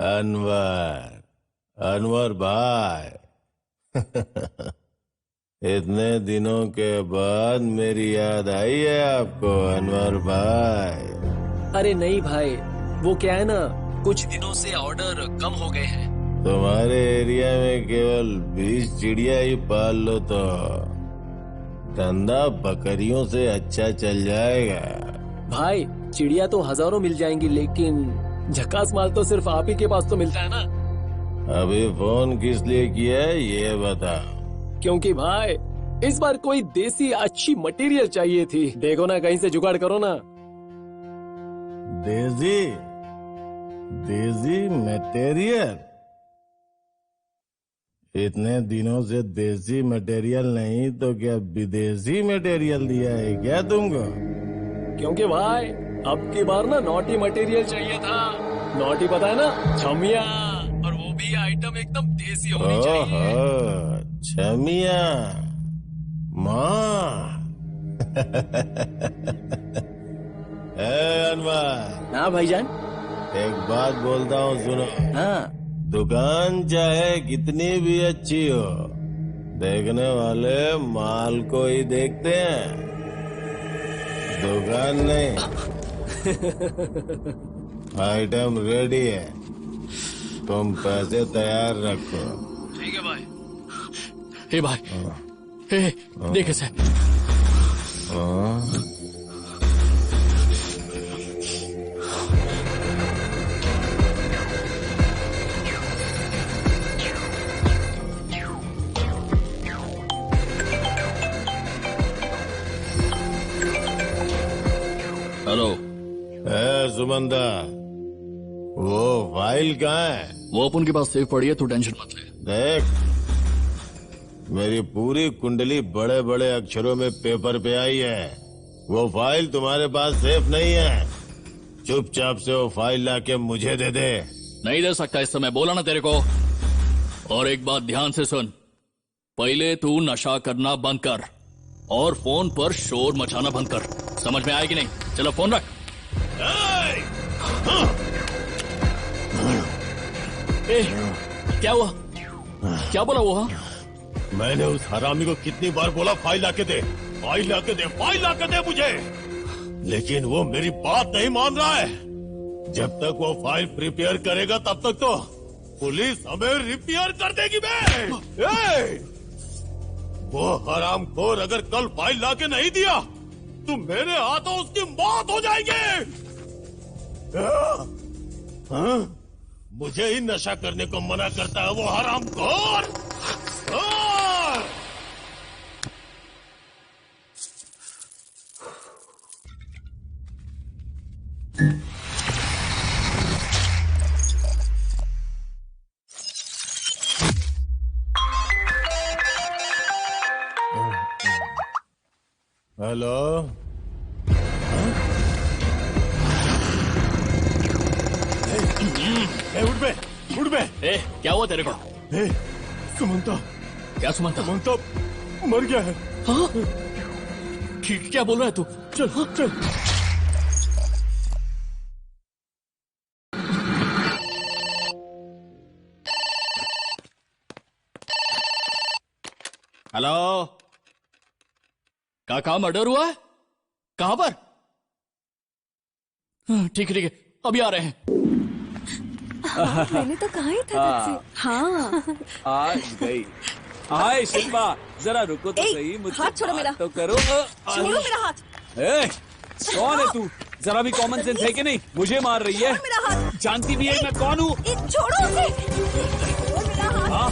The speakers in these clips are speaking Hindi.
अनवर, अनवर भाई। इतने दिनों के बाद मेरी याद आई है आपको अनवर भाई? अरे नहीं भाई, वो क्या है ना, कुछ दिनों से ऑर्डर कम हो गए हैं। तुम्हारे एरिया में केवल 20 चिड़िया ही पाल लो तो धंधा बकरियों से अच्छा चल जाएगा। भाई चिड़िया तो हजारों मिल जाएंगी, लेकिन झकास माल तो सिर्फ आप ही के पास तो मिलता है ना। अभी फोन किस लिए किया है ये बताओ। क्योंकि भाई इस बार कोई देसी अच्छी मटेरियल चाहिए थी। देखो ना, कहीं से जुगाड़ करो ना। देसी देसी मटेरियल? इतने दिनों से देसी मटेरियल नहीं तो क्या विदेशी मटेरियल दिया है क्या तुमको? क्योंकि भाई अब की बार ना नॉटी मटेरियल चाहिए था। नॉटी पता है ना, छमिया, और वो भी आइटम एकदम देसी होनी चाहिए। छमिया माँ। अनवर। हाँ भाईजान। एक बात बोलता हूँ सुनो। हाँ। दुकान चाहे कितनी भी अच्छी हो, देखने वाले माल को ही देखते हैं, दुकान नहीं। आइटम रेडी है, तुम पैसे तैयार रखो। ठीक है भाई। हे भाई, हे देख इसे। हेलो। सुमंदा, वो फाइल कहाँ है? वो अपन के पास सेफ पड़ी है, तू टेंशन मत ले। देख, मेरी पूरी कुंडली बड़े बड़े अक्षरों में पेपर पे आई है। वो फाइल तुम्हारे पास सेफ नहीं है। चुपचाप से वो फाइल लाके मुझे दे दे। नहीं दे सकता इस समय, बोला ना तेरे को। और एक बात ध्यान से सुन, पहले तू नशा करना बंद कर और फोन पर शोर मचाना बंद कर। समझ में आया कि नहीं? चलो फोन रख। क्या हुआ? क्या बोला वो? मैंने उस हरामी को कितनी बार बोला फाइल लाके दे, फाइल लाके दे, फाइल लाके दे मुझे, लेकिन वो मेरी बात नहीं मान रहा है। जब तक वो फाइल प्रिपेयर करेगा तब तक तो पुलिस हमें रिपेयर कर देगी। वो हरामखोर अगर कल फाइल लाके नहीं दिया तो मेरे हाथों उसकी मौत हो जाएगी। मुझे ही नशा करने को मना करता है वो हरामखोर। हेलो। उठ बे, उठ बे। क्या हुआ तेरे को? सुमंता। क्या सुमंता? सुमंता मर गया है। हाँ? क्या बोल रहा है तू? चल चल। हेलो। कहाँ मर्डर हुआ है? कहाँ पर? ठीक है ठीक है, अभी आ रहे हैं। मैंने तो कहा ही था तुझसे। हाँ आ गई। हाय शिल्पा, जरा रुको तो सही, मुझसे हाथ छोड़ो मेरा। तो करो। छोड़ो मेरा हाथ। कौन है तू? जरा भी कॉमन सेंस है कि नहीं? मुझे मार रही है। मेरा हाथ। जानती भी है मैं कौन हूँ? छोड़ो उसे। छोड़ो मेरा हाथ।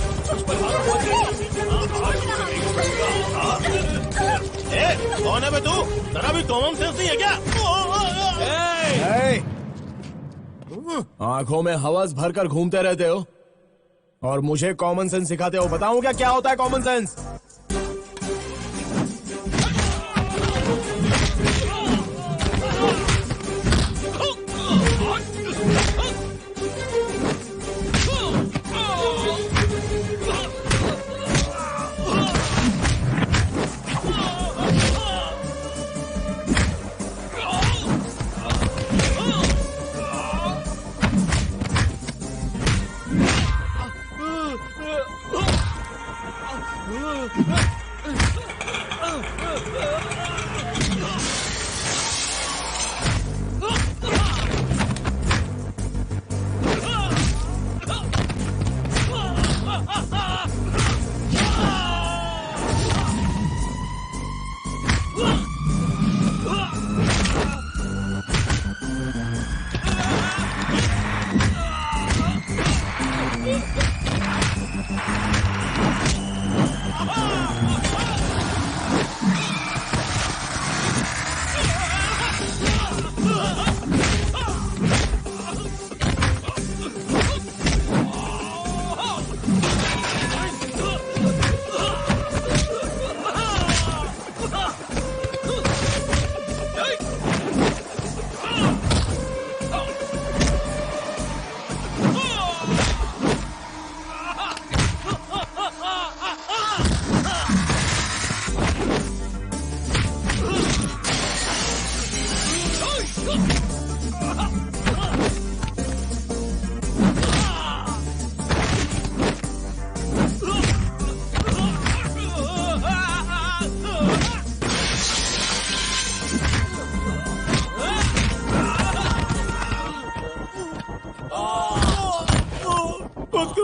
कौन है बे तू? जरा भी कॉमन सेंस नहीं है क्या? आंखों में हवस भरकर घूमते रहते हो और मुझे कॉमन सेंस सिखाते हो। बताऊं क्या होता है कॉमन सेंस?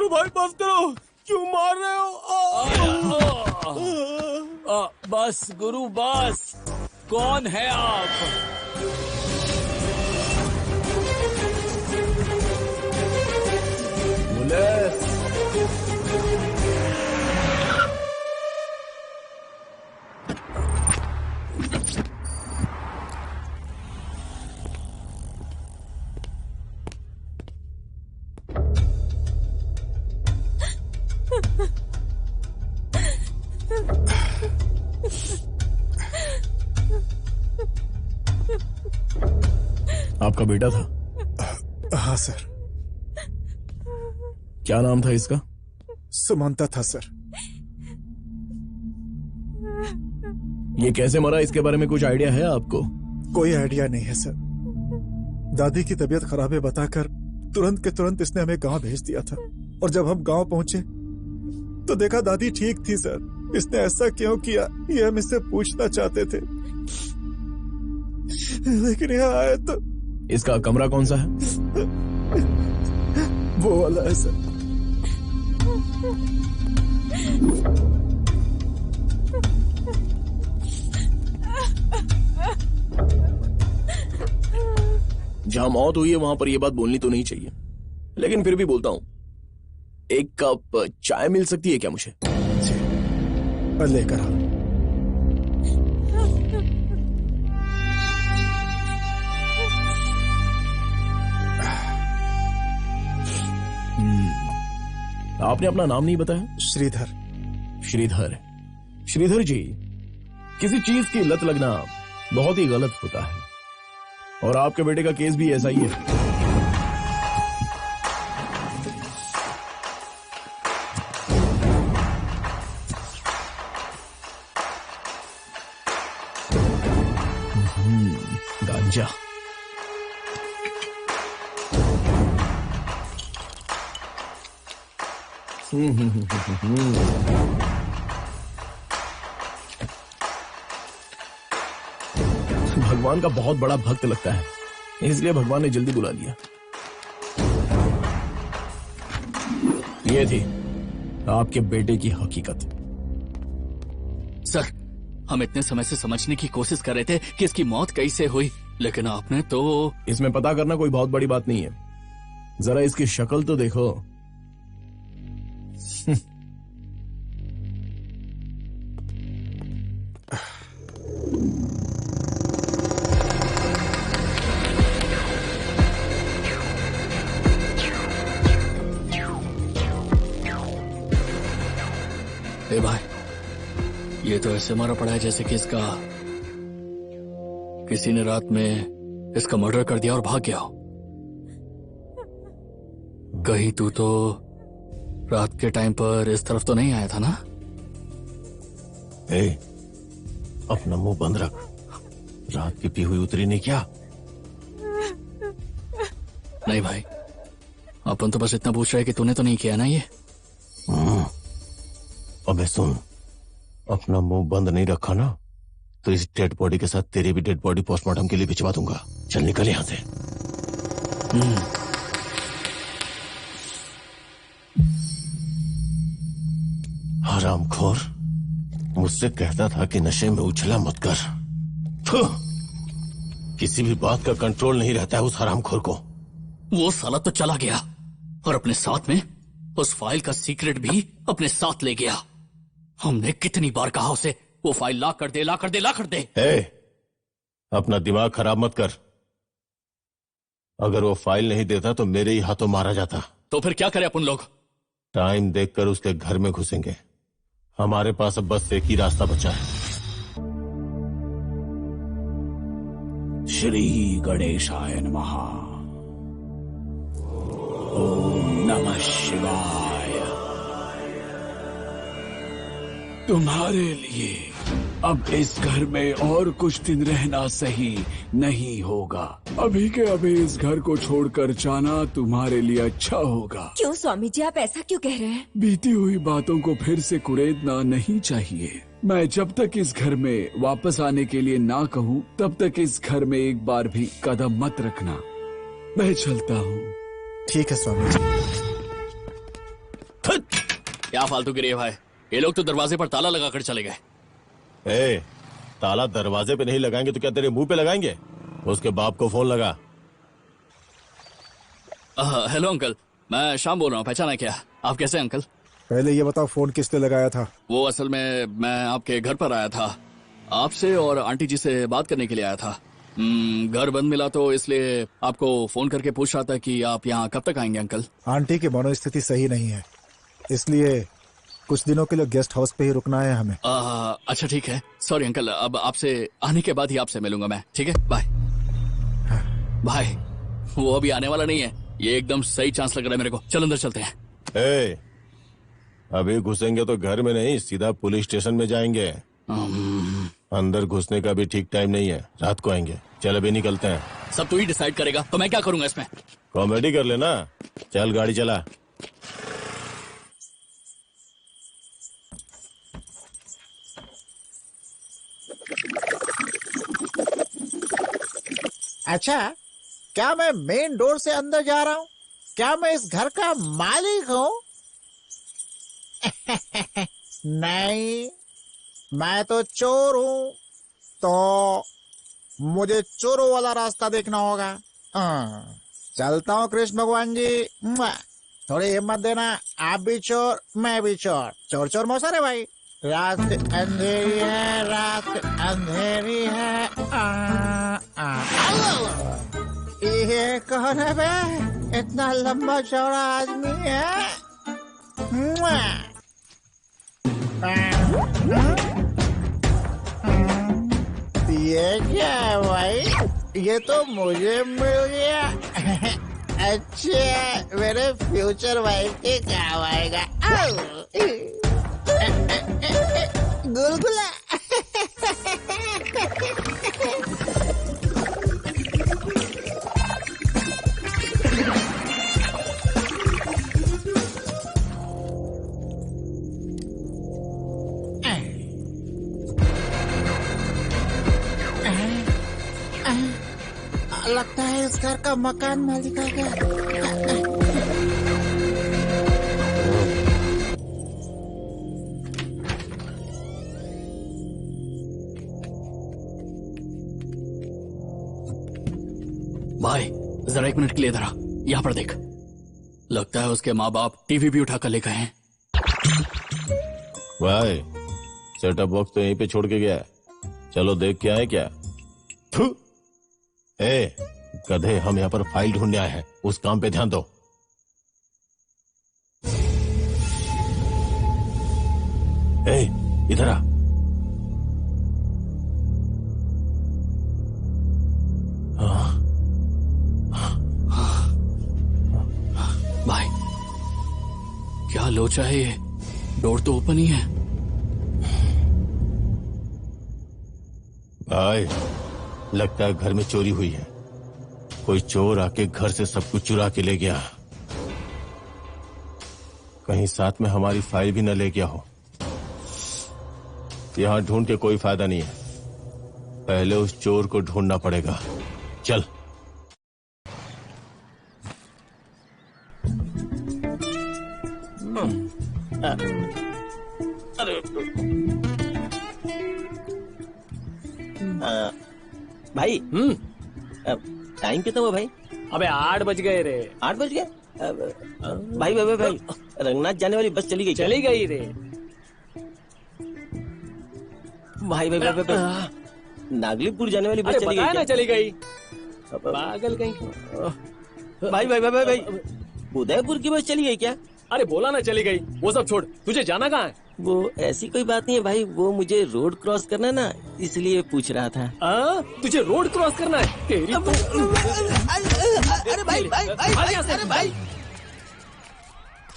गुरु भाई बस करो, क्यों मार रहे हो? बस गुरु बस। कौन है आप? पुलिस। आपका बेटा था? हाँ सर। क्या नाम था इसका? सुमंता था सर। ये कैसे मरा, इसके बारे में कुछ आइडिया है आपको? कोई आइडिया नहीं है सर। दादी की तबीयत खराब है बताकर तुरंत के तुरंत इसने हमें गांव भेज दिया था, और जब हम गांव पहुंचे तो देखा दादी ठीक थी सर। इसने ऐसा क्यों किया ये हम इससे पूछना चाहते थे, लेकिन यहाँ आए तो। इसका कमरा कौन सा है? वो वाला है सर। जहां मौत हुई है वहां पर यह बात बोलनी तो नहीं चाहिए, लेकिन फिर भी बोलता हूं, एक कप चाय मिल सकती है क्या मुझे? जी, मैं लेकर आ। आपने अपना नाम नहीं बताया? श्रीधर। श्रीधर। श्रीधर जी, किसी चीज की लत लगना बहुत ही गलत होता है, और आपके बेटे का केस भी ऐसा ही है। गांजा। भगवान का बहुत बड़ा भक्त लगता है, इसलिए भगवान ने जल्दी बुला लिया। ये थी आपके बेटे की हकीकत। सर, हम इतने समय से समझने की कोशिश कर रहे थे कि इसकी मौत कैसे हुई, लेकिन आपने तो। इसमें पता करना कोई बहुत बड़ी बात नहीं है, जरा इसकी शक्ल तो देखो। ए भाई, ये तो ऐसे मारा पड़ा है जैसे कि इसका किसी ने रात में इसका मर्डर कर दिया और भाग गया हो। कहीं तू तो रात के टाइम पर इस तरफ तो नहीं आया था ना? ए, अपना मुंह बंद रख। रात की पी हुई उतरी नहीं क्या? नहीं भाई, अपन तो बस इतना पूछ रहे कि तूने तो नहीं किया ना ये। अबे सुन, अपना मुंह बंद नहीं रखा ना तो इस डेड बॉडी के साथ तेरी भी डेड बॉडी पोस्टमार्टम के लिए भिजवा दूंगा। चल निकल यहां से। हरामखोर, मुझसे कहता था कि नशे में उछला मत कर। किसी भी बात का कंट्रोल नहीं रहता है उस हरामखोर को। वो साला तो चला गया और अपने साथ में उस फाइल का सीक्रेट भी अपने साथ ले गया। हमने कितनी बार कहा उसे वो फाइल ला कर दे, ला कर दे, ला कर दे। अपना दिमाग खराब मत कर। अगर वो फाइल नहीं देता तो मेरे ही हाथों मारा जाता। तो फिर क्या करें अपन लोग? टाइम देखकर उसके घर में घुसेंगे। हमारे पास अब बस एक ही रास्ता बचा है। श्री गणेशाय नमः। ओम नमः शिवाय। तुम्हारे लिए अब इस घर में और कुछ दिन रहना सही नहीं होगा। अभी के अभी इस घर को छोड़कर जाना तुम्हारे लिए अच्छा होगा। क्यों स्वामी जी, आप ऐसा क्यों कह रहे हैं? बीती हुई बातों को फिर से कुरेदना नहीं चाहिए। मैं जब तक इस घर में वापस आने के लिए ना कहूँ तब तक इस घर में एक बार भी कदम मत रखना। मैं चलता हूँ। ठीक है स्वामी जी। क्या फालतू गिरी है भाई, ये लोग तो दरवाजे पर ताला लगाकर चले गए। ए, ताला दरवाजे पे नहीं लगाएंगे तो क्या तेरे मुंह पे लगाएंगे? उसके बाप को फोन लगा। हेलो अंकल, मैं शाम बोल रहा हूँ, पहचाना क्या? आप कैसे हैं अंकल? पहले ये बताओ फोन किसने लगाया था? वो असल में मैं आपके घर पर आया था, आपसे और आंटी जी से बात करने के लिए आया था। घर बंद मिला तो इसलिए आपको फोन करके पूछ रहा था कि आप यहाँ कब तक आएंगे अंकल। आंटी की मनोस्थिति सही नहीं है, इसलिए कुछ दिनों के लिए गेस्ट हाउस पे ही रुकना है हमें। अच्छा ठीक है, सॉरी अंकल, अब आपसे आने के बाद ही आपसे मिलूंगा मैं, ठीक है? बाय। भाई वो अभी आने वाला नहीं है, ये एकदम सही चांस लग रहा है मेरे को। चल अंदर चलते हैं। ए, अभी घुसेंगे तो घर में नहीं, सीधा पुलिस स्टेशन में जाएंगे। अंदर घुसने का भी ठीक टाइम नहीं है, रात को आएंगे। चल अभी निकलते हैं। सब तू ही डिसाइड करेगा, तो मैं क्या करूंगा इसमें? कॉमेडी कर लेना। चल गाड़ी चला। अच्छा, क्या मैं मेन डोर से अंदर जा रहा हूँ? क्या मैं इस घर का मालिक हूँ? नहीं, मैं तो चोर हूँ, तो मुझे चोरों वाला रास्ता देखना होगा। चलता हूँ कृष्ण भगवान जी। थोड़ी हिम्मत देना, आप भी चोर मैं भी चोर, चोर चोर मौसा रे भाई। रात अंधेरी है, रात अंधेरी है। ये कौन है बे? इतना लंबा चौड़ा आदमी है। ये क्या है भाई? ये तो मुझे मिल गया। अच्छा, मेरे फ्यूचर वाइफ के काम आएगा। गुलगुला। लगता है इस घर का मकान मालिक आ गया। भाई जरा 1 मिनट के लिए इधर आ, यहाँ पर देख। लगता है उसके माँ बाप टीवी भी उठाकर ले गए हैं। भाई सेटअप बॉक्स तो यहीं पे छोड़ के गया है, चलो देख के आए क्या? थू। ए गधे, हम यहाँ पर फाइल ढूंढने आए हैं, उस काम पे ध्यान दो। ए इधर आ। भाई क्या लोचा है ये? डोर तो ओपन ही है। भाई लगता है घर में चोरी हुई है, कोई चोर आके घर से सब कुछ चुरा के ले गया। कहीं साथ में हमारी फाइल भी न ले गया हो। यहां ढूंढ के कोई फायदा नहीं है, पहले उस चोर को ढूंढना पड़ेगा। चल। भाई टाइम कितना हुआ भाई? अबे 8 बज गए रे। 8 बज गए? भाई भाई भाई भाई, रंगनाथ जाने वाली बस चली गई? चली गई रे। भाई भाई भाई भाई, नागलीपुर जाने वाली बस चली गई? ना चली गई, पागल कहीं। भाई भाई भाई भाई भाई, उदयपुर की बस चली गई क्या? अरे बोला ना चली गई। वो सब छोड़, तुझे जाना कहाँ है? वो ऐसी कोई बात नहीं है भाई, वो मुझे रोड क्रॉस करना ना, इसलिए पूछ रहा था। तुझे रोड क्रॉस करना है? तेरी तो... अरे भाई भाई भाई, भाई अरे भाई,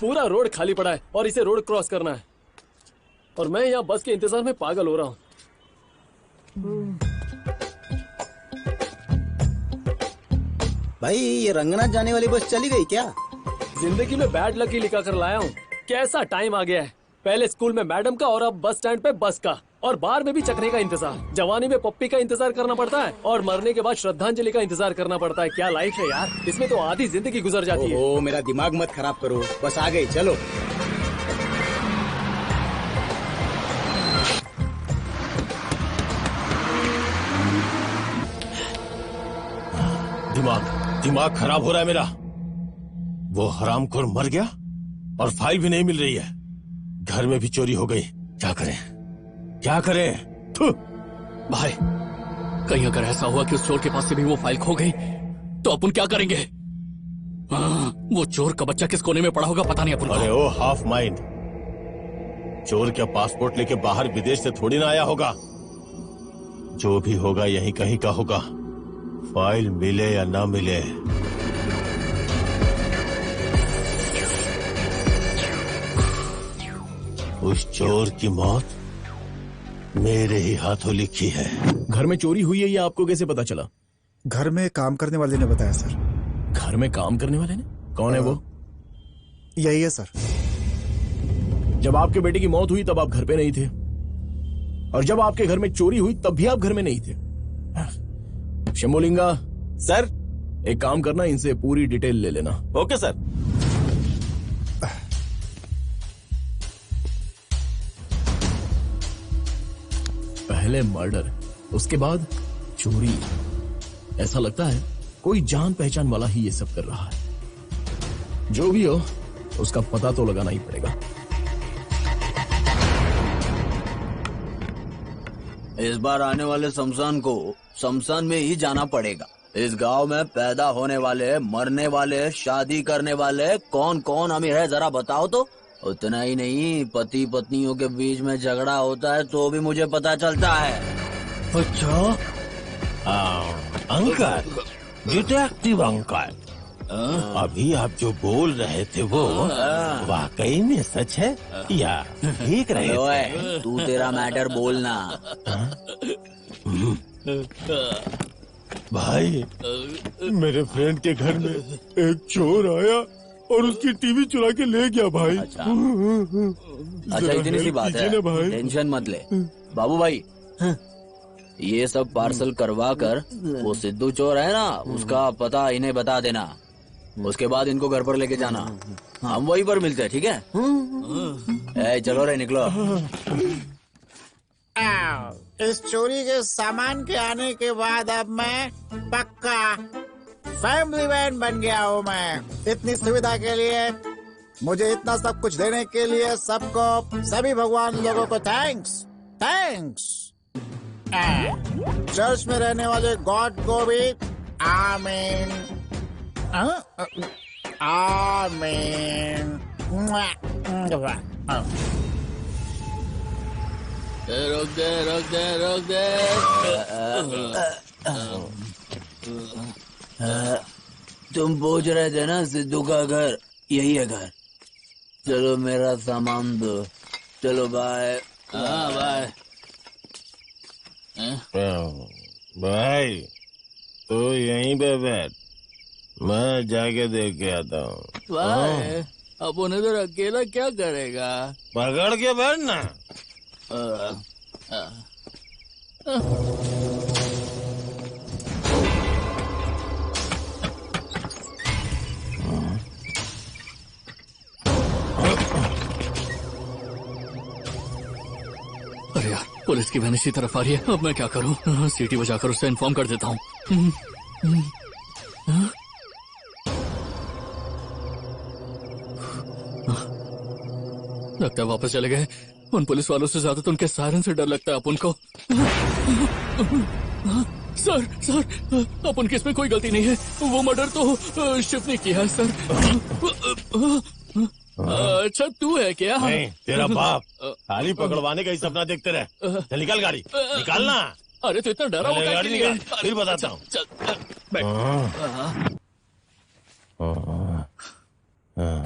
पूरा रोड खाली पड़ा है और इसे रोड क्रॉस करना है, और मैं यहाँ बस के इंतजार में पागल हो रहा हूँ। भाई ये रंगनाथ जाने वाली बस चली गई क्या? जिंदगी में बैड लक ही लिखा कर लाया हूँ। कैसा टाइम आ गया है, पहले स्कूल में मैडम का और अब बस स्टैंड पे बस का, और बार में भी चकने का इंतजार। जवानी में पप्पी का इंतजार करना पड़ता है और मरने के बाद श्रद्धांजलि का इंतजार करना पड़ता है। क्या लाइफ है यार, इसमें तो आधी जिंदगी गुजर जाती है। मेरा दिमाग मत खराब करो, बस आ गई, चलो। दिमाग खराब हो रहा है मेरा। वो हरामखोर मर गया और फाइल भी नहीं मिल रही है। घर में भी चोरी हो गई। क्या करें क्या करें? थू। भाई कहीं अगर ऐसा हुआ कि उस चोर के पास से भी वो फाइल खो गई तो अपन क्या करेंगे? वो चोर का बच्चा किस कोने में पड़ा होगा पता नहीं अपन को। अरे ओ हाफ माइंड, चोर क्या पासपोर्ट लेके बाहर विदेश से थोड़ी ना आया होगा। जो भी होगा यहीं कहीं का होगा। फाइल मिले या ना मिले। उस चोर की मौत मेरे ही हाथों लिखी है। घर में चोरी हुई है ये आपको कैसे पता चला? घर में काम करने वाले ने बताया सर। घर में काम करने वाले ने? कौन है वो? यही है सर। जब आपके बेटे की मौत हुई तब आप घर पे नहीं थे, और जब आपके घर में चोरी हुई तब भी आप घर में नहीं थे। शंभुलिंगा सर, एक काम करना, इनसे पूरी डिटेल ले लेना। Okay sir. पहले मर्डर, उसके बाद चोरी। ऐसा लगता है कोई जान पहचान वाला ही ये सब कर रहा है। जो भी हो उसका पता तो लगाना ही पड़ेगा। इस बार आने वाले शमशान को शमशान में ही जाना पड़ेगा। इस गांव में पैदा होने वाले, मरने वाले, शादी करने वाले कौन कौन अमीर है जरा बताओ तो। उतना ही नहीं, पति पत्नियों के बीच में झगड़ा होता है तो भी मुझे पता चलता है। अच्छा अंकल, डिटेक्टिव अंकल, अभी आप जो बोल रहे थे वो वाकई में सच है या देख रहे थे? तू तेरा मैटर बोलना। भाई, मेरे फ्रेंड के घर में एक चोर आया और उसकी टीवी चुरा के ले गया भाई। अच्छा इतनी सी बात है, टेंशन मत ले बाबू भाई। ये सब पार्सल करवा कर वो सिद्धू चोर है ना, उसका पता इन्हें बता देना। उसके बाद इनको घर पर लेके जाना, हम वहीं पर मिलते हैं, ठीक है? चलो रे निकलो। इस चोरी के सामान के आने के बाद अब मैं पक्का फैमिली मैन बन गया हूँ। मैं इतनी सुविधा के लिए, मुझे इतना सब कुछ देने के लिए सबको, सभी भगवान लोगों को थैंक्स थैंक्स। चर्च में रहने वाले गॉड को भी आमीन आमीन। रोक दे रोक दे रोक दे। तुम पूछ रहे थे ना सिद्धू का घर, यही है घर। चलो मेरा सामान दो। चलो बाय। हाँ बाय। भाई तो यहीं पे बैठ, मैं जाके देख के आता हूँ। बाय। अब उन्हें इधर अकेला क्या करेगा? पकड़ के बैठना। अरे यार, पुलिस की वैन इसी तरफ आ रही है। अब मैं क्या करूं? सीटी बजाकर उससे इन्फॉर्म कर देता हूं। लगता है वापस चले गए। उन पुलिस वालों से ज्यादा तो उनके सायरन से डर लगता है अपन को। सर सर, अपन की इसमें कोई गलती नहीं है। वो मर्डर तो शिव ने किया है सर। अच्छा तू है क्या? नहीं, तेरा बाप। खाली पकड़वाने का ही सपना देखते रहे। चल निकाल गाड़ी, निकालना। अरे तो इतना डरा हुआ गाड़ी निकाल, फिर बताता हूँ।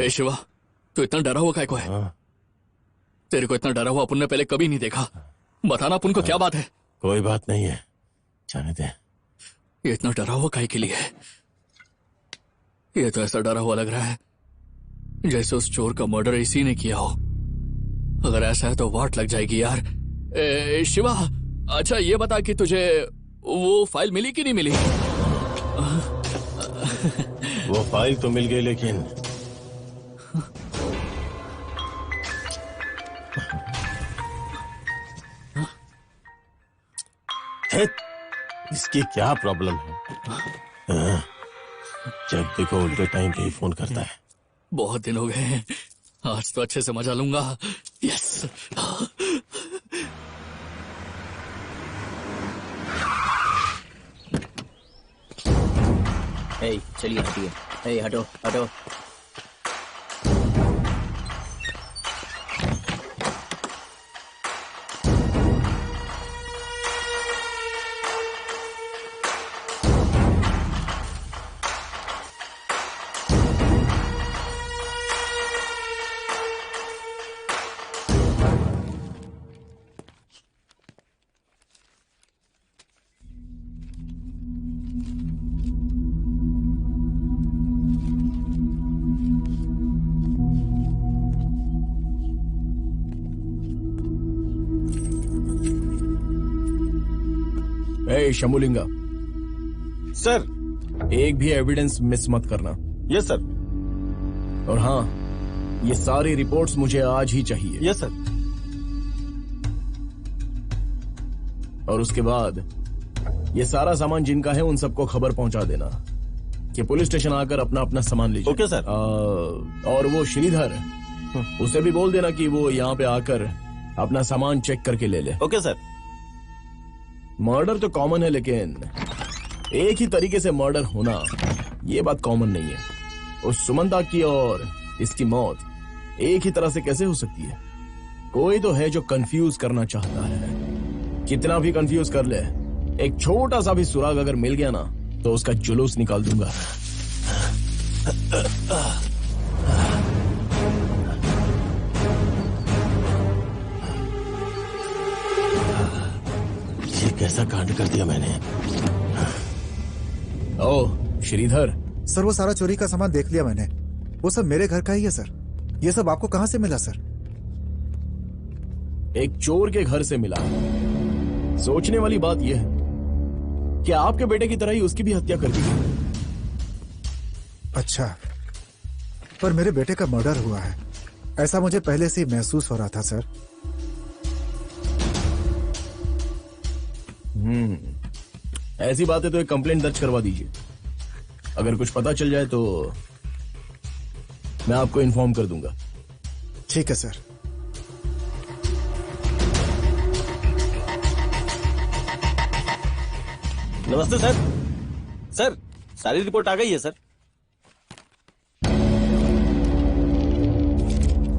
ए शिवा, तू इतना डरा हुआ काय को है? तेरे को इतना डरा हुआ अपन ने पहले कभी नहीं देखा। बताना अपन को क्या बात है? कोई बात नहीं है, जाने दे। ये इतना डरा हुआ काय के लिए है? ये तो ऐसा डरा हुआ लग रहा है जैसे उस चोर का मर्डर इसी ने किया हो। अगर ऐसा है तो वाट लग जाएगी यार। शिवा, अच्छा ये बता कि तुझे वो फाइल मिली कि नहीं मिली? वो फाइल तो मिल गई, लेकिन इसकी क्या प्रॉब्लम है? जब देखो उल्टे टाइम पे ही फोन करता है। बहुत दिन हो गए हैं, आज तो अच्छे से मजा लूंगा। यस। चलिए हटिए। हटो हटो। शंभुलिंगा, सर एक भी एविडेंस मिस मत करना। Yes sir. और हाँ, ये सारी रिपोर्ट्स मुझे आज ही चाहिए। Yes sir. और उसके बाद ये सारा सामान जिनका है उन सबको खबर पहुंचा देना कि पुलिस स्टेशन आकर अपना अपना सामान लीजिए। Okay sir. और वो श्रीधर, उसे भी बोल देना कि वो यहाँ पे आकर अपना सामान चेक करके ले ले। Okay sir. मर्डर तो कॉमन है, लेकिन एक ही तरीके से मर्डर होना ये बात कॉमन नहीं है। उस सुमंता की और इसकी मौत एक ही तरह से कैसे हो सकती है? कोई तो है जो कंफ्यूज करना चाहता है। कितना भी कंफ्यूज कर ले, एक छोटा सा भी सुराग अगर मिल गया ना तो उसका जुलूस निकाल दूंगा। ये कैसा कांड कर दिया मैंने? ओ श्रीधर। सर वो सारा चोरी का सामान देख लिया मैंने, वो सब मेरे घर का ही है सर। ये सब आपको कहां से मिला सर? एक चोर के घर से मिला। सोचने वाली बात यह है कि आपके बेटे की तरह ही उसकी भी हत्या कर दी गई। अच्छा, पर मेरे बेटे का मर्डर हुआ है ऐसा मुझे पहले से ही महसूस हो रहा था सर। ऐसी बात है तो एक कंप्लेंट दर्ज करवा दीजिए। अगर कुछ पता चल जाए तो मैं आपको इन्फॉर्म कर दूंगा। ठीक है सर। नमस्ते सर। सर सारी रिपोर्ट आ गई है सर।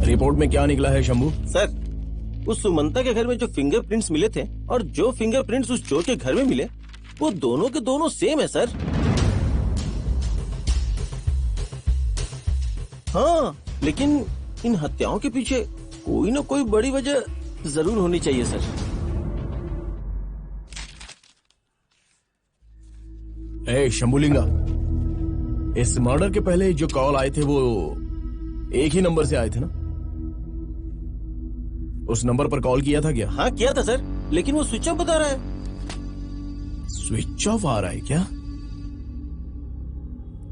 रिपोर्ट में क्या निकला है शंभू? सर उस सुमंता के घर में जो फिंगरप्रिंट्स मिले थे और जो फिंगरप्रिंट्स उस चोर के घर में मिले वो दोनों के दोनों सेम है सर। हाँ, लेकिन इन हत्याओं के पीछे कोई ना कोई बड़ी वजह जरूर होनी चाहिए सर। ए शंभुलिंगा, इस मर्डर के पहले जो कॉल आए थे वो एक ही नंबर से आए थे ना? उस नंबर पर कॉल किया था क्या? हाँ किया था सर, लेकिन वो स्विच ऑफ बता रहा है। स्विच ऑफ आ रहा है क्या?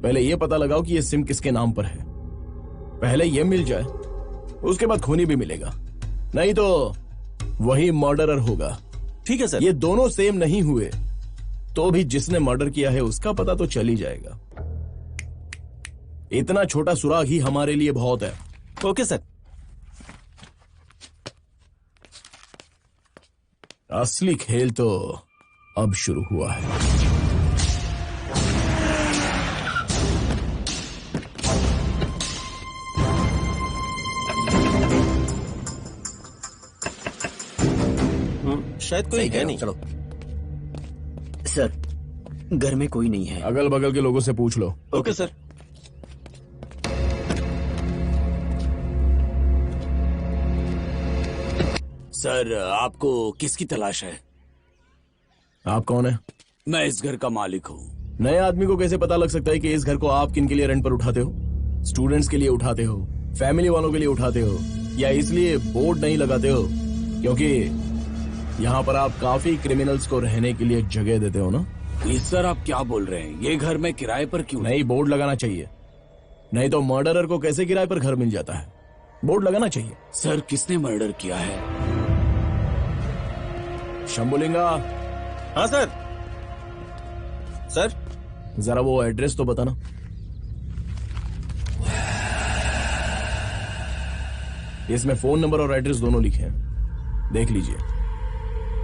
पहले ये पता लगाओ कि ये सिम किसके नाम पर है। पहले ये मिल जाए, उसके बाद खूनी भी मिलेगा, नहीं तो वही मर्डरर होगा। ठीक है सर। ये दोनों सेम नहीं हुए तो भी जिसने मर्डर किया है उसका पता तो चल ही जाएगा। इतना छोटा सुराग ही हमारे लिए बहुत है। Okay sir. असली खेल तो अब शुरू हुआ है। शायद कोई है नहीं। चलो सर, घर में कोई नहीं है। अगल बगल के लोगों से पूछ लो। Okay sir. सर आपको किसकी तलाश है? आप कौन है? मैं इस घर का मालिक हूँ। नए आदमी को कैसे पता लग सकता है कि इस घर को आप किन के लिए रेंट पर उठाते हो? स्टूडेंट्स के लिए उठाते हो, फैमिली वालों के लिए उठाते हो, या इसलिए बोर्ड नहीं लगाते हो क्योंकि यहाँ पर आप काफी क्रिमिनल्स को रहने के लिए जगह देते हो ना? सर आप क्या बोल रहे हैं? ये घर मैं किराए पर क्यों? नहीं, बोर्ड लगाना चाहिए, नहीं तो मर्डरर को कैसे किराए पर घर मिल जाता है? बोर्ड लगाना चाहिए। सर किसने मर्डर किया है? शंभुलिंगा। हाँ सर। सर जरा वो एड्रेस तो बताना। इसमें फोन नंबर और एड्रेस दोनों लिखे हैं, देख लीजिए।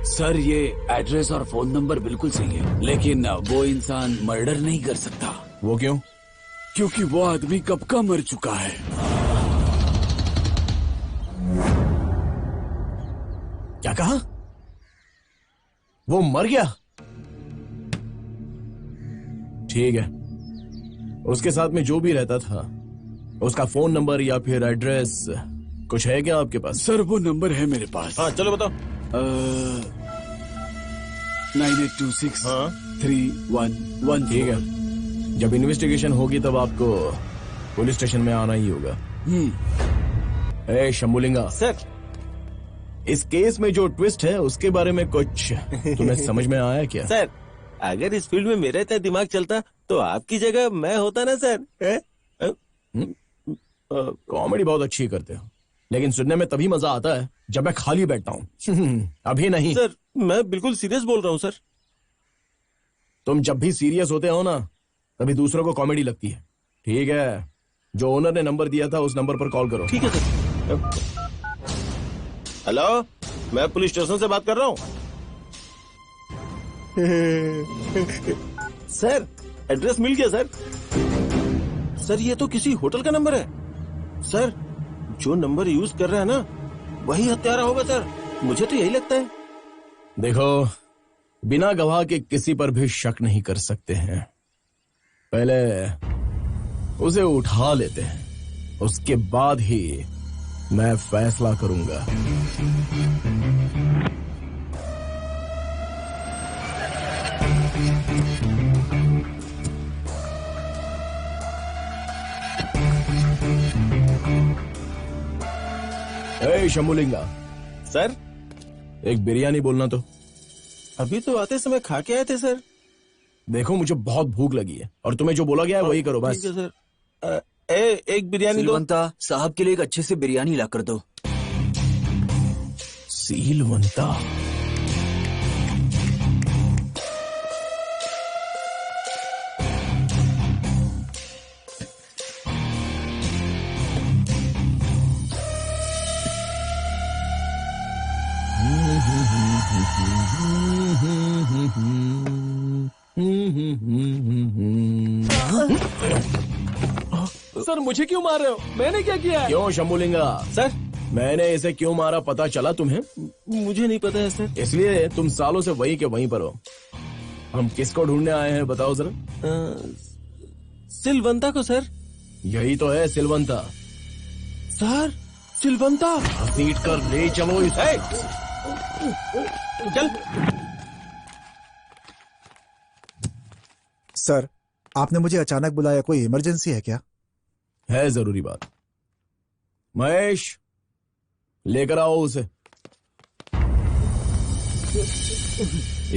सर ये एड्रेस और फोन नंबर बिल्कुल सही है, लेकिन वो इंसान मर्डर नहीं कर सकता। वो क्यों? क्योंकि वो आदमी कब का मर चुका है। क्या कहा? वो मर गया? ठीक है, उसके साथ में जो भी रहता था उसका फोन नंबर या फिर एड्रेस कुछ है क्या आपके पास? सर वो नंबर है मेरे पास। हाँ चलो बताओ। 98263111। ठीक है, जब इन्वेस्टिगेशन होगी तब आपको पुलिस स्टेशन में आना ही होगा। ए शंभुलिंगा सर, इस केस में जो ट्विस्ट है उसके बारे में कुछ तुम्हें समझ में आया क्या? सर अगर इस फील्ड में मेरा इतना दिमाग चलता तो आपकी जगह मैं होता ना सर। कॉमेडी बहुत अच्छी करते हो, लेकिन सुनने में तभी मजा आता है जब मैं खाली बैठता हूँ। अभी नहीं सर, मैं बिल्कुल सीरियस बोल रहा हूँ सर। तुम जब भी सीरियस होते हो ना तभी दूसरों को कॉमेडी लगती है। ठीक है, जो ओनर ने नंबर दिया था उस नंबर पर कॉल करो। ठीक है सर। हेलो, मैं पुलिस स्टेशन से बात कर रहा हूँ। सर एड्रेस मिल गया सर। सर ये तो किसी होटल का नंबर है। सर जो नंबर यूज कर रहा है ना वही हत्यारा होगा सर, मुझे तो यही लगता है। देखो, बिना गवाह के किसी पर भी शक नहीं कर सकते हैं। पहले उसे उठा लेते हैं, उसके बाद ही मैं फैसला करूंगा। ए शंभुलिंगा सर, एक बिरयानी बोलना तो। अभी तो आते समय खा के आए थे सर। देखो मुझे बहुत भूख लगी है और तुम्हें जो बोला गया है वही करो बस। ठीक है सर। एक बिरयानी दो। सिलवंता साहब के लिए एक अच्छे से बिरयानी ला कर दो। सीलवंता? सर मुझे क्यों मार रहे हो? मैंने क्या किया है? क्यों शंभुलिंगा? सर मैंने इसे क्यों मारा पता चला तुम्हें? मुझे नहीं पता है सर। इसलिए तुम सालों से वहीं के वहीं पर हो। हम किसको ढूंढने आए हैं बताओ जरा। सिलवंता को सर। यही तो है सिलवंता। सर सिलवंता घसीट कर ले चलो इसे। चल। सर आपने मुझे अचानक बुलाया, कोई इमरजेंसी है क्या? है जरूरी बात। महेश लेकर आओ उसे।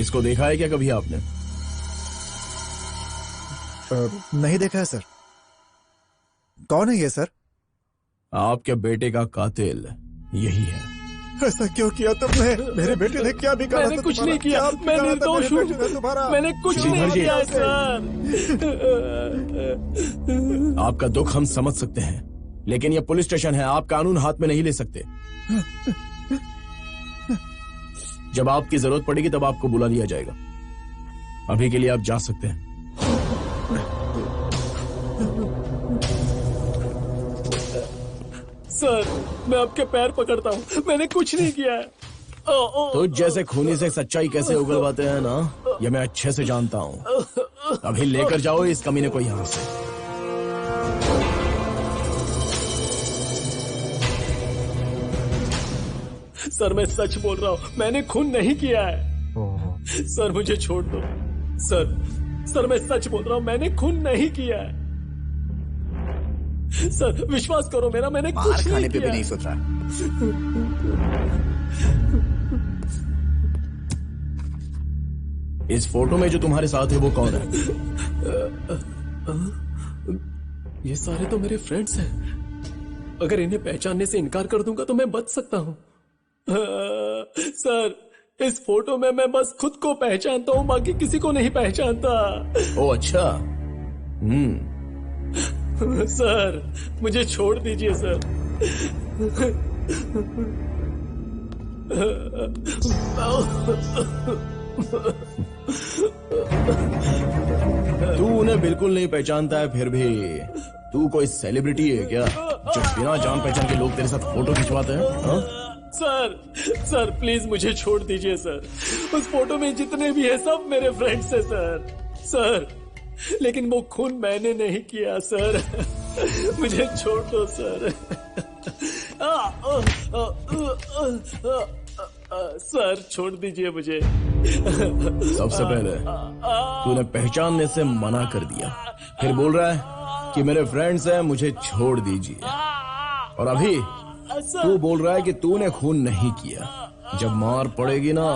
इसको देखा है क्या कभी आपने? नहीं देखा है सर। कौन है ये सर? आपके बेटे का कातिल यही है। ऐसा क्यों किया तुमने? मेरे बेटे ने क्या बिगाड़ा? मैंने कुछ नहीं किया, मैं निर्दोष हूँ। मैंने कुछ नहीं किया सर। आपका दुख हम समझ सकते हैं, लेकिन यह पुलिस स्टेशन है, आप कानून हाथ में नहीं ले सकते। जब आपकी जरूरत पड़ेगी तब आपको बुला लिया जाएगा। अभी के लिए आप जा सकते हैं। सर मैं आपके पैर पकड़ता हूँ, मैंने कुछ नहीं किया है। तो जैसे खूनी से सच्चाई कैसे उगलवाते हैं ना, ये मैं अच्छे से जानता हूँ। अभी लेकर जाओ इस कमीने को यहाँ से। सर मैं सच बोल रहा हूँ, मैंने खून नहीं किया है। सर मुझे छोड़ दो। सर मैं सच बोल रहा हूँ, मैंने खून नहीं किया है। सर विश्वास करो मेरा, मैंने कुछ नहीं किया। पे भी नहीं सोच रहा। इस फोटो में जो तुम्हारे साथ है वो कौन है? ये सारे तो मेरे फ्रेंड्स हैं। अगर इन्हें पहचानने से इनकार कर दूंगा तो मैं बच सकता हूँ। सर इस फोटो में मैं बस खुद को पहचानता हूँ, बाकी किसी को नहीं पहचानता। ओ अच्छा। सर मुझे छोड़ दीजिए सर। तू उन्हें बिल्कुल नहीं पहचानता है, फिर भी तू कोई सेलिब्रिटी है क्या जो बिना जान पहचान के लोग तेरे साथ फोटो खिंचवाते हैं? हाँ? सर प्लीज मुझे छोड़ दीजिए सर। उस फोटो में जितने भी है सब मेरे फ्रेंड्स हैं सर। लेकिन वो खून मैंने नहीं किया सर। मुझे छोड़ दो सर। सर छोड़ दीजिए मुझे। सबसे पहले तूने पहचानने से मना कर दिया, फिर बोल रहा है कि मेरे फ्रेंड्स हैं, मुझे छोड़ दीजिए। और अभी तू बोल रहा है कि तूने खून नहीं किया। जब मार पड़ेगी ना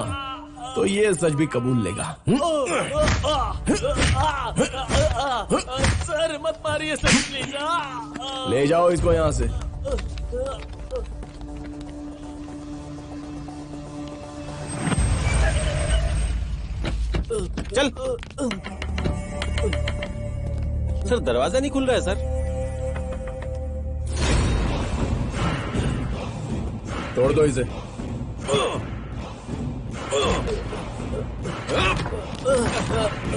तो ये सच भी कबूल लेगा। सर मत मारिए सर प्लीज। ले जाओ इसको यहाँ से। चल। सर दरवाजा नहीं खुल रहा है सर। तोड़ दो इसे।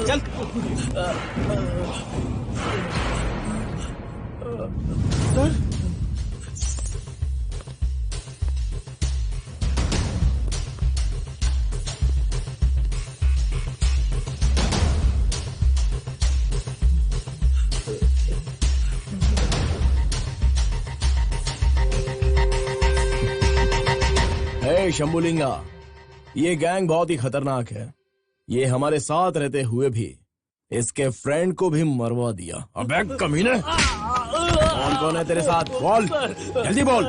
चल। सर शंभुलिंगा, ये गैंग बहुत ही खतरनाक है। ये हमारे साथ रहते हुए भी इसके फ्रेंड को भी मरवा दिया। अबे कमीने, कौन कौन है तेरे साथ? बोल, जल्दी बोल।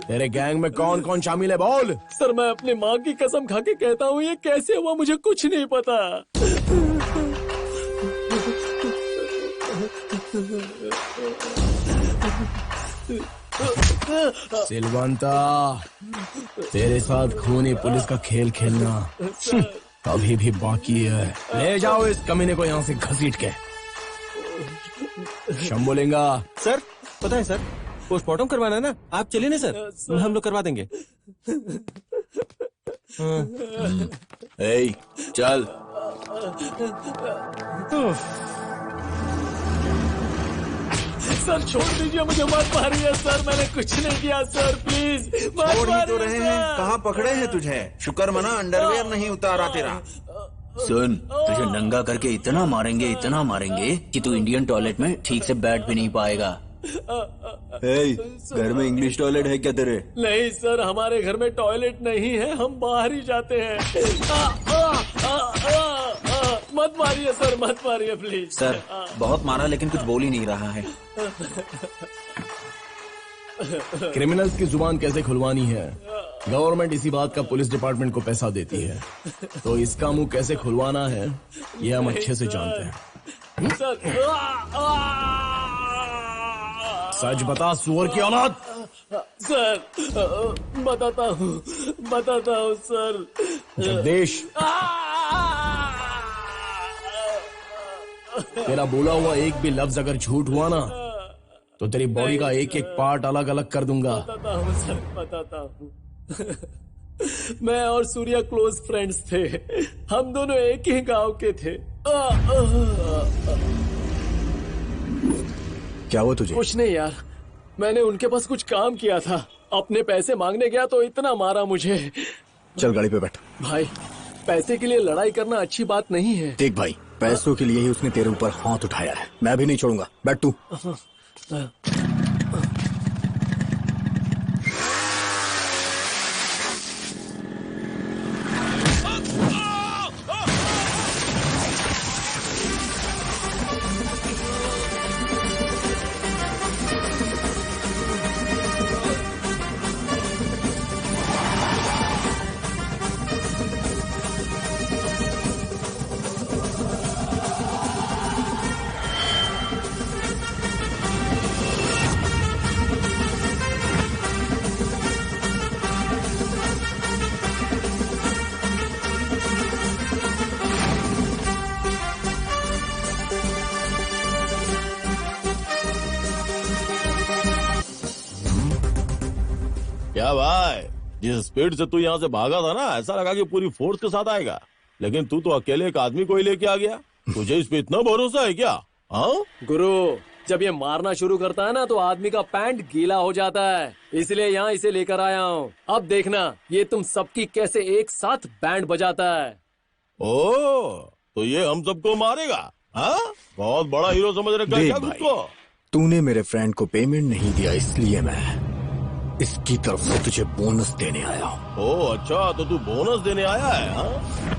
तेरे गैंग में कौन कौन शामिल है? बोल। सर मैं अपनी माँ की कसम खा के कहता हूँ ये कैसे हुआ मुझे कुछ नहीं पता। सिलवंता, तेरे साथ खूनी पुलिस का खेल खेलना अभी भी बाकी है। ले जाओ इस कमीने को यहाँ से घसीट के। शंभुलिंगा। सर पता है सर, पोस्टमार्टम करवाना है ना, आप चलिए ना सर, हम लोग करवा देंगे। ए, चल। सर छोड़ दीजिए मुझे, मत मारिए सर, मैंने कुछ नहीं किया सर, प्लीज मत छोड़ ही तो मारिए रहे सर। हैं, कहाँ पकड़े हैं तुझे? शुक्र मना अंडरवेयर नहीं उतारा तेरा। सुन, तुझे नंगा करके इतना मारेंगे कि तू इंडियन टॉयलेट में ठीक से बैठ भी नहीं पाएगा। घर में इंग्लिश टॉयलेट है क्या तेरे? नहीं सर, हमारे घर में टॉयलेट नहीं है, हम बाहर ही जाते हैं। मत मारिए सर, मत मारिए प्लीज। सर बहुत मारा लेकिन कुछ बोल ही नहीं रहा है। क्रिमिनल्स की जुबान कैसे खुलवानी है, गवर्नमेंट इसी बात का पुलिस डिपार्टमेंट को पैसा देती है, तो इसका मुंह कैसे खुलवाना है ये हम अच्छे से जानते हैं। सच बता सुअर की औलाद। सर बताता हूँ सर। जगदीश, तेरा बोला हुआ एक भी लफ्ज अगर झूठ हुआ ना तो तेरी बॉडी का एक एक पार्ट अलग अलग कर दूंगा। बताता हूँ सर, बताता हूँ। मैं और सूर्या क्लोज फ्रेंड्स थे, हम दोनों एक ही गांव के थे। क्या हुआ तुझे? कुछ नहीं यार, मैंने उनके पास कुछ काम किया था, अपने पैसे मांगने गया तो इतना मारा मुझे। चल गाड़ी पे बैठ। भाई पैसे के लिए लड़ाई करना अच्छी बात नहीं है। देख भाई, पैसों के लिए ही उसने तेरे ऊपर हाथ उठाया है, मैं भी नहीं छोड़ूंगा। बैठ तू। क्या भाई, जिस स्पीड से तू यहाँ से भागा था ना, ऐसा लगा कि पूरी फोर्स के साथ आएगा, लेकिन तू तो अकेले एक आदमी को ही लेके आ गया। तुझे इस पे इतना भरोसा है क्या? हाँ गुरु, जब ये मारना शुरू करता है ना तो आदमी का पैंट गीला हो जाता है, इसलिए यहाँ इसे लेकर आया हूँ। अब देखना ये तुम सबकी कैसे एक साथ बैंड बजाता है। ओ, तो ये हम सबको मारेगा? हाँ, बहुत बड़ा हीरो समझ रखा है क्या खुद को? तूने मेरे फ्रेंड को पेमेंट नहीं दिया, इसलिए मैं इसकी तरफ से तुझे बोनस देने आया हूँ। ओ अच्छा, तो तू बोनस देने आया है? हाँ?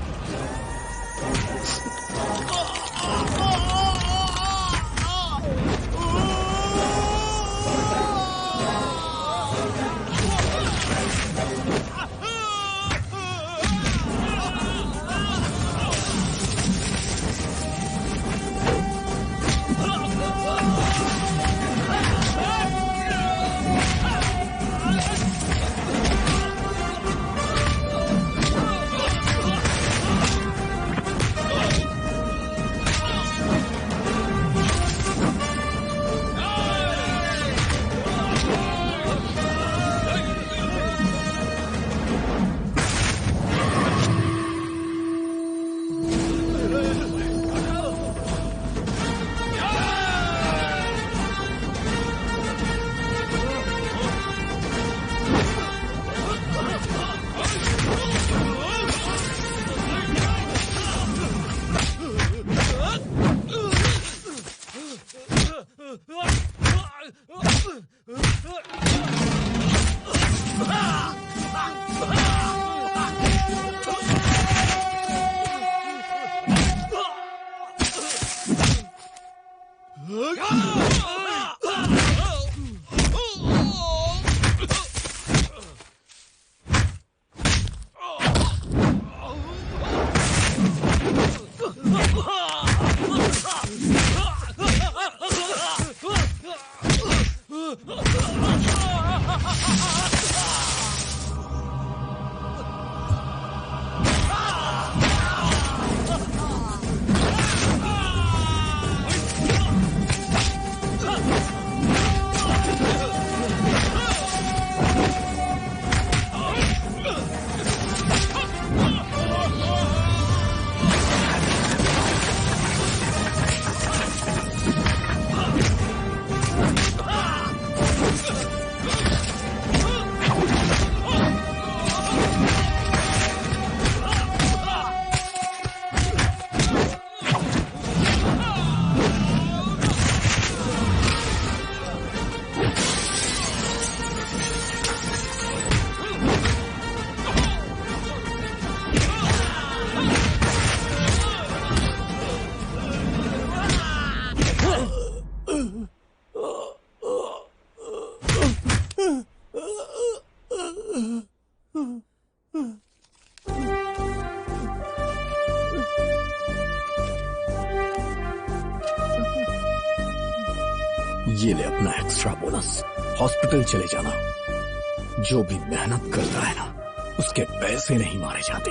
ये ले अपना एक्स्ट्रा बोनस। हॉस्पिटल चले जाना। जो भी मेहनत कर रहा है ना, उसके पैसे नहीं मारे जाते।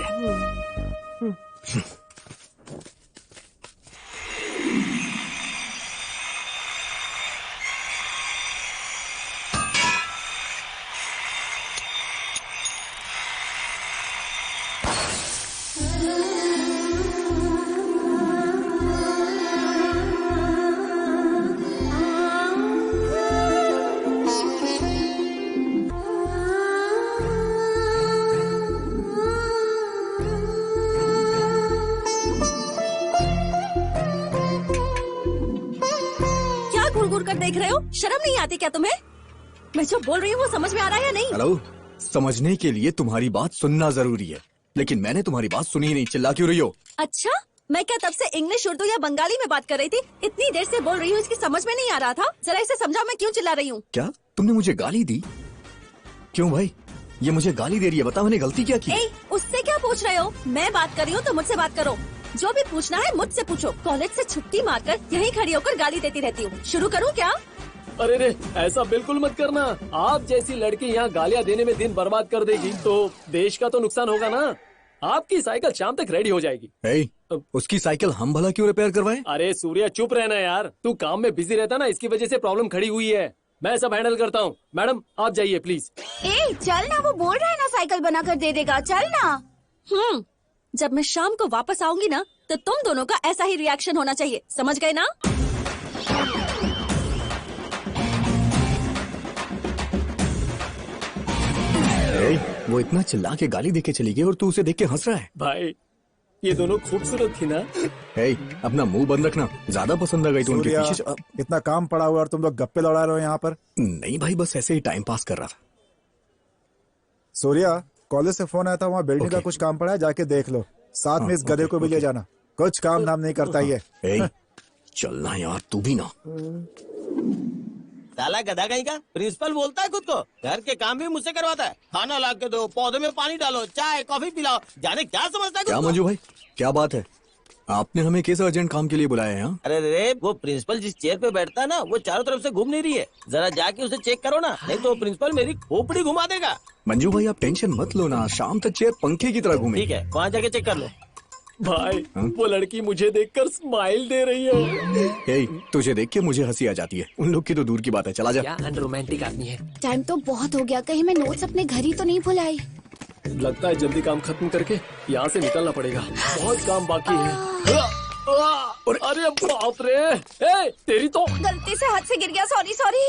देख रहे हो? शर्म नहीं आती क्या तुम्हें? मैं जो बोल रही हूँ वो समझ में आ रहा है या नहीं? हेलो, समझने के लिए तुम्हारी बात सुनना जरूरी है, लेकिन मैंने तुम्हारी बात सुनी ही नहीं। चिल्ला क्यों रही हो? अच्छा, मैं क्या तब से इंग्लिश, उर्दू या बंगाली में बात कर रही थी? इतनी देर से बोल रही हूँ, इसकी समझ में नहीं आ रहा था? जरा इसे समझाओ मैं क्यों चिल्ला रही हूँ। क्या तुमने मुझे गाली दी? क्यों भाई, ये मुझे गाली दे रही है? बता मैंने गलती क्या की? उससे क्या पूछ रहे हो? मैं बात कर रही हूँ तो मुझसे बात करो। जो भी पूछना है मुझसे पूछो। कॉलेज से छुट्टी मारकर यहीं खड़ी होकर गाली देती रहती हूँ। शुरू करूँ क्या? अरे रे, ऐसा बिल्कुल मत करना। आप जैसी लड़की यहाँ गालियाँ देने में दिन बर्बाद कर देगी तो देश का तो नुकसान होगा ना। आपकी साइकिल शाम तक रेडी हो जाएगी। उसकी साइकिल हम भला क्यों रिपेयर करवाएं? अरे सूर्या, चुप रहना यार। तू काम में बिजी रहता ना, इसकी वजह से प्रॉब्लम खड़ी हुई है। मैं सब हैंडल करता हूँ। मैडम आप जाइए प्लीज। ए चल ना, वो बोल रहा है ना साइकिल बनाकर दे देगा, चल ना। जब मैं शाम को वापस आऊंगी ना तो तुम दोनों का ऐसा ही रिएक्शन होना चाहिए, समझ गए ना? वो इतना चिल्ला के गाली देके चली गई और तू उसे देख के हंस रहा है। भाई ये दोनों खूबसूरत थी ना। अपना मुंह बंद रखना, ज्यादा पसंद आ गई तो उनके पीछे इतना काम पड़ा हुआ और तुम लोग गप्पे लड़ा रहे हो यहाँ पर। नहीं भाई, बस ऐसे ही टाइम पास कर रहा था। सूर्या, कॉलेज से फोन आया था, वहाँ बिल्डिंग का कुछ काम पड़ा है, जाके देख लो। साथ में इस गधे को भी ले जाना, कुछ काम धाम नहीं करता ये। चलना यार, तू भी ना। साला गधा कहीं का प्रिंसिपल बोलता है खुद को, घर के काम भी मुझसे करवाता है। खाना ला के दो, पौधे में पानी डालो, चाय कॉफी पिलाओ, जाने क्या समझता है। क्या मंजू भाई, क्या बात है? आपने हमें किस अर्जेंट काम के लिए बुलाया है? अरे रे, वो प्रिंसिपल जिस चेयर पे बैठता है ना, वो चारों तरफ से घूम नहीं रही है। जरा जाके उसे चेक करो ना, नहीं तो प्रिंसिपल मेरी खोपड़ी घुमा देगा। मंजू भाई आप टेंशन मत लो ना, शाम तक चेयर पंखे की तरह घूमे। ठीक है, वहाँ जाके चेक कर लो। भाई वो लड़की मुझे देखकर स्माइल दे रही है। तुझे देख के मुझे हंसी आ जाती है, उन लोग की तो दूर की बात है। चला जा। क्या अनरोमांटिक आदमी है। टाइम तो बहुत हो गया, कहीं मैं नोट्स अपने घर ही तो नहीं भुलाई। लगता है जल्दी काम खत्म करके यहाँ से निकलना पड़ेगा, बहुत काम बाकी है। अरे बाप रे, तेरी तो गलती से हाथ से गिर गया, सॉरी सॉरी।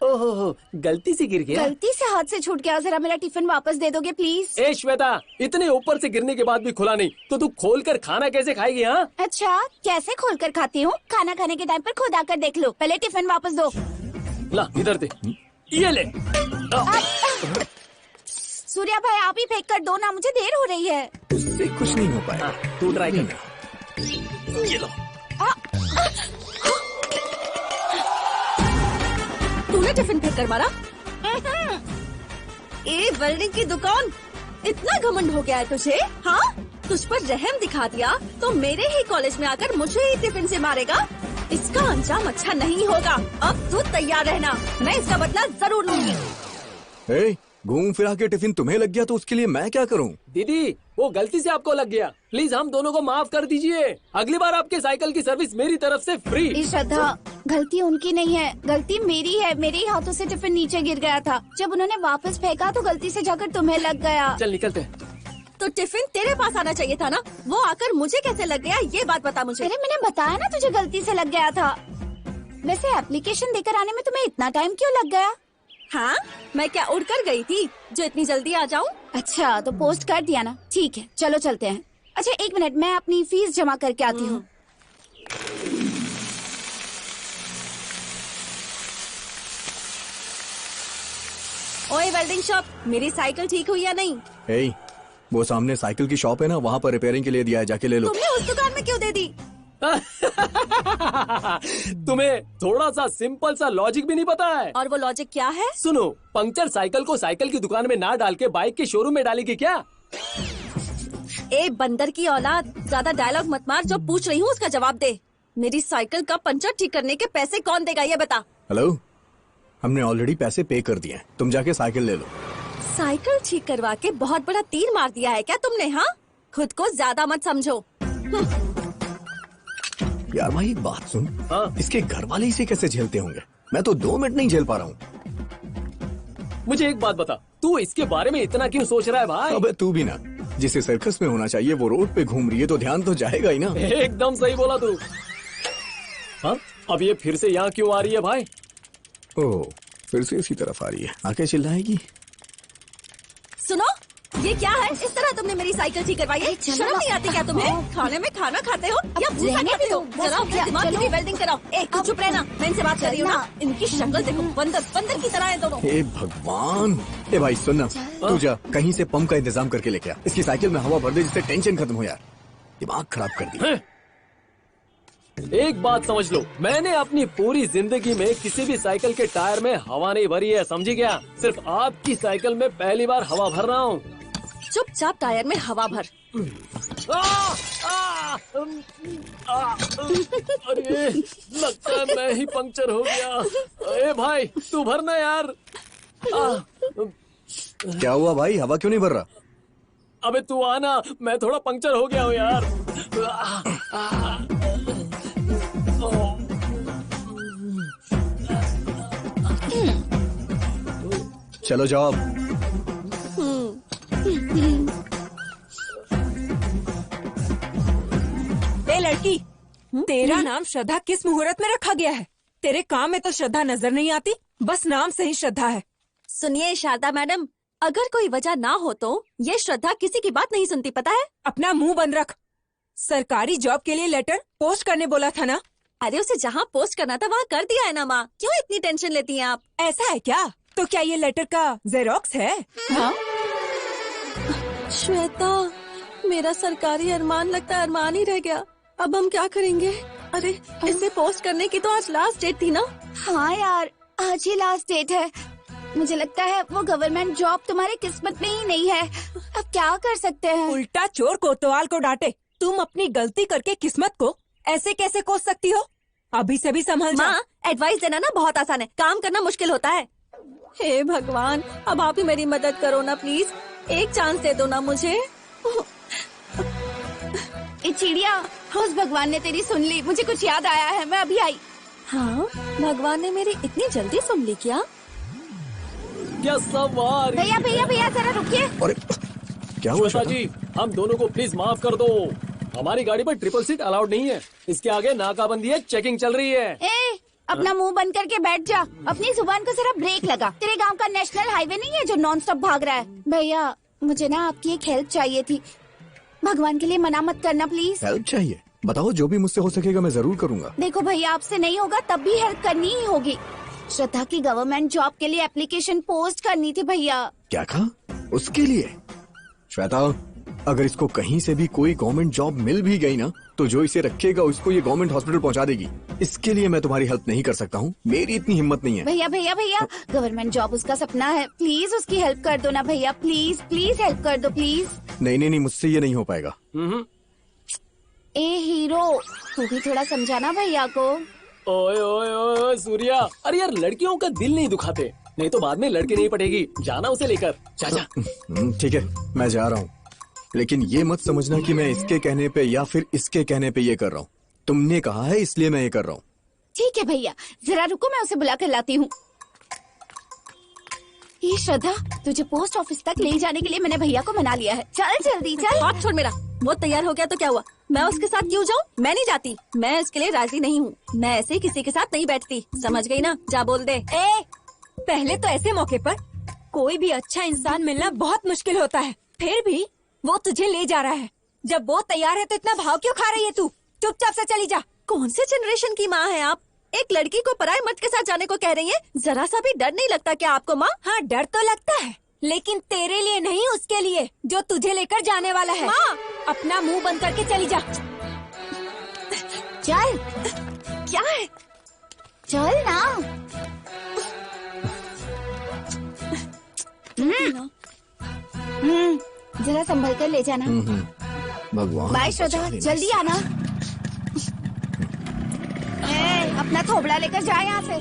ओहो, गलती से गिर गया। गलती से हाथ से छूट गया, जरा मेरा टिफिन वापस दे दोगे प्लीज? ए श्वेता, इतने ऊपर से गिरने के बाद भी खुला नहीं तो तू खोल कर खाना कैसे खाएगी? हाँ अच्छा, कैसे खोल कर खाती हूँ? खाना खाने के टाइम पर खुद आकर देख लो, पहले टिफिन वापस दो। ला इधर दे, ये ले। सूर्या भाई आप ही फेंक कर दो ना, मुझे देर हो रही है। उससे कुछ नहीं हो पाया, तू ट्राई कर। ये लो। तूने टिफिन फेंक कर मारा? ए वेल्डिंग की दुकान, इतना घमंड हो गया है तुझे? हाँ, तुझ पर रहम दिखा दिया तो मेरे ही कॉलेज में आकर मुझे ही टिफिन से मारेगा? इसका अंजाम अच्छा नहीं होगा। अब तू तैयार रहना, मैं इसका बदला जरूर लूंगी। घूम फिरा के टिफिन तुम्हें लग गया तो उसके लिए मैं क्या करूं? दीदी वो गलती से आपको लग गया, प्लीज हम दोनों को माफ कर दीजिए। अगली बार आपके साइकिल की सर्विस मेरी तरफ से फ्री। श्रद्धा, गलती उनकी नहीं है, गलती मेरी है। मेरे ही हाथों से टिफिन नीचे गिर गया था, जब उन्होंने वापस फेंका तो गलती से जाकर तुम्हें लग गया। चल निकलते। तो टिफिन तेरे पास आना चाहिए था ना, वो आकर मुझे कैसे लग गया ये बात बता मुझे। अरे मैंने बताया ना तुझे गलती से लग गया था। वैसे एप्लीकेशन देकर आने में तुम्हें इतना टाइम क्यों लग गया? हाँ, मैं क्या उड़कर गई थी जो इतनी जल्दी आ जाऊँ? अच्छा तो पोस्ट कर दिया ना, ठीक है चलो चलते हैं। अच्छा एक मिनट, मैं अपनी फीस जमा करके आती हूँ। ओए वेल्डिंग शॉप, मेरी साइकिल ठीक हुई या नहीं? वो सामने साइकिल की शॉप है ना, वहाँ पर रिपेयरिंग के लिए दिया है, जाके ले लो। तुमने उस दुकान में क्यों दे दी? तुम्हें थोड़ा सा सिंपल सा लॉजिक भी नहीं पता है? और वो लॉजिक क्या है? सुनो, पंक्चर साइकिल को साइकिल की दुकान में ना डाल के बाइक के शोरूम में डालेगी क्या? ए बंदर की औलाद, ज्यादा डायलॉग मत मार, जो पूछ रही हूँ उसका जवाब दे। मेरी साइकिल का पंचर ठीक करने के पैसे कौन देगा ये बता। हेलो, हमने ऑलरेडी पैसे पे कर दिए हैं, तुम जाके साइकिल ले लो। साइकिल ठीक करवा के बहुत बड़ा तीर मार दिया है क्या तुमने? हाँ, खुद को ज्यादा मत समझो। यार भाई एक बात सुन, इसके घर वाले इसे कैसे झेलते होंगे? मैं तो 2 मिनट नहीं झेल पा रहा हूँ। मुझे एक बात बता, तू इसके बारे में इतना क्यों सोच रहा है भाई? अबे तू भी ना, जिसे सर्कस में होना चाहिए वो रोड पे घूम रही है तो ध्यान तो जाएगा ही ना। एकदम सही बोला तू। हाँ, अब ये फिर से यहाँ क्यों आ रही है भाई? ओह, फिर से इसी तरफ आ रही है, आके चिल्लाएगी। सुनो, ये क्या है? इस तरह तुमने मेरी साइकिल ठीक करवाई है? शर्म नहीं आती क्या तुम्हें? खाने में खाना खाते हो या भूसा खाते हो? जरा अपने दिमाग की भी वेल्डिंग कराओ। तू चुप रहना, मैं इनसे बात कर रही हूँ ना। इनकी शक्ल देखो, बंदर बंदर की तरह है दोनों। हे भगवान। ए भाई सुनना, तू जा कहीं से पंप का इंतजाम करके लेके आ, इसकी साइकिल में हवा भर दे जिससे टेंशन खत्म हो। यार दिमाग खराब कर दिया। एक बात समझ लो, मैंने अपनी पूरी जिंदगी में किसी भी साइकिल के टायर में हवा नहीं भरी है, समझी क्या? सिर्फ आपकी साइकिल में पहली बार हवा भर रहा हूँ। चुपचाप टायर में हवा भर। अरे लगता है मैं ही पंक्चर हो गया। ए भाई तू भरना यार। क्या हुआ भाई, हवा क्यों नहीं भर रहा? अबे तू आना, मैं थोड़ा पंक्चर हो गया हूँ यार। चलो जाओ अब। ए लड़की, तेरा नाम श्रद्धा किस मुहूर्त में रखा गया है? तेरे काम में तो श्रद्धा नजर नहीं आती, बस नाम से ही श्रद्धा है। सुनिए शारदा मैडम, अगर कोई वजह ना हो तो ये श्रद्धा किसी की बात नहीं सुनती, पता है? अपना मुंह बंद रख। सरकारी जॉब के लिए लेटर पोस्ट करने बोला था ना? अरे उसे जहाँ पोस्ट करना था वहाँ कर दिया है ना माँ, क्यों इतनी टेंशन लेती हैं आप? ऐसा है क्या? तो क्या ये लेटर का जेरोक्स है? हाँ? श्वेता, मेरा सरकारी अरमान लगता है अरमान ही रह गया। अब हम क्या करेंगे? अरे इसे पोस्ट करने की तो आज लास्ट डेट थी ना? हाँ यार, आज ही लास्ट डेट है। मुझे लगता है वो गवर्नमेंट जॉब तुम्हारी किस्मत में ही नहीं है। अब क्या कर सकते हैं? उल्टा चोर कोतवाल को डांटे। तुम अपनी गलती करके किस्मत को ऐसे कैसे कोस सकती हो? अभी से भी संभल जा। माँ, एडवाइस देना ना बहुत आसान है, काम करना मुश्किल होता है। हे भगवान, अब आप ही मेरी मदद करो ना प्लीज, एक चांस दे दो ना मुझे। चिड़िया, उस भगवान ने तेरी सुन ली। मुझे कुछ याद आया है, मैं अभी आई। हाँ, भगवान ने मेरी इतनी जल्दी सुन ली क्या? क्या सवार? भैया भैया भैया जरा रुकिए। अरे क्या हुआ? श्वेता जी, हम दोनों को प्लीज माफ कर दो। हमारी गाड़ी पर ट्रिपल सीट अलाउड नहीं है। इसके आगे नाकाबंदी है, चेकिंग चल रही है। ए, अपना मुंह बंद करके बैठ जा। अपनी जुबान को जरा ब्रेक लगा। तेरे गांव का नेशनल हाईवे नहीं है जो नॉन स्टॉप भाग रहा है। भैया, मुझे ना आपकी एक हेल्प चाहिए थी। भगवान के लिए मना मत करना प्लीज। हेल्प चाहिए? बताओ, जो भी मुझसे हो सकेगा मैं जरूर करूँगा। देखो भैया, आपसे नहीं होगा तब भी हेल्प करनी ही होगी। श्रद्धा की गवर्नमेंट जॉब के लिए एप्लीकेशन पोस्ट करनी थी भैया। क्या कहा? उसके लिए? श्वेता, अगर इसको कहीं से भी कोई गवर्नमेंट जॉब मिल भी गई ना, तो जो इसे रखेगा उसको ये गवर्नमेंट हॉस्पिटल पहुंचा देगी। इसके लिए मैं तुम्हारी हेल्प नहीं कर सकता हूँ, मेरी इतनी हिम्मत नहीं है। भैया भैया भैया, गवर्नमेंट जॉब उसका सपना है, प्लीज उसकी हेल्प कर दो ना भैया। प्लीज प्लीज हेल्प कर दो प्लीज। नहीं नहीं नहीं, मुझसे ये नहीं हो पाएगा। ए हीरो, तू भी थोड़ा समझाना भैया को। ओए ओए ओए सूर्या, अरे यार लड़कियों का दिल नहीं दुखाते, नहीं तो बाद में लड़की नहीं पटेगी। जाना उसे लेकर, जा। ठीक है, मैं जा रहा हूँ, लेकिन ये मत समझना कि मैं इसके कहने पे या फिर इसके कहने पे ये कर रहा हूँ। तुमने कहा है इसलिए मैं ये कर रहा हूँ। ठीक है भैया, जरा रुको, मैं उसे बुला कर लाती हूँ। ये श्रद्धा, तुझे पोस्ट ऑफिस तक ले जाने के लिए मैंने भैया को मना लिया है। चल जल्दी चल। हाथ छोड़ मेरा। वो तैयार हो गया तो क्या हुआ? मैं उसके साथ क्यों जाऊँ? मैं नहीं जाती, मैं इसके लिए राजी नहीं हूँ। मैं ऐसे किसी के साथ नहीं बैठती, समझ गई ना? जा बोल दे। ए, पहले तो ऐसे मौके पर कोई भी अच्छा इंसान मिलना बहुत मुश्किल होता है, फिर भी वो तुझे ले जा रहा है। जब वो तैयार है तो इतना भाव क्यों खा रही है तू? चुपचाप से चली जा। कौन से जनरेशन की माँ है आप? एक लड़की को पराये मर्द के साथ जाने को कह रही है? जरा सा भी डर नहीं लगता क्या आपको माँ? हाँ, डर तो लगता है, लेकिन तेरे लिए नहीं, उसके लिए जो तुझे लेकर जाने वाला है। माँ, अपना मुंह बंद करके चली जा। चल। क्या है? चल ना। जरा संभल कर ले जाना। भगवान। बाय श्रद्धा, जल्दी आना। अपना थोबड़ा लेकर जा यहाँ से।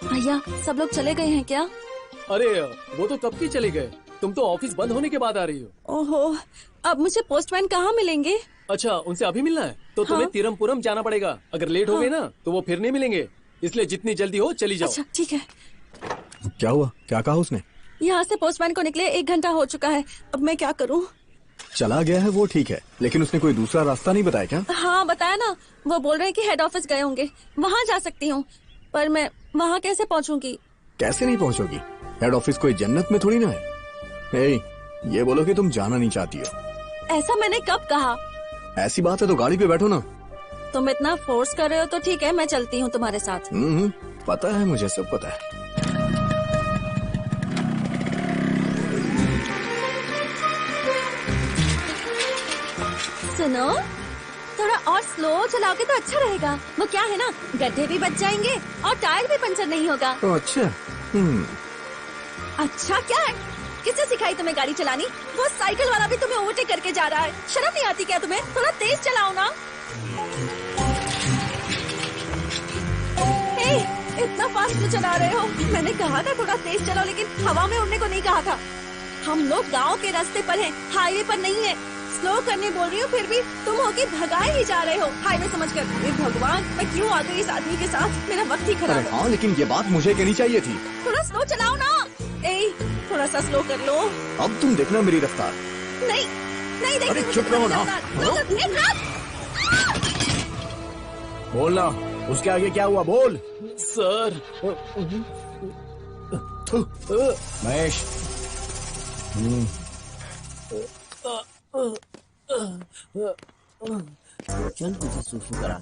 भैया, सब लोग चले गए हैं क्या? अरे वो तो कब की चले गए, तुम तो ऑफिस बंद होने के बाद आ रही हो। ओहो, अब मुझे पोस्टमैन कहाँ मिलेंगे? अच्छा, उनसे अभी मिलना है तो तुम्हें तिरुवनंतपुरम जाना पड़ेगा। अगर लेट हो गए ना तो वो फिर नहीं मिलेंगे, इसलिए जितनी जल्दी हो चली जाओ। अच्छा ठीक है। क्या हुआ? क्या कहा उसने? यहाँ से पोस्टमैन को निकले 1 घंटा हो चुका है, अब मैं क्या करूँ? चला गया है वो ठीक है, लेकिन उसने कोई दूसरा रास्ता नहीं बताया क्या? हाँ बताया ना, वो बोल रहे हैं कि हेड ऑफिस गए होंगे, वहाँ जा सकती हूँ, पर मैं वहाँ कैसे पहुँचूंगी? कैसे नहीं पहुँचोगी? हेड ऑफिस कोई जन्नत में थोड़ी ना है। ये बोलो कि तुम जाना नहीं चाहती हो। ऐसा मैंने कब कहा? ऐसी बात है तो गाड़ी पे बैठो ना। तुम इतना फोर्स कर रहे हो तो ठीक है, मैं चलती हूँ तुम्हारे साथ। पता है मुझे, सब पता है। सुनो, थोड़ा और स्लो चलाओगे तो अच्छा रहेगा। वो क्या है ना, गड्ढे भी बच जाएंगे और टायर भी पंचर नहीं होगा। अच्छा। अच्छा क्या है? किसने सिखाई तुम्हें गाड़ी चलानी? वो साइकिल वाला भी तुम्हें ओवरटेक करके जा रहा है, शर्म नहीं आती क्या तुम्हें? थोड़ा तेज चलाओ ना। इतना फास्ट क्यों चला रहे हो? मैंने कहा था थोड़ा तेज चलाओ, लेकिन हवा में उड़ने को नहीं कहा था। हम लोग गांव के रास्ते पर हैं, हाईवे पर नहीं है। स्लो करने बोल रही हूँ फिर भी तुम हो कि भगाए ही जा रहे हो हाईवे समझकर। हे भगवान, मैं क्यों आ गई इस आदमी के साथ? मेरा वक्त ही खराब अरे है। हाँ, लेकिन ये बात मुझे कहनी चाहिए थी। थोड़ा स्लो चलाओ ना। ए, थोड़ा सा स्लो कर लो। अब तुम देखना मेरी रफ्तार। नहीं नहीं देखी अरे मुझे चुप रहो ना। तुम्हारी रफ्तार। बोलना, उसके आगे क्या हुआ? बोल। सर। महेश। चल तुझे सूफू करा।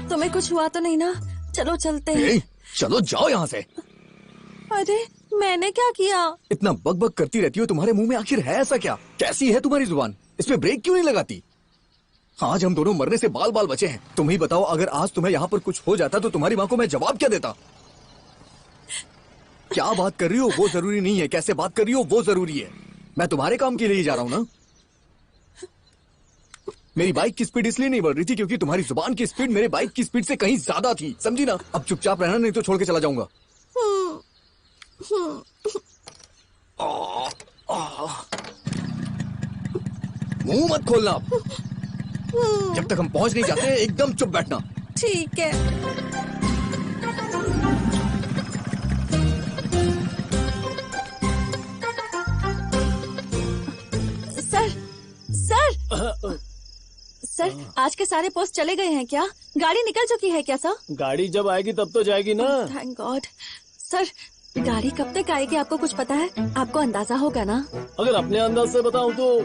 तुम्हें कुछ हुआ तो नहीं ना? चलो चलते हैं। चलो जाओ यहाँ से। अरे मैंने क्या किया? इतना बक बक करती रहती हो, तुम्हारे मुंह में आखिर है ऐसा क्या? कैसी है तुम्हारी जुबान? इसमें ब्रेक क्यों नहीं लगाती? आज हम दोनों मरने से बाल बाल बचे हैं। तुम ही बताओ, अगर आज तुम्हें यहाँ पर कुछ हो जाता तो तुम्हारी माँ को मैं जवाब क्या देता? क्या बात कर रही हो वो जरूरी नहीं है, कैसे बात कर रही हो वो जरूरी है। मैं तुम्हारे काम के लिए ही जा रहा हूँ ना। मेरी बाइक की स्पीड इसलिए नहीं बढ़ रही थी क्योंकि तुम्हारी जुबान की स्पीड मेरे बाइक की स्पीड से कहीं ज्यादा थी, समझी ना? अब चुपचाप रहना, नहीं तो छोड़ के चला जाऊंगा। मुंह मत खोलना। जब तक हम पहुंच नहीं जाते एकदम चुप बैठना। ठीक है। सर, आज के सारे पोस्ट चले गए हैं क्या? गाड़ी निकल चुकी है क्या सर? गाड़ी जब आएगी तब तो जाएगी ना। Thank God. सर, गाड़ी कब तक आएगी आपको कुछ पता है? आपको अंदाजा होगा ना? अगर अपने अंदाज से बताऊं तो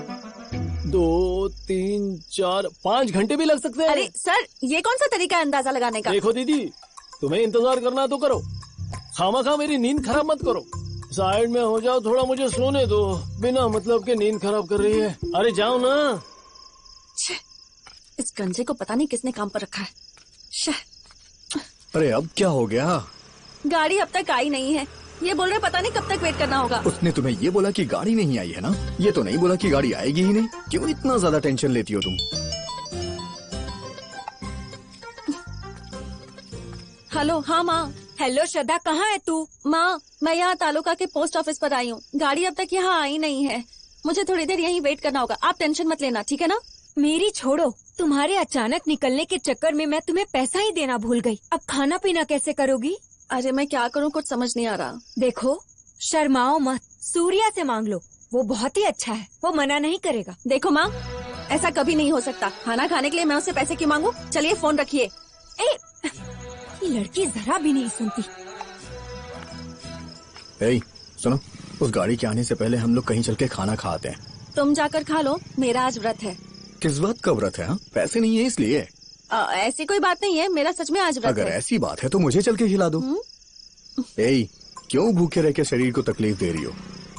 2, 3, 4, 5 घंटे भी लग सकते हैं। अरे सर, ये कौन सा तरीका है अंदाजा लगाने का? देखो दीदी, तुम्हें इंतजार करना है तो करो, खामखा मेरी नींद खराब मत करो। साइड में हो जाओ, थोड़ा मुझे सोने दो। बिना मतलब के नींद खराब कर रही है। अरे जाओ ना। इस गंजे को पता नहीं किसने काम पर रखा है। अरे अब क्या हो गया? गाड़ी अब तक आई नहीं है। ये बोल रहे पता नहीं कब तक वेट करना होगा। उसने तुम्हें ये बोला कि गाड़ी नहीं आई है ना? ये तो नहीं बोला कि गाड़ी आएगी ही नहीं। क्यों इतना ज्यादा टेंशन लेती हो तुम? हेलो। हाँ माँ। हेलो श्रद्धा, कहाँ है तू? माँ, मैं यहाँ तालुका के पोस्ट ऑफिस पर आई हूँ। गाड़ी अब तक यहाँ आई नहीं है। मुझे थोड़ी देर यहीं वेट करना होगा। आप टेंशन मत लेना, ठीक है ना? मेरी छोड़ो, तुम्हारे अचानक निकलने के चक्कर में मैं तुम्हें पैसा ही देना भूल गई। अब खाना पीना कैसे करोगी? अरे मैं क्या करूँ, कुछ समझ नहीं आ रहा। देखो, शर्माओ मत, सूर्या से मांग लो, वो बहुत ही अच्छा है, वो मना नहीं करेगा। देखो माँ, ऐसा कभी नहीं हो सकता। खाना खाने के लिए मैं उससे पैसे क्यों मांगू? चलिए फोन रखिए। ये लड़की जरा भी नहीं सुनती। सुनो, उस गाड़ी के आने से पहले हम लोग कहीं चल के खाना खाते हैं। तुम जाकर खा लो, मेरा आज व्रत है। किस बात का व्रत है? हाँ, पैसे नहीं है इसलिए? ऐसी कोई बात नहीं है, मेरा सच में आज व्रत अगर है। ऐसी बात है तो मुझे चल के खिला दो। क्यों भूखे रह के शरीर को तकलीफ दे रही हो?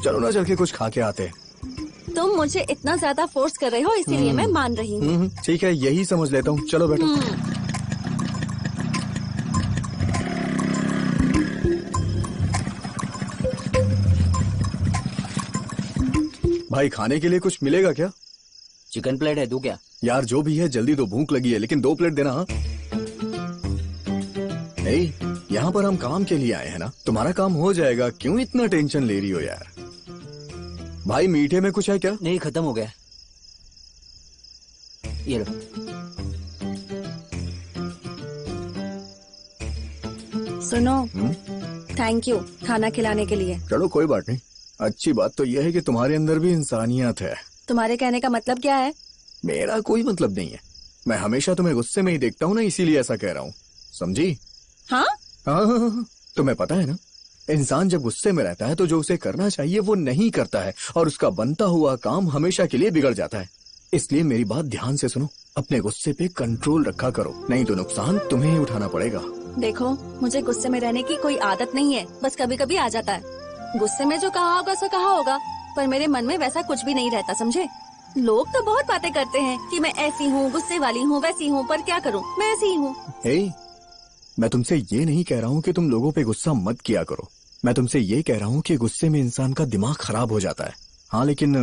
चलो ना, चल के कुछ खा के आते हैं। तुम मुझे इतना ज्यादा फोर्स कर रहे हो, इसीलिए मैं मान रही हूँ। ठीक है, यही समझ लेता हूँ। चलो बैठो। भाई, खाने के लिए कुछ मिलेगा क्या? चिकन प्लेट है, दूं क्या? यार जो भी है जल्दी दो, भूख लगी है, लेकिन 2 प्लेट देना। हाँ, यहाँ पर हम काम के लिए आए हैं ना, तुम्हारा काम हो जाएगा। क्यों इतना टेंशन ले रही हो यार? भाई मीठे में कुछ है क्या? नहीं, खत्म हो गया। ये लो। सुनो, थैंक यू खाना खिलाने के लिए। चलो कोई बात नहीं। अच्छी बात तो यह है कि तुम्हारे अंदर भी इंसानियत है। तुम्हारे कहने का मतलब क्या है? मेरा कोई मतलब नहीं है। मैं हमेशा तुम्हें गुस्से में ही देखता हूँ ना, इसीलिए ऐसा कह रहा हूँ, समझी? हाँ? हाँ, तुम्हें पता है ना, इंसान जब गुस्से में रहता है तो जो उसे करना चाहिए वो नहीं करता है और उसका बनता हुआ काम हमेशा के लिए बिगड़ जाता है। इसलिए मेरी बात ध्यान से सुनो, अपने गुस्से पे कंट्रोल रखा करो, नहीं तो नुकसान तुम्हें ही उठाना पड़ेगा। देखो, मुझे गुस्से में रहने की कोई आदत नहीं है, बस कभी कभी आ जाता है। गुस्से में जो कहा होगा सो कहा होगा, पर मेरे मन में वैसा कुछ भी नहीं रहता, समझे? लोग तो बहुत बातें करते हैं कि मैं ऐसी हूँ, गुस्से वाली हूँ, वैसी हूँ, पर क्या करूँ, मैं ऐसी ही हूँ। मैं तुमसे ये नहीं कह रहा हूँ कि तुम लोगों पे गुस्सा मत किया करो। मैं तुमसे ये कह रहा हूँ कि गुस्से में इंसान का दिमाग खराब हो जाता है। हाँ लेकिन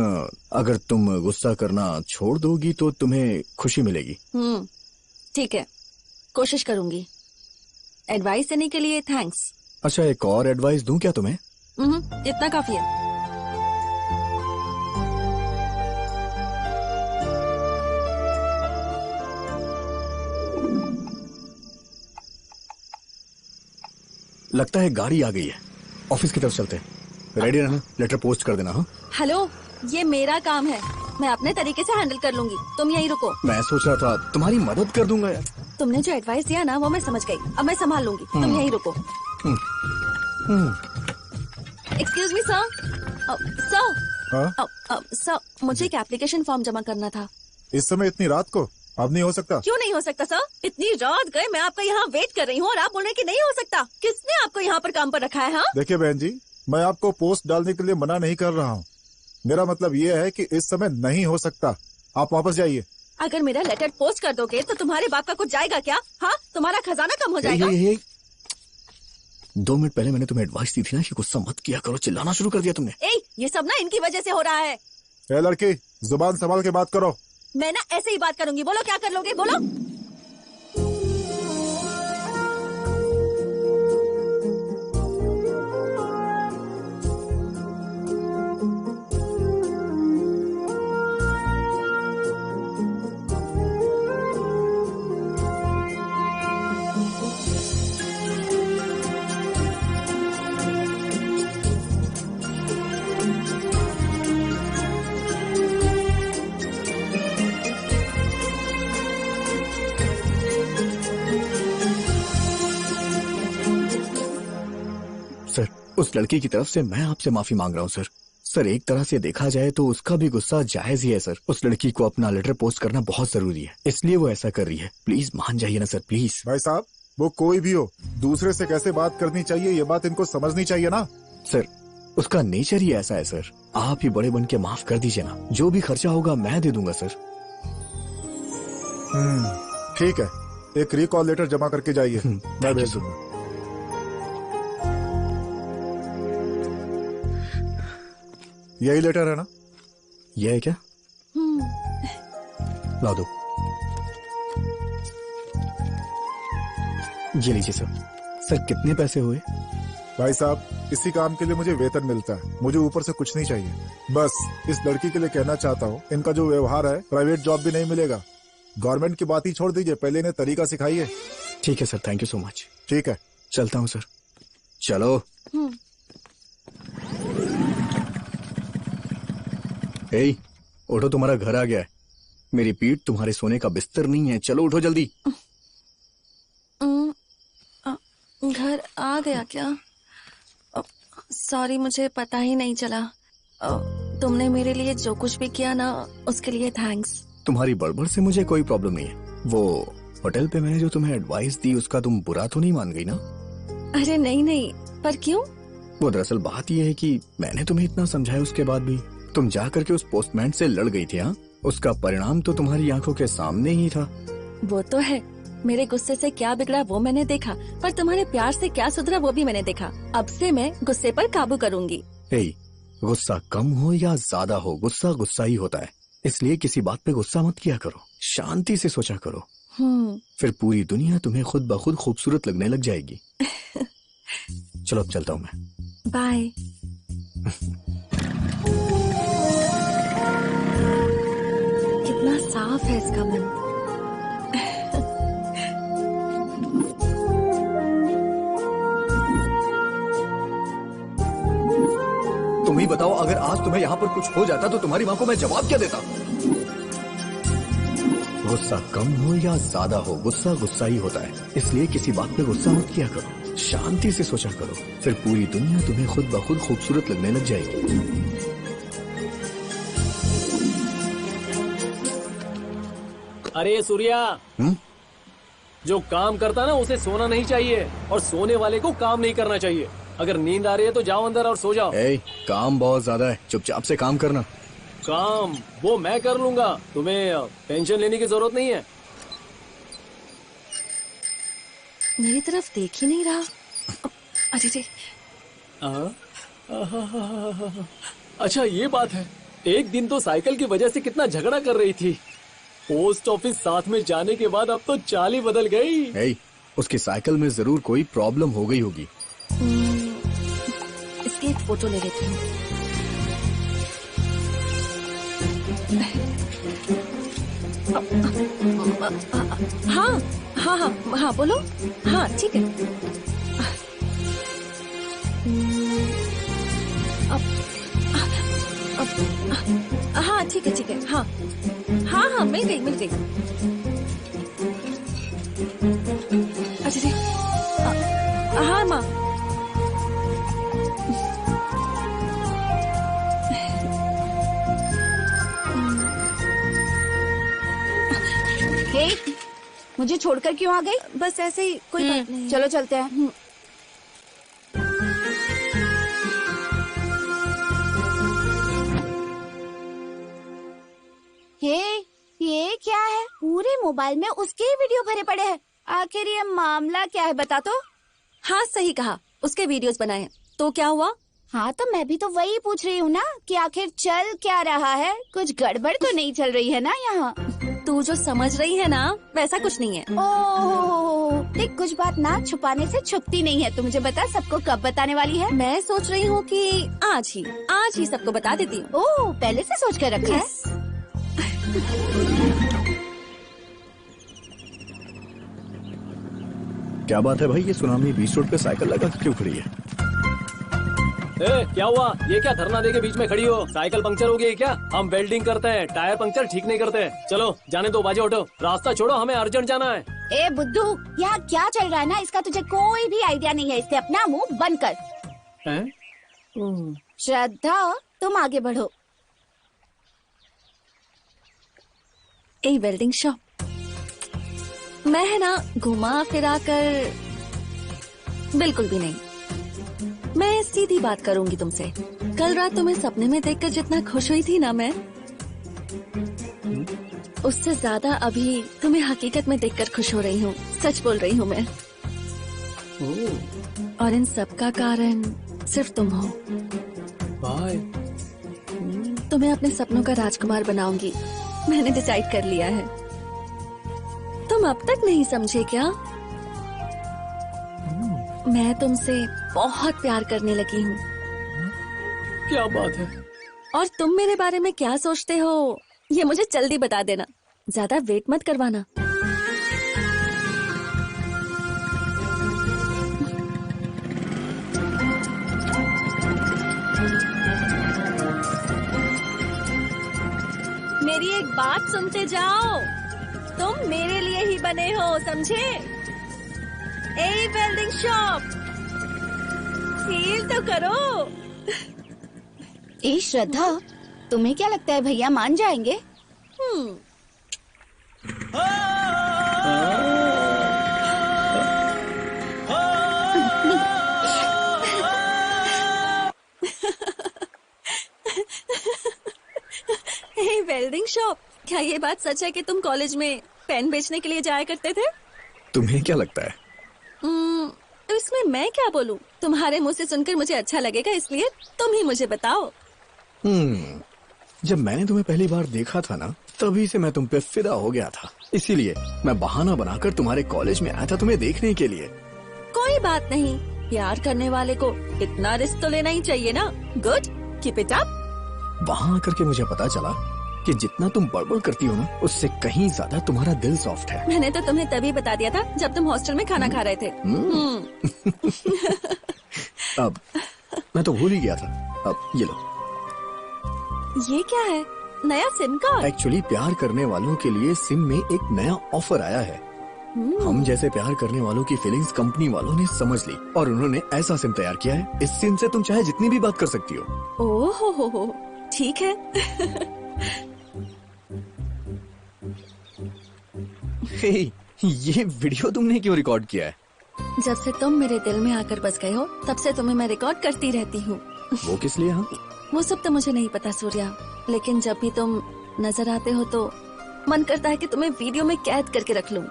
अगर तुम गुस्सा करना छोड़ दोगी तो तुम्हें खुशी मिलेगी। ठीक है, कोशिश करूंगी। एडवाइस देने के लिए थैंक्स। अच्छा, एक और एडवाइस दूं क्या तुम्हें? इतना काफी है। लगता है गाड़ी आ गई है, ऑफिस की तरफ चलते हैं। रेडी रहना, लेटर पोस्ट कर देना। हाँ हेलो, ये मेरा काम है, मैं अपने तरीके से हैंडल कर लूंगी, तुम यहीं रुको। मैं सोच रहा था तुम्हारी मदद कर दूंगा यार। तुमने जो एडवाइस दिया ना वो मैं समझ गई, अब मैं संभाल लूंगी, तुम यहीं रुको। Excuse me sir. सर, मुझे एक एप्लीकेशन फॉर्म जमा करना था। इस समय इतनी रात को? अब नहीं हो सकता। क्यों नहीं हो सकता सर? इतनी रात गए, मैं आपका यहाँ वेट कर रही हूँ और आप बोल रहे कि नहीं हो सकता। किसने आपको यहाँ पर काम पर रखा है? हाँ देखिए बहन जी, मैं आपको पोस्ट डालने के लिए मना नहीं कर रहा हूँ। मेरा मतलब ये है कि इस समय नहीं हो सकता, आप वापस जाइए। अगर मेरा लेटर पोस्ट कर दोगे तो तुम्हारे बाप का कुछ जाएगा क्या? हाँ, तुम्हारा खजाना कम हो जाएगा। 2 मिनट पहले मैंने तुम्हें एडवाइस दी थी ना कि गुस्सा मत किया करो, चिल्लाना शुरू कर दिया तुमने। ये सब ना इनकी वजह से हो रहा है। ए लड़की, जुबान संभाल के बात करो। मैं ना ऐसे ही बात करूंगी, बोलो क्या कर लोगे, बोलो। उस लड़की की तरफ से मैं आपसे माफी मांग रहा हूँ सर। सर, एक तरह से देखा जाए तो उसका भी गुस्सा जायज ही है सर। उस लड़की को अपना लेटर पोस्ट करना बहुत जरूरी है, इसलिए वो ऐसा कर रही है। प्लीज मान जाइए ना सर, प्लीज। भाई साहब, वो कोई भी हो, दूसरे से कैसे बात करनी चाहिए ये बात इनको समझनी चाहिए ना। सर, उसका नेचर ही ऐसा है सर। आप ही बड़े बन के माफ कर दीजिए ना, जो भी खर्चा होगा मैं दे दूंगा सर। ठीक है, एक रिकॉल लेटर जमा करके जाइए, मैं भेज दूंगा। यही लेटर है ना? यह है क्या? ला दो। ये लीजिए सर। सर, कितने पैसे हुए? भाई साहब, इसी काम के लिए मुझे वेतन मिलता है, मुझे ऊपर से कुछ नहीं चाहिए। बस इस लड़की के लिए कहना चाहता हूँ, इनका जो व्यवहार है प्राइवेट जॉब भी नहीं मिलेगा। गवर्नमेंट की बात ही छोड़ दीजिए, पहले इन्हें तरीका सिखाइए। ठीक है sir, thank you so much. ठीक है, चलता हूँ सर। चलो। उठो, तुम्हारा घर आ गया है। मेरी पीठ तुम्हारे सोने का बिस्तर नहीं है, चलो उठो जल्दी। घर आ गया क्या? सॉरी, मुझे पता ही नहीं चला। तुमने मेरे लिए जो कुछ भी किया ना, उसके लिए थैंक्स। तुम्हारी बड़बड़ से मुझे कोई प्रॉब्लम नहीं है। वो होटल पे मैंने जो तुम्हें एडवाइस दी उसका तुम बुरा तो नहीं मान गई ना? अरे नहीं, पर क्यों? वो दरअसल बात यह है कि मैंने तुम्हें इतना समझाया, उसके बाद भी तुम जा करके उस पोस्टमैन से लड़ गई थी। हाँ, उसका परिणाम तो तुम्हारी आंखों के सामने ही था। वो तो है, मेरे गुस्से से क्या बिगड़ा वो मैंने देखा, पर तुम्हारे प्यार से क्या सुधरा वो भी मैंने देखा। अब से मैं गुस्से पर काबू करूंगी। गुस्सा कम हो या ज्यादा हो, गुस्सा गुस्सा ही होता है। इसलिए किसी बात पे गुस्सा मत किया करो, शांति से सोचा करो। फिर पूरी दुनिया तुम्हें खुद ब खुद खूबसूरत लगने लग जाएगी। चलो अब चलता हूँ मैं। बाय। कितना साफ है इसका मन। तुम ही बताओ, अगर आज तुम्हें यहाँ पर कुछ हो जाता तो तुम्हारी माँ को मैं जवाब क्या देता? गुस्सा कम हो या ज्यादा हो, गुस्सा गुस्सा ही होता है। इसलिए किसी बात पे गुस्सा मत किया करो, शांति से सोचा करो। फिर पूरी दुनिया तुम्हें खुद ब खुद खूबसूरत लगने लग जाएगी। अरे सूर्या, जो काम करता ना उसे सोना नहीं चाहिए, और सोने वाले को काम नहीं करना चाहिए। अगर नींद आ रही है तो जाओ अंदर और सो जाओ। काम बहुत ज्यादा है, चुपचाप से काम करना। काम वो मैं कर लूंगा, तुम्हें टेंशन लेने की जरूरत नहीं है। मेरी तरफ देख ही नहीं रहा। अरे रे। अच्छा ये बात है, एक दिन तो साइकिल की वजह से कितना झगड़ा कर रही थी। पोस्ट ऑफिस साथ में जाने के बाद अब तो चाल ही बदल गई। hey, उसकी साइकिल में जरूर कोई प्रॉब्लम हो गई होगी। इसकी एक फोटो ले लेती हूँ। हाँ हाँ हाँ हाँ बोलो। हाँ ठीक है। हाँ ठीक है। हाँ हाँ हाँ मिल गई। अच्छा जी। हाँ माँ। हे, मुझे छोड़कर क्यों आ गई? बस ऐसे ही, कोई बात नहीं। चलो चलते हैं। ये क्या है? पूरे मोबाइल में उसके ही वीडियो भरे पड़े हैं। आखिर ये मामला क्या है, बता तो। हाँ सही कहा, उसके वीडियोस बनाए हैं। तो क्या हुआ? हाँ तो मैं भी तो वही पूछ रही हूँ ना कि आखिर चल क्या रहा है। कुछ गड़बड़ तो नहीं चल रही है ना यहाँ? तू जो समझ रही है ना वैसा कुछ नहीं है। ओह देख, कुछ बात ना छुपाने से छुपती नहीं है। तू मुझे बता, सबको कब बताने वाली है? मैं सोच रही हूँ कि आज ही सबको बता देती हूँ। ओह पहले से सोच कर रखा है। क्या बात है भाई, ये सुनामी बीच रोड पे साइकिल लगा क्यों खड़ी है? क्या हुआ? ये क्या धरना देके बीच में खड़ी हो? साइकिल पंक्चर हो गई क्या? हम वेल्डिंग करते हैं, टायर पंक्चर ठीक नहीं करते। चलो जाने दो, बाजे उठो, रास्ता छोड़ो, हमें अर्जेंट जाना है। ए बुद्धू, यहाँ क्या चल रहा है ना, इसका तुझे कोई भी आइडिया नहीं है। इससे अपना मुंह बंद कर। श्रद्धा तुम आगे बढ़ो। ए वेल्डिंग शॉप, मैं है ना घुमा फिरा कर बिल्कुल भी नहीं। मैं सीधी बात करूंगी तुमसे। कल रात तुम्हें सपने में देखकर जितना खुश हुई थी ना मैं, उससे ज्यादा अभी तुम्हें हकीकत में देखकर खुश हो रही हूँ। सच बोल रही हूँ मैं। और इन सब का कारण सिर्फ तुम हो। तुम्हें अपने सपनों का राजकुमार बनाऊंगी, मैंने डिसाइड कर लिया है। तुम अब तक नहीं समझे क्या? मैं तुमसे बहुत प्यार करने लगी हूँ। क्या बात है? और तुम मेरे बारे में क्या सोचते हो ये मुझे जल्दी बता देना, ज्यादा वेट मत करवाना। मेरी एक बात सुनते जाओ, तुम मेरे लिए ही बने हो, समझे? ए वेल्डिंग शॉप, फील तो करो। ए श्रद्धा, तुम्हें क्या लगता है भैया मान जाएंगे? ए वेल्डिंग शॉप, क्या ये बात सच है कि तुम कॉलेज में पेन बेचने के लिए जाया करते थे? तुम्हें क्या लगता है? तो इसमें मैं क्या बोलूं? तुम्हारे मुंह से सुनकर मुझे अच्छा लगेगा, इसलिए तुम ही मुझे बताओ। जब मैंने तुम्हें पहली बार देखा था ना, तभी से मैं तुम पे फिदा हो गया था। इसीलिए मैं बहाना बनाकर तुम्हारे कॉलेज में आया था तुम्हें देखने के लिए। कोई बात नहीं, प्यार करने वाले को इतना रिस्क तो लेना ही चाहिए ना। Good, keep it up. वहाँ आकर के मुझे पता चला कि जितना तुम बड़बड़ करती हो ना, उससे कहीं ज्यादा तुम्हारा दिल सॉफ्ट है। मैंने तो तुम्हें तभी बता दिया था जब तुम हॉस्टल में खाना खा रहे थे। अब मैं तो भूल ही गया था। अब ये लो। ये क्या है? नया सिम कार्ड? एक्चुअली प्यार करने वालों के लिए सिम में एक नया ऑफर आया है। हम जैसे प्यार करने वालों की फीलिंग्स कंपनी वालों ने समझ ली और उन्होंने ऐसा सिम तैयार किया है। इस सिम से तुम चाहे जितनी भी बात कर सकती हो। ओह हो, ठीक है। ये वीडियो तुमने क्यों रिकॉर्ड किया है? जब से तुम मेरे दिल में आकर बस गए हो, तब से तुम्हें मैं रिकॉर्ड करती रहती हूँ। वो किस लिए? हाँ, वो सब तो मुझे नहीं पता सूर्या, लेकिन जब भी तुम नजर आते हो तो मन करता है कि तुम्हें वीडियो में कैद करके रख लूं।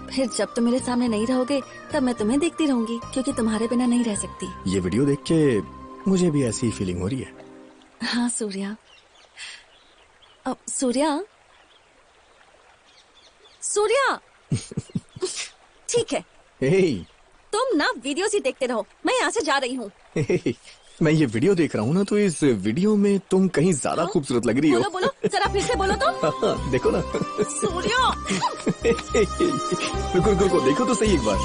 फिर जब तुम मेरे सामने नहीं रहोगे तब मैं तुम्हें देखती रहूंगी, क्योंकि तुम्हारे बिना नहीं रह सकती। ये वीडियो देख के मुझे भी ऐसी फीलिंग हो रही है। हाँ सूर्या। अब सूर्या सूर्या ठीक है, hey, तुम ना वीडियोस ही देखते रहो, मैं यहाँ से जा रही हूँ। hey, मैं ये वीडियो देख रहा हूँ ना, तो इस वीडियो में तुम कहीं ज्यादा खूबसूरत लग रही हो। बोलो बोलो, जरा फिर से बोलो तो। देखो ना। सूर्या रुको रुको रुको, देखो तो सही एक बार।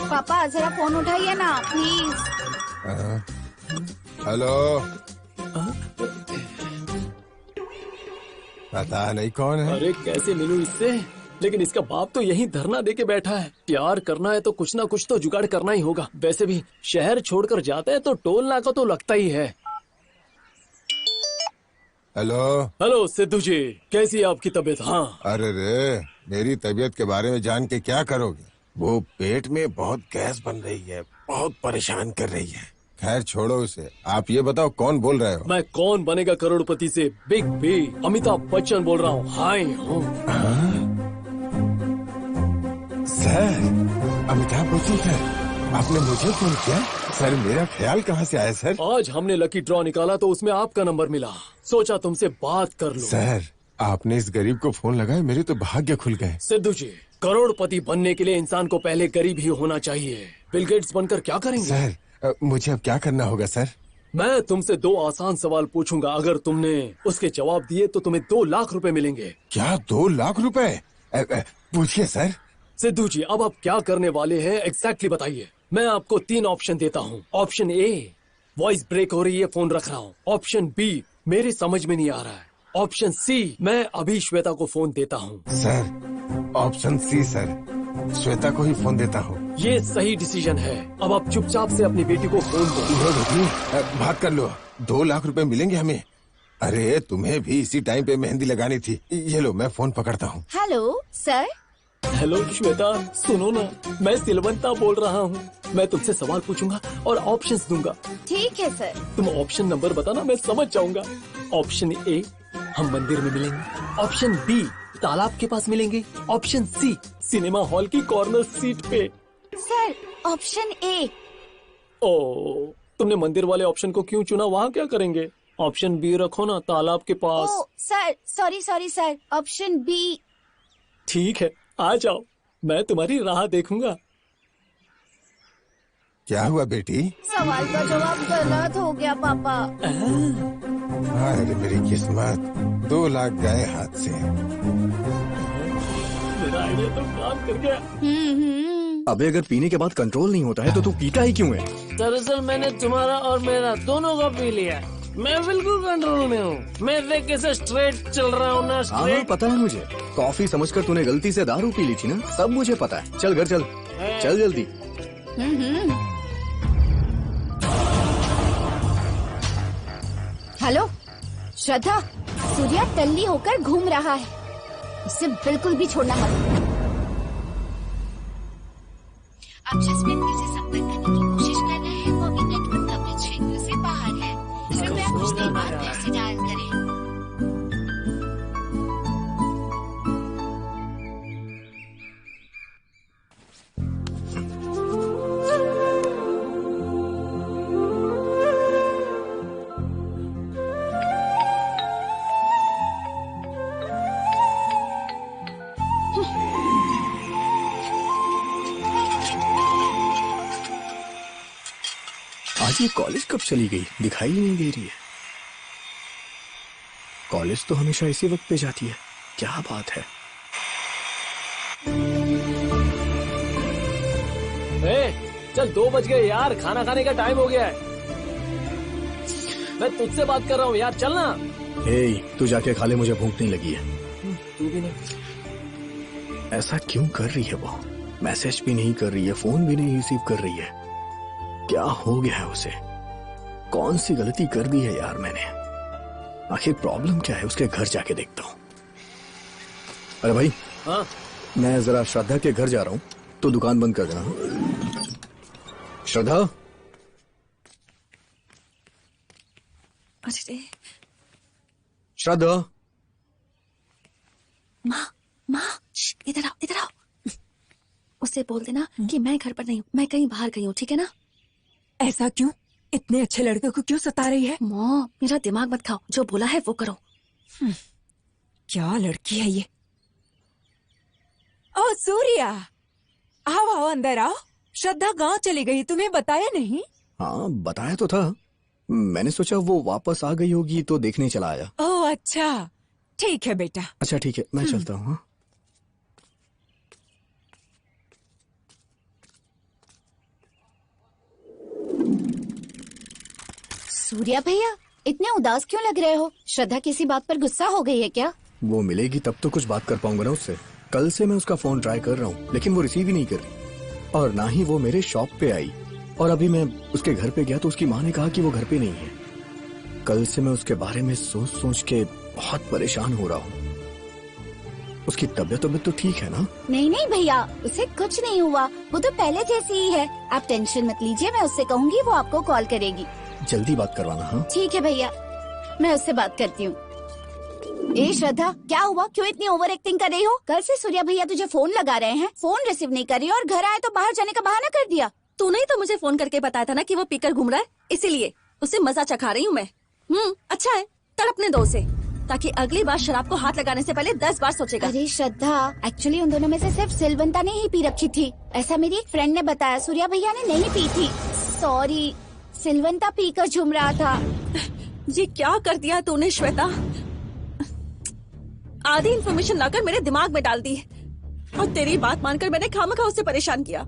पापा जरा फोन उठाइए ना प्लीज। हेलो, पता नहीं कौन है। अरे कैसे मिलूं इससे, लेकिन इसका बाप तो यहीं धरना दे के बैठा है। प्यार करना है तो कुछ ना कुछ तो जुगाड़ करना ही होगा। वैसे भी शहर छोड़कर जाते हैं तो टोल नाका तो लगता ही है। हेलो हेलो सिद्धू जी, कैसी है आपकी तबीयत? हाँ। अरे रे, मेरी तबीयत के बारे में जान के क्या करोगे? वो पेट में बहुत गैस बन रही है, बहुत परेशान कर रही है। खैर छोड़ो उसे, आप ये बताओ कौन बोल रहे हो? मैं कौन बनेगा करोड़पति से बिग बी अमिताभ बच्चन बोल रहा हूँ। हाय हूँ। सर, अमिताभ बच्चन सर, आपने मुझे फोन किया? सर मेरा ख्याल कहाँ से आया सर? आज हमने लकी ड्रॉ निकाला तो उसमें आपका नंबर मिला, सोचा तुमसे बात कर लूं। सर आपने इस गरीब को फोन लगाया, मेरे तो भाग्य खुल गए। सिद्धू जी, करोड़पति बनने के लिए इंसान को पहले गरीब ही होना चाहिए। बिल गेट्स बनकर क्या करेंगे? सर मुझे अब क्या करना होगा सर? मैं तुमसे 2 आसान सवाल पूछूंगा, अगर तुमने उसके जवाब दिए तो तुम्हें 2 लाख रुपए मिलेंगे। क्या 2 लाख रुपए? पूछिए सर। सिद्धू जी, अब आप क्या करने वाले हैं एग्जैक्टली बताइए। मैं आपको 3 ऑप्शन देता हूँ। ऑप्शन ए, वॉइस ब्रेक हो रही है, फोन रख रहा हूँ। ऑप्शन बी, मेरी समझ में नहीं आ रहा है। ऑप्शन सी, मैं अभी श्वेता को फोन देता हूँ। Sir option C sir, Shweta को ही फोन देता हूँ। ये सही डिसीजन है। अब आप चुपचाप से अपनी बेटी को फोन दो। बात कर लो, 2 लाख रुपए मिलेंगे हमें। अरे तुम्हें भी इसी टाइम पे मेहंदी लगानी थी। ये लो, मैं फोन पकड़ता हूँ। Hello sir. हेलो श्वेता, सुनो ना, मैं सिलवंता बोल रहा हूँ। मैं तुमसे सवाल पूछूंगा और ऑप्शंस दूंगा। ठीक है सर। तुम ऑप्शन नंबर बताना, मैं समझ जाऊंगा। ऑप्शन ए, हम मंदिर में मिलेंगे। ऑप्शन बी, तालाब के पास मिलेंगे। ऑप्शन सी, सिनेमा हॉल की कॉर्नर सीट पे। Sir option A. ओ, तुमने मंदिर वाले ऑप्शन को क्यों चुना? वहाँ क्या करेंगे? ऑप्शन बी रखो ना, तालाब के पास। ओ sir, sorry sir, option B. ठीक है, आ जाओ, मैं तुम्हारी राह देखूंगा। क्या हुआ बेटी? सवाल का जवाब गलत हो गया पापा। अरे मेरी किस्मत, 2 लाख गए हाथ से। मेरा आइडिया तो काम कर गया। अबे अगर पीने के बाद कंट्रोल नहीं होता है तो तू पीता ही क्यों है? दरअसल मैंने तुम्हारा और मेरा दोनों का पी लिया। मैं बिल्कुल कंट्रोल में हूँ। मैं देख कैसे स्ट्रेट चल रहा हूँ ना, स्ट्रेट। हाँ, पता है मुझे। कॉफी समझकर तूने गलती से दारू पी ली थी ना, सब मुझे पता है। चल घर चल, चल जल्दी। हेलो श्रद्धा, सूर्या टल्ली होकर घूम रहा है, उसे बिल्कुल भी छोड़ना मत। आप जिस व्यक्ति से संपर्क करने की कोशिश कर रहे हैं वो अभी नेटवर्क कवरेज क्षेत्र से बाहर है। कृपया कुछ देर बाद फिर से डायल करें। आज ये कॉलेज कब चली गई, दिखाई ही नहीं दे रही है। कॉलेज तो हमेशा इसी वक्त पे जाती है, क्या बात है। चल 2 बज गए यार, खाना खाने का टाइम हो गया है। मैं तुझसे बात कर रहा हूँ यार, चल ना। तू जाके खा ले, मुझे भूख नहीं लगी है। तू भी नहीं। ऐसा क्यों कर रही है वो? मैसेज भी नहीं कर रही है, फोन भी नहीं रिसीव कर रही है। क्या हो गया है उसे? कौन सी गलती कर दी है यार मैंने? आखिर प्रॉब्लम क्या है? उसके घर जाके देखता हूँ। अरे भाई, हाँ? मैं जरा श्रद्धा के घर जा रहा हूँ, तो दुकान बंद कर देना। श्रद्धा, अरे श्रद्धा। माँ माँ इधर आओ इधर आओ। उसे बोल देना कि मैं घर पर नहीं हूँ, मैं कहीं बाहर गई हूँ, ठीक है ना? ऐसा क्यों? इतने अच्छे लड़के को क्यों सता रही है? माँ मेरा दिमाग मत खाओ, जो बोला है वो करो। क्या लड़की है ये? ओ सूर्या, आओ आओ अंदर आओ। श्रद्धा गांव चली गई, तुम्हें बताया नहीं? हाँ बताया तो था, मैंने सोचा वो वापस आ गई होगी तो देखने चला आया। ओह अच्छा, ठीक है बेटा। अच्छा ठीक है, मैं चलता हूँ। सूर्या भैया इतने उदास क्यों लग रहे हो? श्रद्धा किसी बात पर गुस्सा हो गई है क्या? वो मिलेगी तब तो कुछ बात कर पाऊंगा ना उससे। कल से मैं उसका फोन ट्राई कर रहा हूँ लेकिन वो रिसीव ही नहीं कर रही, और ना ही वो मेरे शॉप पे आई। और अभी मैं उसके घर पे गया तो उसकी माँ ने कहा कि वो घर पे नहीं है। कल से मैं उसके बारे में सोच सोच के बहुत परेशान हो रहा हूँ। उसकी तबीयत तो ठीक है ना? नहीं नहीं भैया, उसे कुछ नहीं हुआ, वो तो पहले जैसी ही है। आप टेंशन मत लीजिए, मैं उससे कहूँगी, वो आपको कॉल करेगी। जल्दी बात करवाना। हाँ ठीक है भैया, मैं उससे बात करती हूँ। ए श्रद्धा, क्या हुआ? क्यों इतनी ओवर एक्टिंग कर रही हो? कल से सूर्या भैया तुझे फोन लगा रहे हैं, फोन रिसीव नहीं कर रही और घर आए तो बाहर जाने का बहाना कर दिया। तूने ही तो मुझे फोन करके बताया था ना कि वो पीकर घूम रहा है, इसीलिए उसे मजा चखा रही हूँ मैं। अच्छा है, तड़पने दो उसे, ताकि अगली बार शराब को हाथ लगाने से पहले 10 बार सोचेगा। अरे श्रद्धा, एक्चुअली उन दोनों में से सिर्फ सिलवंता ने ही पी रखी थी, ऐसा मेरी एक फ्रेंड ने बताया। सूर्या भैया ने नहीं पी थी। सॉरी, सिलवंता पीकर झूम रहा था। ये क्या कर दिया तूने श्वेता? आधी इन्फॉर्मेशन लाकर मेरे दिमाग में डाल दी और तेरी बात मानकर मैंने खामखा उसे परेशान किया।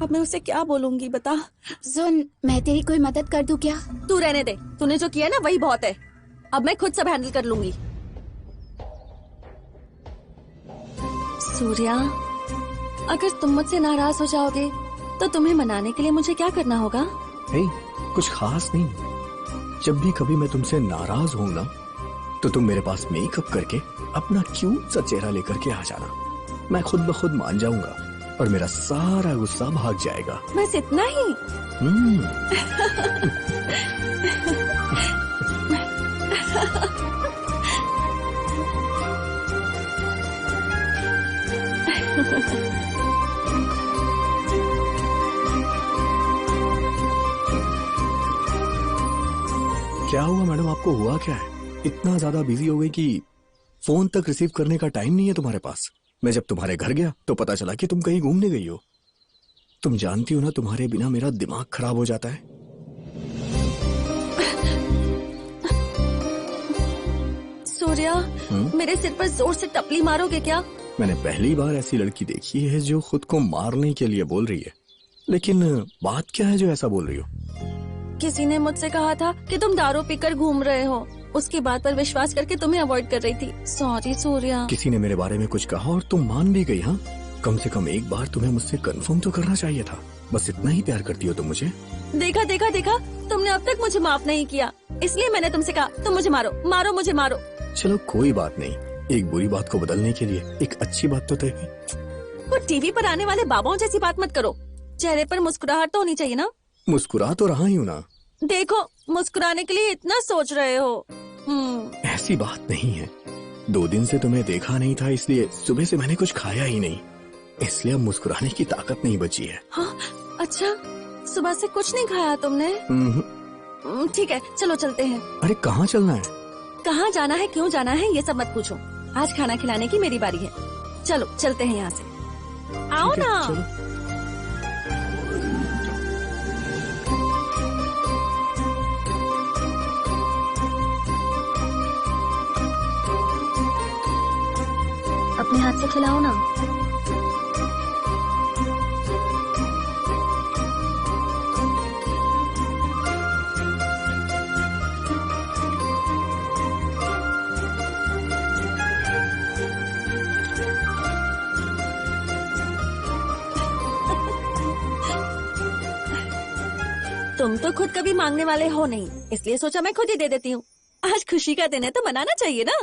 अब मैं उसे क्या बोलूंगी बता? सुन, मैं तेरी कोई मदद कर दूं क्या? तू रहने दे, तूने जो किया ना वही बहुत है। अब मैं खुद सब हैंडल कर लूंगी। सूर्या, अगर तुम मुझसे नाराज हो जाओगे तो तुम्हें मनाने के लिए मुझे क्या करना होगा? कुछ खास नहीं। जब भी कभी मैं तुमसे नाराज हूँ ना, तो तुम मेरे पास मेकअप करके अपना क्यूट सा चेहरा लेकर के आ जाना। मैं खुद ब खुद मान जाऊंगा और मेरा सारा गुस्सा भाग जाएगा। बस इतना ही? क्या हुआ मैडम, आपको हुआ क्या है? इतना ज्यादा बिजी हो गई कि फोन तक रिसीव करने का टाइम नहीं है तुम्हारे पास। मैं जब तुम्हारे घर गया तो पता चला कि तुम कहीं घूमने गई हो। तुम जानती हो ना, तुम्हारे बिना मेरा दिमाग खराब हो जाता है। सूर्या, मेरे सिर पर जोर से टपली मारोगे क्या? मैंने पहली बार ऐसी लड़की देखी है जो खुद को मारने के लिए बोल रही है। लेकिन बात क्या है जो ऐसा बोल रही हो? किसी ने मुझसे कहा था कि तुम दारू पीकर घूम रहे हो, उसकी बात पर विश्वास करके तुम्हें अवॉइड कर रही थी। सॉरी सूर्या। किसी ने मेरे बारे में कुछ कहा और तुम मान भी गई? हाँ, कम से कम एक बार तुम्हें मुझसे कंफर्म तो करना चाहिए था। बस इतना ही प्यार करती हो तुम मुझे। देखा देखा देखा, तुमने अब तक मुझे माफ नहीं किया, इसलिए मैंने तुमसे कहा तुम मुझे मारो, मारो मुझे मारो। चलो कोई बात नहीं, एक बुरी बात को बदलने के लिए एक अच्छी बात तो तय हुई। वो टीवी पर आने वाले बाबाओं जैसी बात मत करो, चेहरे पर मुस्कुराहट तो होनी चाहिए ना। मुस्कुरा तो रहा ही हूँ ना। देखो, मुस्कुराने के लिए इतना सोच रहे हो। ऐसी बात नहीं है, 2 दिन से तुम्हें देखा नहीं था, इसलिए सुबह से मैंने कुछ खाया ही नहीं, इसलिए अब मुस्कुराने की ताकत नहीं बची है। हाँ, अच्छा, सुबह से कुछ नहीं खाया तुमने? ठीक है, चलो चलते हैं। अरे कहाँ चलना है? कहाँ जाना है, क्यों जाना है, ये सब मत पूछो। आज खाना खिलाने की मेरी बारी है। चलो चलते हैं यहाँ से। आओ ना। चलो। अपने हाथ से खिलाओ ना। तुम तो खुद कभी मांगने वाले हो नहीं, इसलिए सोचा मैं खुद ही दे देती हूँ। आज खुशी का दिन है तो मनाना चाहिए ना।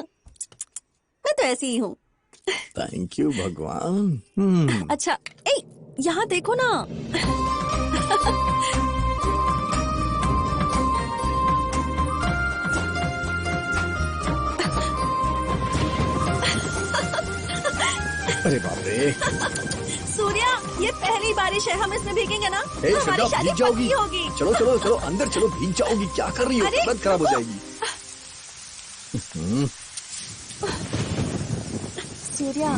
मैं तो ऐसी ही हूँ। थैंक यू भगवान। अच्छा, यहाँ देखो ना। अरे बाप रे। सूर्या, ये पहली बारिश है, हम इसमें भीगेंगे ना ए, तो हमारी श्रद्धा, शादी भीग जाओगी। पक्की होगी। चलो चलो चलो अंदर चलो, भीग जाओगी। क्या कर रही हो? अरे, हालत खराब हो जाएगी। सूर्या,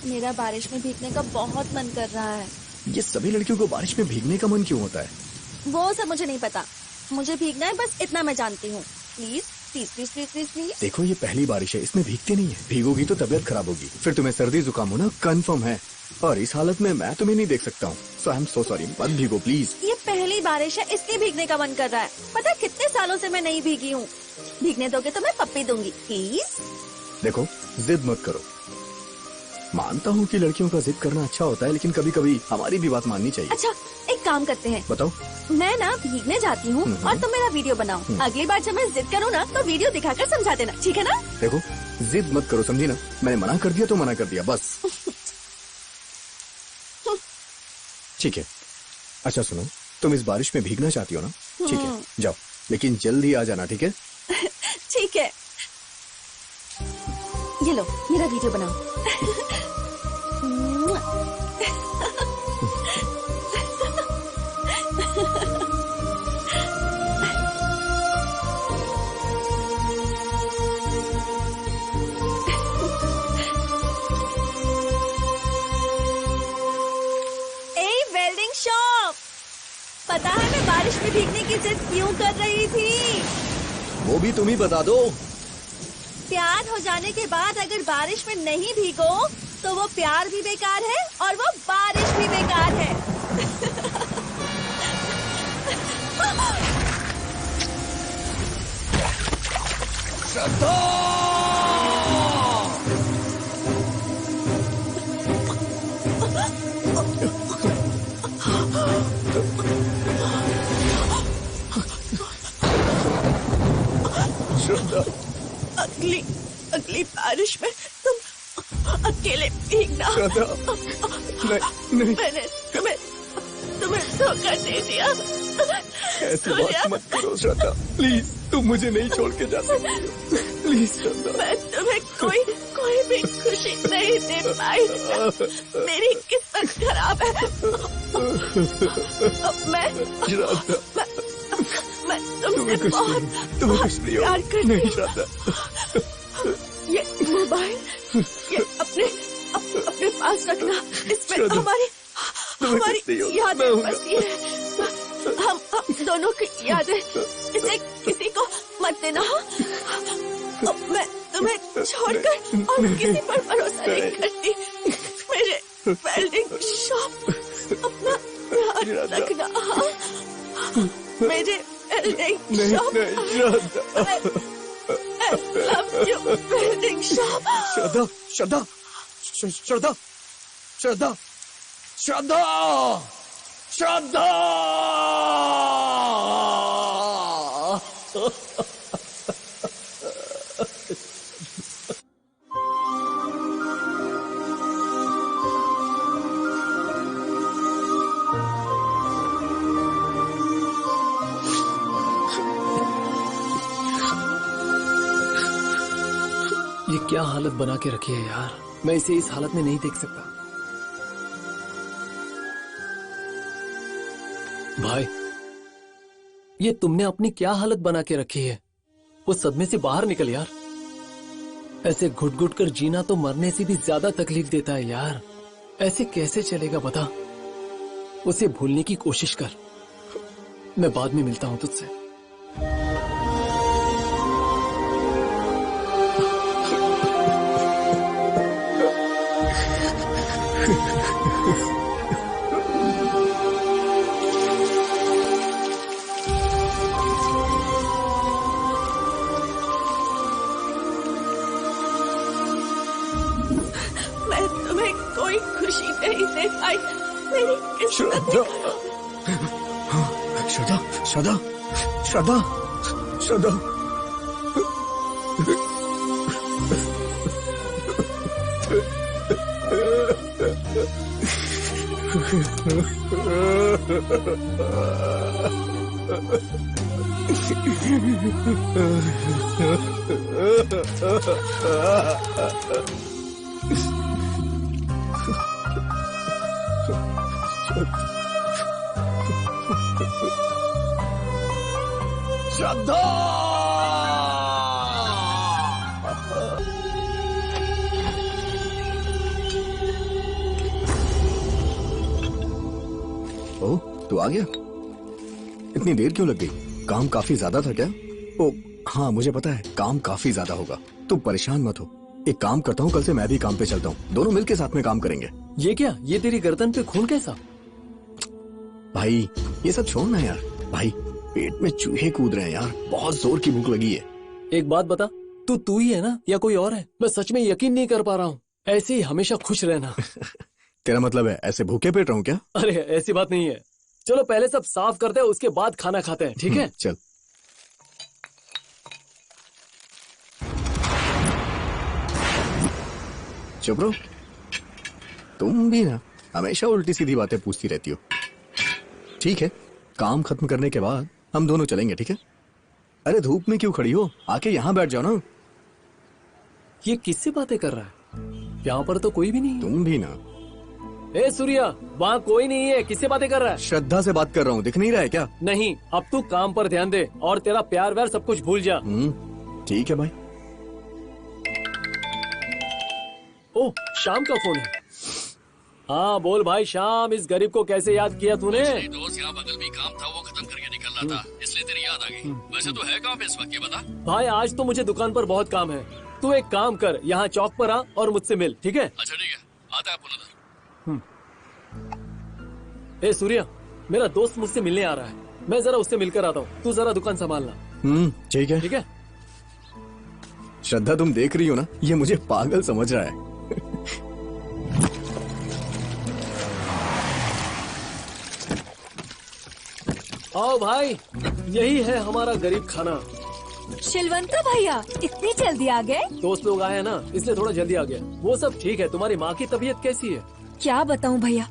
मेरा बारिश में भीगने का बहुत मन कर रहा है। ये सभी लड़कियों को बारिश में भीगने का मन क्यों होता है? वो सब मुझे नहीं पता, मुझे भीगना है, बस इतना मैं जानती हूँ। Please please please please please please. देखो ये पहली बारिश है, इसमें भीगते नहीं है। भीगोगी तो तबीयत खराब होगी, फिर तुम्हें सर्दी जुकाम होना कंफर्म है। और इस हालत में मैं तुम्हें नहीं देख सकता हूँ। सो आई एम सो सॉरी, मत भीगो प्लीज। ये पहली बारिश है, इसलिए भीगने का मन कर रहा है। पता है कितने सालों से मैं नहीं भीगी हूँ। भीगने दोगे तो मैं पप्पी दूंगी, प्लीज। देखो जिद मत करो। मानता हूँ कि लड़कियों का जिद करना अच्छा होता है, लेकिन कभी कभी हमारी भी बात माननी चाहिए। अच्छा, एक काम करते हैं। बताओ। मैं ना भीगने जाती हूँ और तुम मेरा वीडियो बनाओ। अगली बार जब मैं जिद करूँ ना तो वीडियो दिखाकर समझा देना, ठीक है ना? देखो जिद मत करो, समझी ना? मैंने मना कर दिया तो मना कर दिया, बस। ठीक है। अच्छा सुनो, तुम इस बारिश में भीगना चाहती हो ना? ठीक है, जाओ, लेकिन जल्दी आ जाना, ठीक है? ठीक है। ये लो, मेरा वीडियो बनाओ। वेल्डिंग शॉप, पता है मैं बारिश में भीगने की जिद क्यों कर रही थी? वो भी तुम ही बता दो। प्यार हो जाने के बाद अगर बारिश में नहीं भीगो तो वो प्यार भी बेकार है और वो बारिश भी बेकार है। श्रद्धा! श्रद्धा, अगली बारिश में तुम अकेले भीगना। श्रद्धा, नहीं। मैंने तुम्हें धोखा दे दिया। ऐसी बात मत करो श्रद्धा, प्लीज। तुम मुझे नहीं छोड़ के जा सकती, प्लीज श्रद्धा। मैं तुम्हें कोई भी खुशी नहीं दे पाई। मेरी किस्मत खराब है। मैं तुमसे बहुत प्यार करती हूँ। श्रद्धा, ये मोबाइल ये अपने पास रखना। इसमें हमारी यादें बसी है। हम दोनों की यादें, इसे किसी को मत देना। मैं तुम्हें छोड़कर और किसी पर भरोसा नहीं करती। मेरे वेल्डिंग शॉप, अपना ध्यान रखना। मेरे welding shop, love you, welding shop. श्रद्धा, श्रद्धा, श्रद्धा, श्रद्धा, श्रद्धा, श्रद्धा! ये क्या हालत बना के रखी है यार, मैं इसे इस हालत में नहीं देख सकता। भाई, ये तुमने अपनी क्या हालत बना के रखी है? वो सदमे से बाहर निकल यार। ऐसे घुट घुट कर जीना तो मरने से भी ज्यादा तकलीफ देता है यार। ऐसे कैसे चलेगा बता? उसे भूलने की कोशिश कर। मैं बाद में मिलता हूं तुझसे। मैं तुम्हें कोई खुशी नहीं दे पाई। मेरी किस्मत श्रद्धा, श्रद्धा, श्रद्धा, श्रद्धा, श्रद्धा। ओ, तू आ गया? इतनी देर क्यों लग गई? काम काफी ज्यादा था क्या? ओ हाँ, मुझे पता है काम काफी ज्यादा होगा। तू परेशान मत हो। एक काम करता हूँ, कल से मैं भी काम पे चलता हूँ, दोनों मिलके साथ में काम करेंगे। ये क्या? ये तेरी गर्दन पे खून कैसा? भाई ये सब छोड़ना यार। भाई पेट में चूहे कूद रहे हैं यार, बहुत जोर की भूख लगी है। एक बात बता, तू ही है ना या कोई और है? मैं सच में यकीन नहीं कर पा रहा हूँ। ऐसे ही हमेशा खुश रहना। तेरा मतलब है ऐसे भूखे पेट रहूं क्या? अरे ऐसी बात नहीं है। चलो पहले सब साफ करते हैं, उसके बाद खाना खाते हैं, ठीक है? चल। चुप रहो। तुम भी ना हमेशा उल्टी सीधी बातें पूछती रहती हो। ठीक है, काम खत्म करने के बाद हम दोनों चलेंगे, ठीक है? अरे धूप में क्यों खड़ी हो, आके यहाँ बैठ जाओ ना। ये किससे बातें कर रहा है? यहाँ पर तो कोई भी नहीं है। तुम भी ना। ए सूर्या, वहाँ कोई नहीं है, किससे बातें कर रहा है? श्रद्धा से बात कर रहा हूँ, दिख नहीं रहा है क्या? नहीं, अब तू काम पर ध्यान दे और तेरा प्यार व्यार सब कुछ भूल जा। ठीक है भाई। ओह, शाम का फोन है। हाँ बोल भाई शाम, इस गरीब को कैसे याद किया तूने? दोस्त यहाँ बगल में काम था, वो खत्म करके निकल रहा था, इसलिए तेरी याद आ गई। वैसे तो है कहाँ पे इस वक्त, ये बता। भाई आज तो मुझे दुकान पर बहुत काम है। तू एक काम कर, यहाँ चौक पर आ और मुझसे मिल, ठीक है? अच्छा ठीक है, आता है अपन उधर। ए सूर्या, मेरा दोस्त मुझसे मिलने आ रहा है, मैं जरा उससे मिलकर आता हूँ। तू जरा दुकान संभालना। ठीक है। ठीक है। श्रद्धा तुम देख रही हो ना, ये मुझे पागल समझ रहा है। आओ भाई, यही है हमारा गरीब खाना। शिलवंता भैया, इतनी जल्दी आ गए? दोस्त लोग आए हैं ना, इसलिए थोड़ा जल्दी आ गया। वो सब ठीक है। तुम्हारी माँ की तबीयत कैसी है? क्या बताऊं भैया,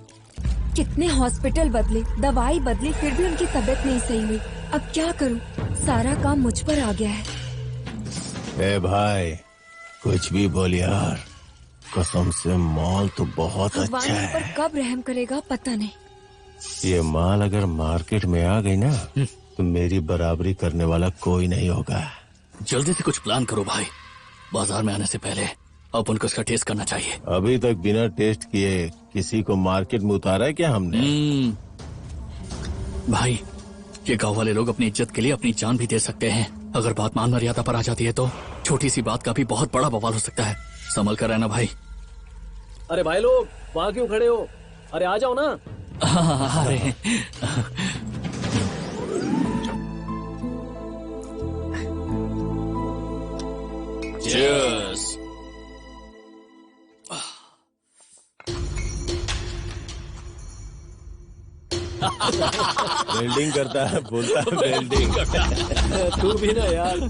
कितने हॉस्पिटल बदले, दवाई बदली, फिर भी उनकी तबीयत नहीं सही हुई। अब क्या करूं, सारा काम मुझ पर आ गया है। ए भाई, कुछ भी बोल यार, कसम से माल तो बहुत अच्छा भगवान है। पर कब रहम करेगा पता नहीं। ये माल अगर मार्केट में आ गई ना, तो मेरी बराबरी करने वाला कोई नहीं होगा। जल्दी से कुछ प्लान करो भाई, बाजार में आने से पहले अपन को इसका टेस्ट करना चाहिए। अभी तक बिना टेस्ट किए किसी को मार्केट में उतारा है क्या हमने? भाई ये गांव वाले लोग अपनी इज्जत के लिए अपनी जान भी दे सकते हैं। अगर बात मान मर्यादा पर आ जाती है तो छोटी सी बात का भी बहुत बड़ा बवाल हो सकता है। संभल कर रहना भाई। अरे भाई लोग, वहाँ क्यों खड़े हो? अरे आ जाओ ना। अरे Cheers. वेल्डिंग करता है, बोलता है वेल्डिंग। तू भी ना यार।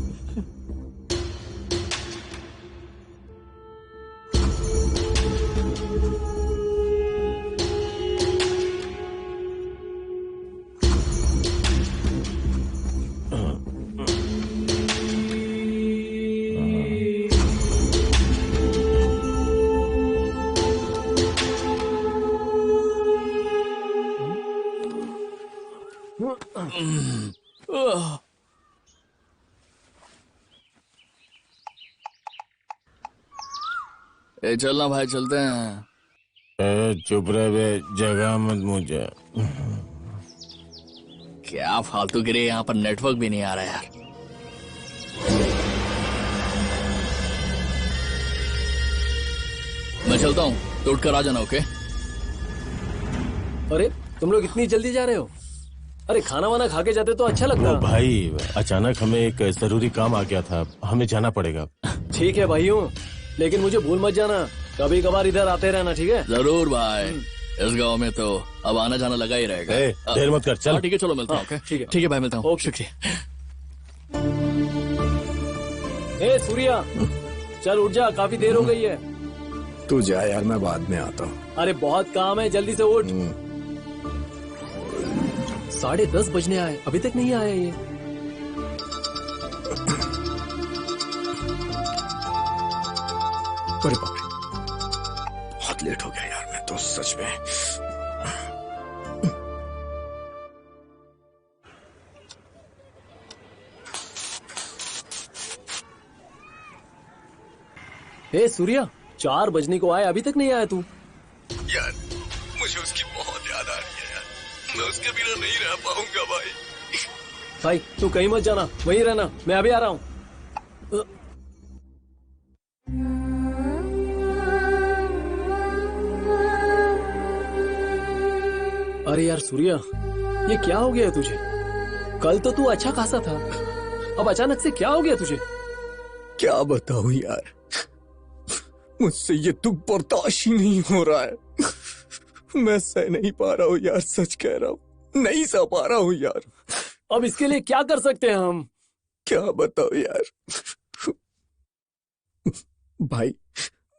ए चलना भाई, चलते हैं। चुप रहे बे, जगह मत मुझे। क्या फालतू गिरे, यहाँ पर नेटवर्क भी नहीं आ रहा यार। मैं चलता हूँ, तो उठकर आ जाना। ओके? अरे तुम लोग इतनी जल्दी जा रहे हो? अरे खाना वाना खा के जाते तो अच्छा लगता। भाई अचानक हमें एक जरूरी काम आ गया था, हमें जाना पड़ेगा। ठीक है भाइयों, लेकिन मुझे भूल मत जाना, कभी कभार इधर आते रहना, ठीक है? जरूर भाई, इस गांव में तो अब आना जाना लगा ही रहेगा। देर मत कर, चल। ठीक है, चलो मिलता हूँ। ठीक है भाई, मिलता हूँ। शुक्रिया। ए सूर्या, चल उठ जा, काफी देर हो गई है। तू जा यार, मैं बाद में आता हूँ। अरे बहुत काम है, जल्दी से उठ। 10:30 बजने आए, अभी तक नहीं आया ये। अरे बाप रे, बहुत लेट हो गया यार, मैं तो सच में। हे सूर्या, 4 बजने को आए, अभी तक नहीं आया तू? यार मुझे उसकी बहुत याद आ रही है यार, मैं उसके बिना नहीं रह पाऊंगा भाई। भाई तू कहीं मत जाना, वहीं रहना, मैं अभी आ रहा हूँ। अरे यार सूर्या, ये क्या हो गया तुझे? कल तो तू अच्छा खासा था, अब अचानक से क्या हो गया तुझे? क्या बताऊं यार, मुझसे ये दुख बर्दाश्त ही नहीं हो रहा है। मैं सह नहीं पा रहा हूँ यार, सच कह रहा हूँ, नहीं सह पा रहा हूँ यार। अब इसके लिए क्या कर सकते हैं हम? क्या बताओ यार। भाई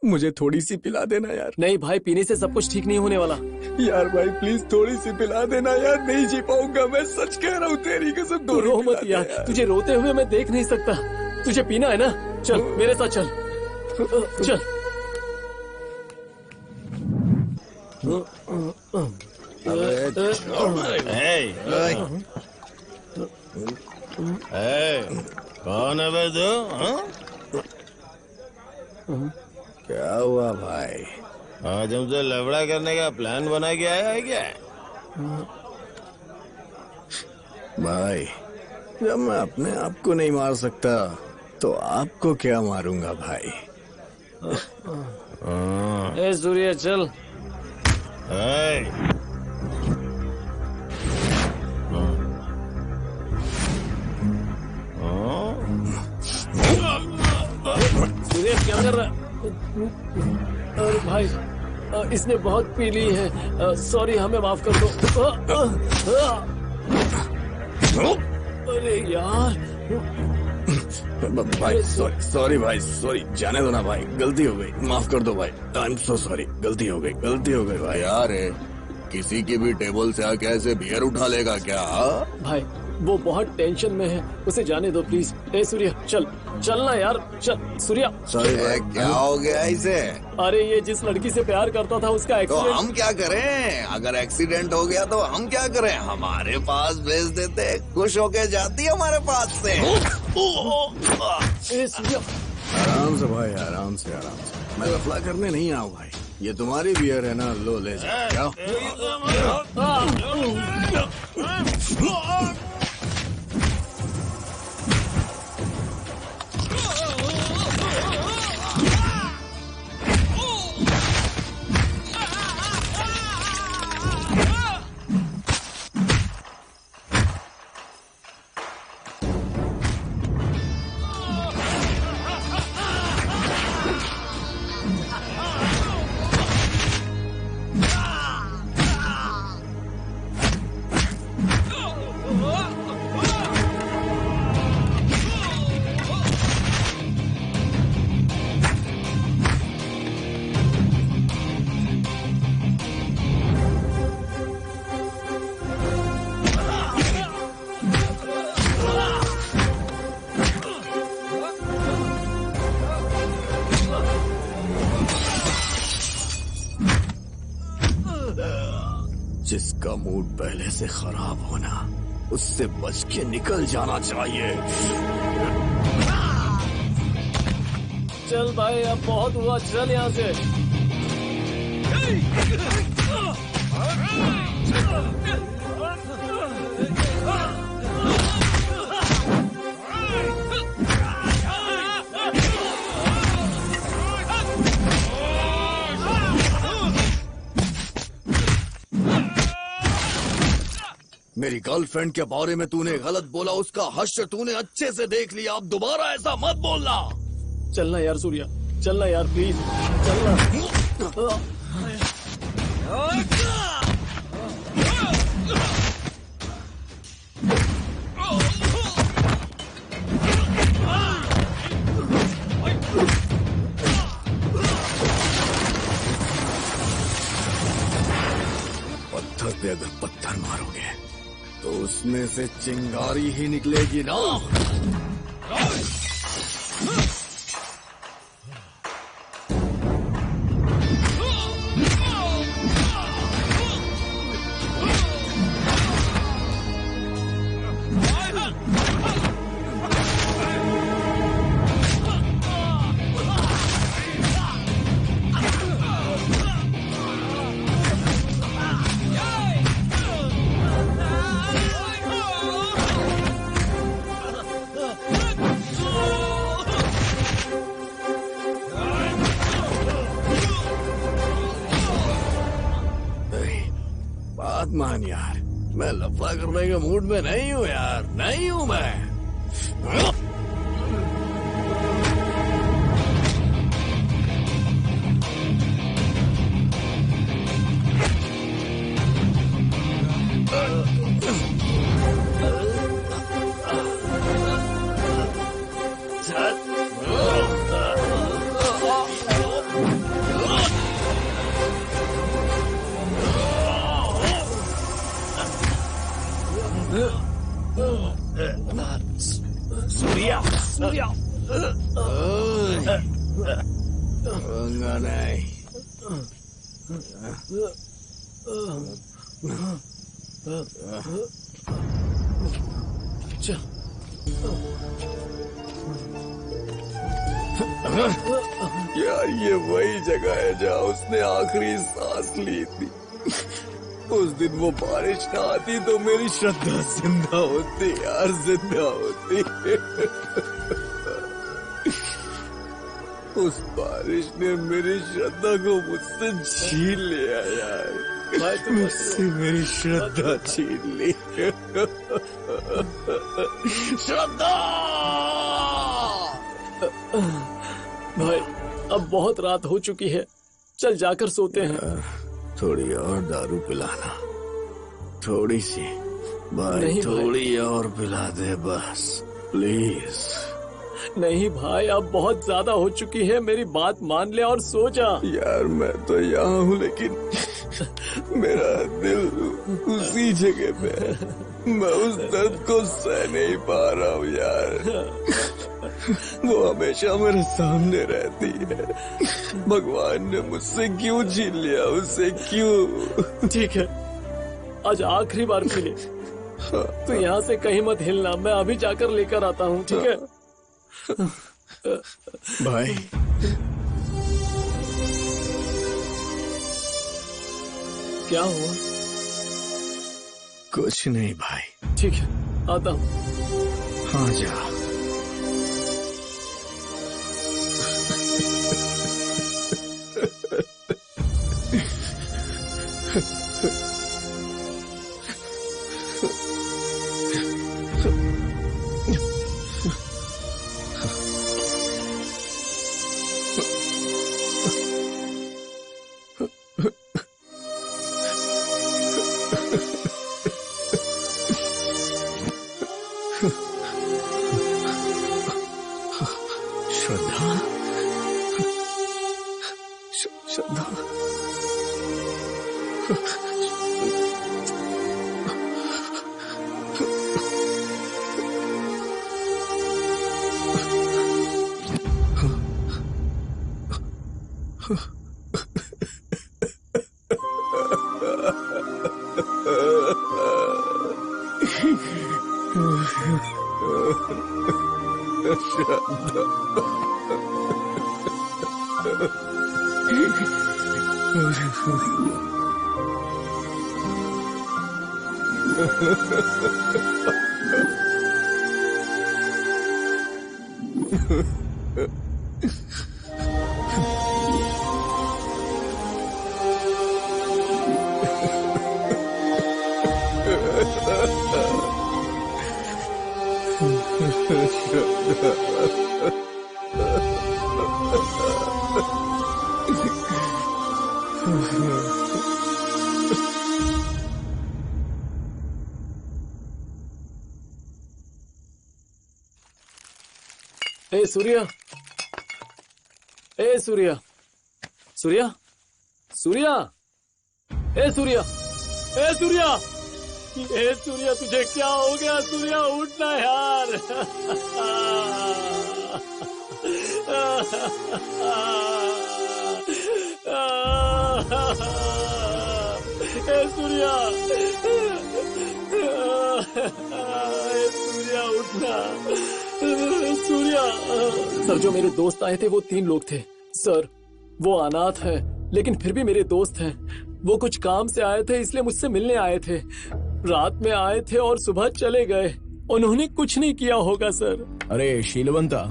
मुझे थोड़ी सी पिला देना यार। नहीं भाई, पीने से सब कुछ ठीक नहीं होने वाला। यार भाई प्लीज थोड़ी सी पिला देना यार, नहीं जी पाऊंगा, मैं सच कह रहा हूँ, तेरी कसम। तू रो मत यार, तुझे रोते हुए मैं देख नहीं सकता। तुझे पीना है ना, चल मेरे साथ चल, चल। कौन है बे तू? क्या हुआ भाई? आज हमसे लफड़ा करने का प्लान बना के आया है क्या? भाई जब मैं अपने आप को नहीं मार सकता तो आपको क्या मारूंगा भाई? ए सूर्य चल। सूर्य क्या कर रहा? अरे भाई, इसने बहुत पी ली है, सॉरी, हमें माफ कर दो। अरे यार भाई सॉरी भाई, सॉरी, जाने दो ना भाई, गलती हो गई, माफ कर दो भाई, आई एम सो सॉरी, गलती हो गई भाई। यार किसी की भी टेबल से आके ऐसे बियर उठा लेगा क्या? भाई वो बहुत टेंशन में है, उसे जाने दो प्लीज। ए सूर्य चल, चलना यार, चल सूर्या। क्या हो गया इसे? अरे ये जिस लड़की से प्यार करता था उसका तो एक्सीडेंट। हम क्या करें? अगर एक्सीडेंट हो गया तो हम क्या करें? हमारे पास भेज देते, खुश होके जाती हमारे पास से। ए सूर्या, आराम से भाई, आराम से, मैं लफड़ा करने नहीं आऊँ भाई, ये तुम्हारी बियर है ना, लो ले जाओ। जिसका मूड पहले से खराब होना, उससे बच के निकल जाना चाहिए। चल भाई, अब बहुत हुआ, चल यहाँ से। मेरी गर्लफ्रेंड के बारे में तूने गलत बोला, उसका हश्र तूने अच्छे से देख लिया, अब दोबारा ऐसा मत बोलना। चलना यार सूर्या, चलना यार प्लीज, चलना। पत्थर पे अगर पत्थर मारोगे तो उसमें से चिंगारी ही निकलेगी ना। बात मान यार, मैं लफड़ा करने के मूड में नहीं हूँ यार, नहीं हूँ मैं। सूर्या, सूर्या, नहीं। यार ये वही जगह है जहाँ उसने आखिरी सांस ली थी। उस दिन वो बारिश ना आती तो मेरी श्रद्धा जिंदा होती यार, जिंदा होती। उस बारिश ने मेरी श्रद्धा को मुझसे छीन लिया यार, मुझसे मेरी श्रद्धा छीन ली। श्रद्धा! भाई अब बहुत रात हो चुकी है, चल जाकर सोते हैं। थोड़ी और दारू पिलाना, थोड़ी सी भाई, नहीं थोड़ी और पिला दे बस प्लीज। नहीं भाई अब बहुत ज्यादा हो चुकी है, मेरी बात मान ले और सो जा। यार मैं तो यहाँ हूँ लेकिन मेरा दिल उसी जगह पे है, मैं उस दर्द को सह नहीं पा रहा हूँ यार। वो हमेशा मेरे सामने रहती है। भगवान ने मुझसे क्यों छीन लिया उसे, क्यों? ठीक है आज आखिरी बार पी ले, तो यहाँ से कहीं मत हिलना, मैं अभी जाकर लेकर आता हूँ, ठीक है? भाई क्या हुआ? कुछ नहीं भाई। ठीक है आता हूँ। हाँ जा। ए सूर्या, ए सूर्या, सूर्या, सूर्या, ए सूर्या, ए सूर्या, ए सूर्या तुझे क्या हो गया? सूर्या उठना यार। ए सूर्या, ए सूर्या उठना। सूर्या सर, जो मेरे दोस्त आए थे वो 3 लोग थे सर। वो अनाथ है लेकिन फिर भी मेरे दोस्त हैं। वो कुछ काम से आए थे इसलिए मुझसे मिलने आए थे। रात में आए थे और सुबह चले गए। उन्होंने कुछ नहीं किया होगा सर। अरे शीलवंता,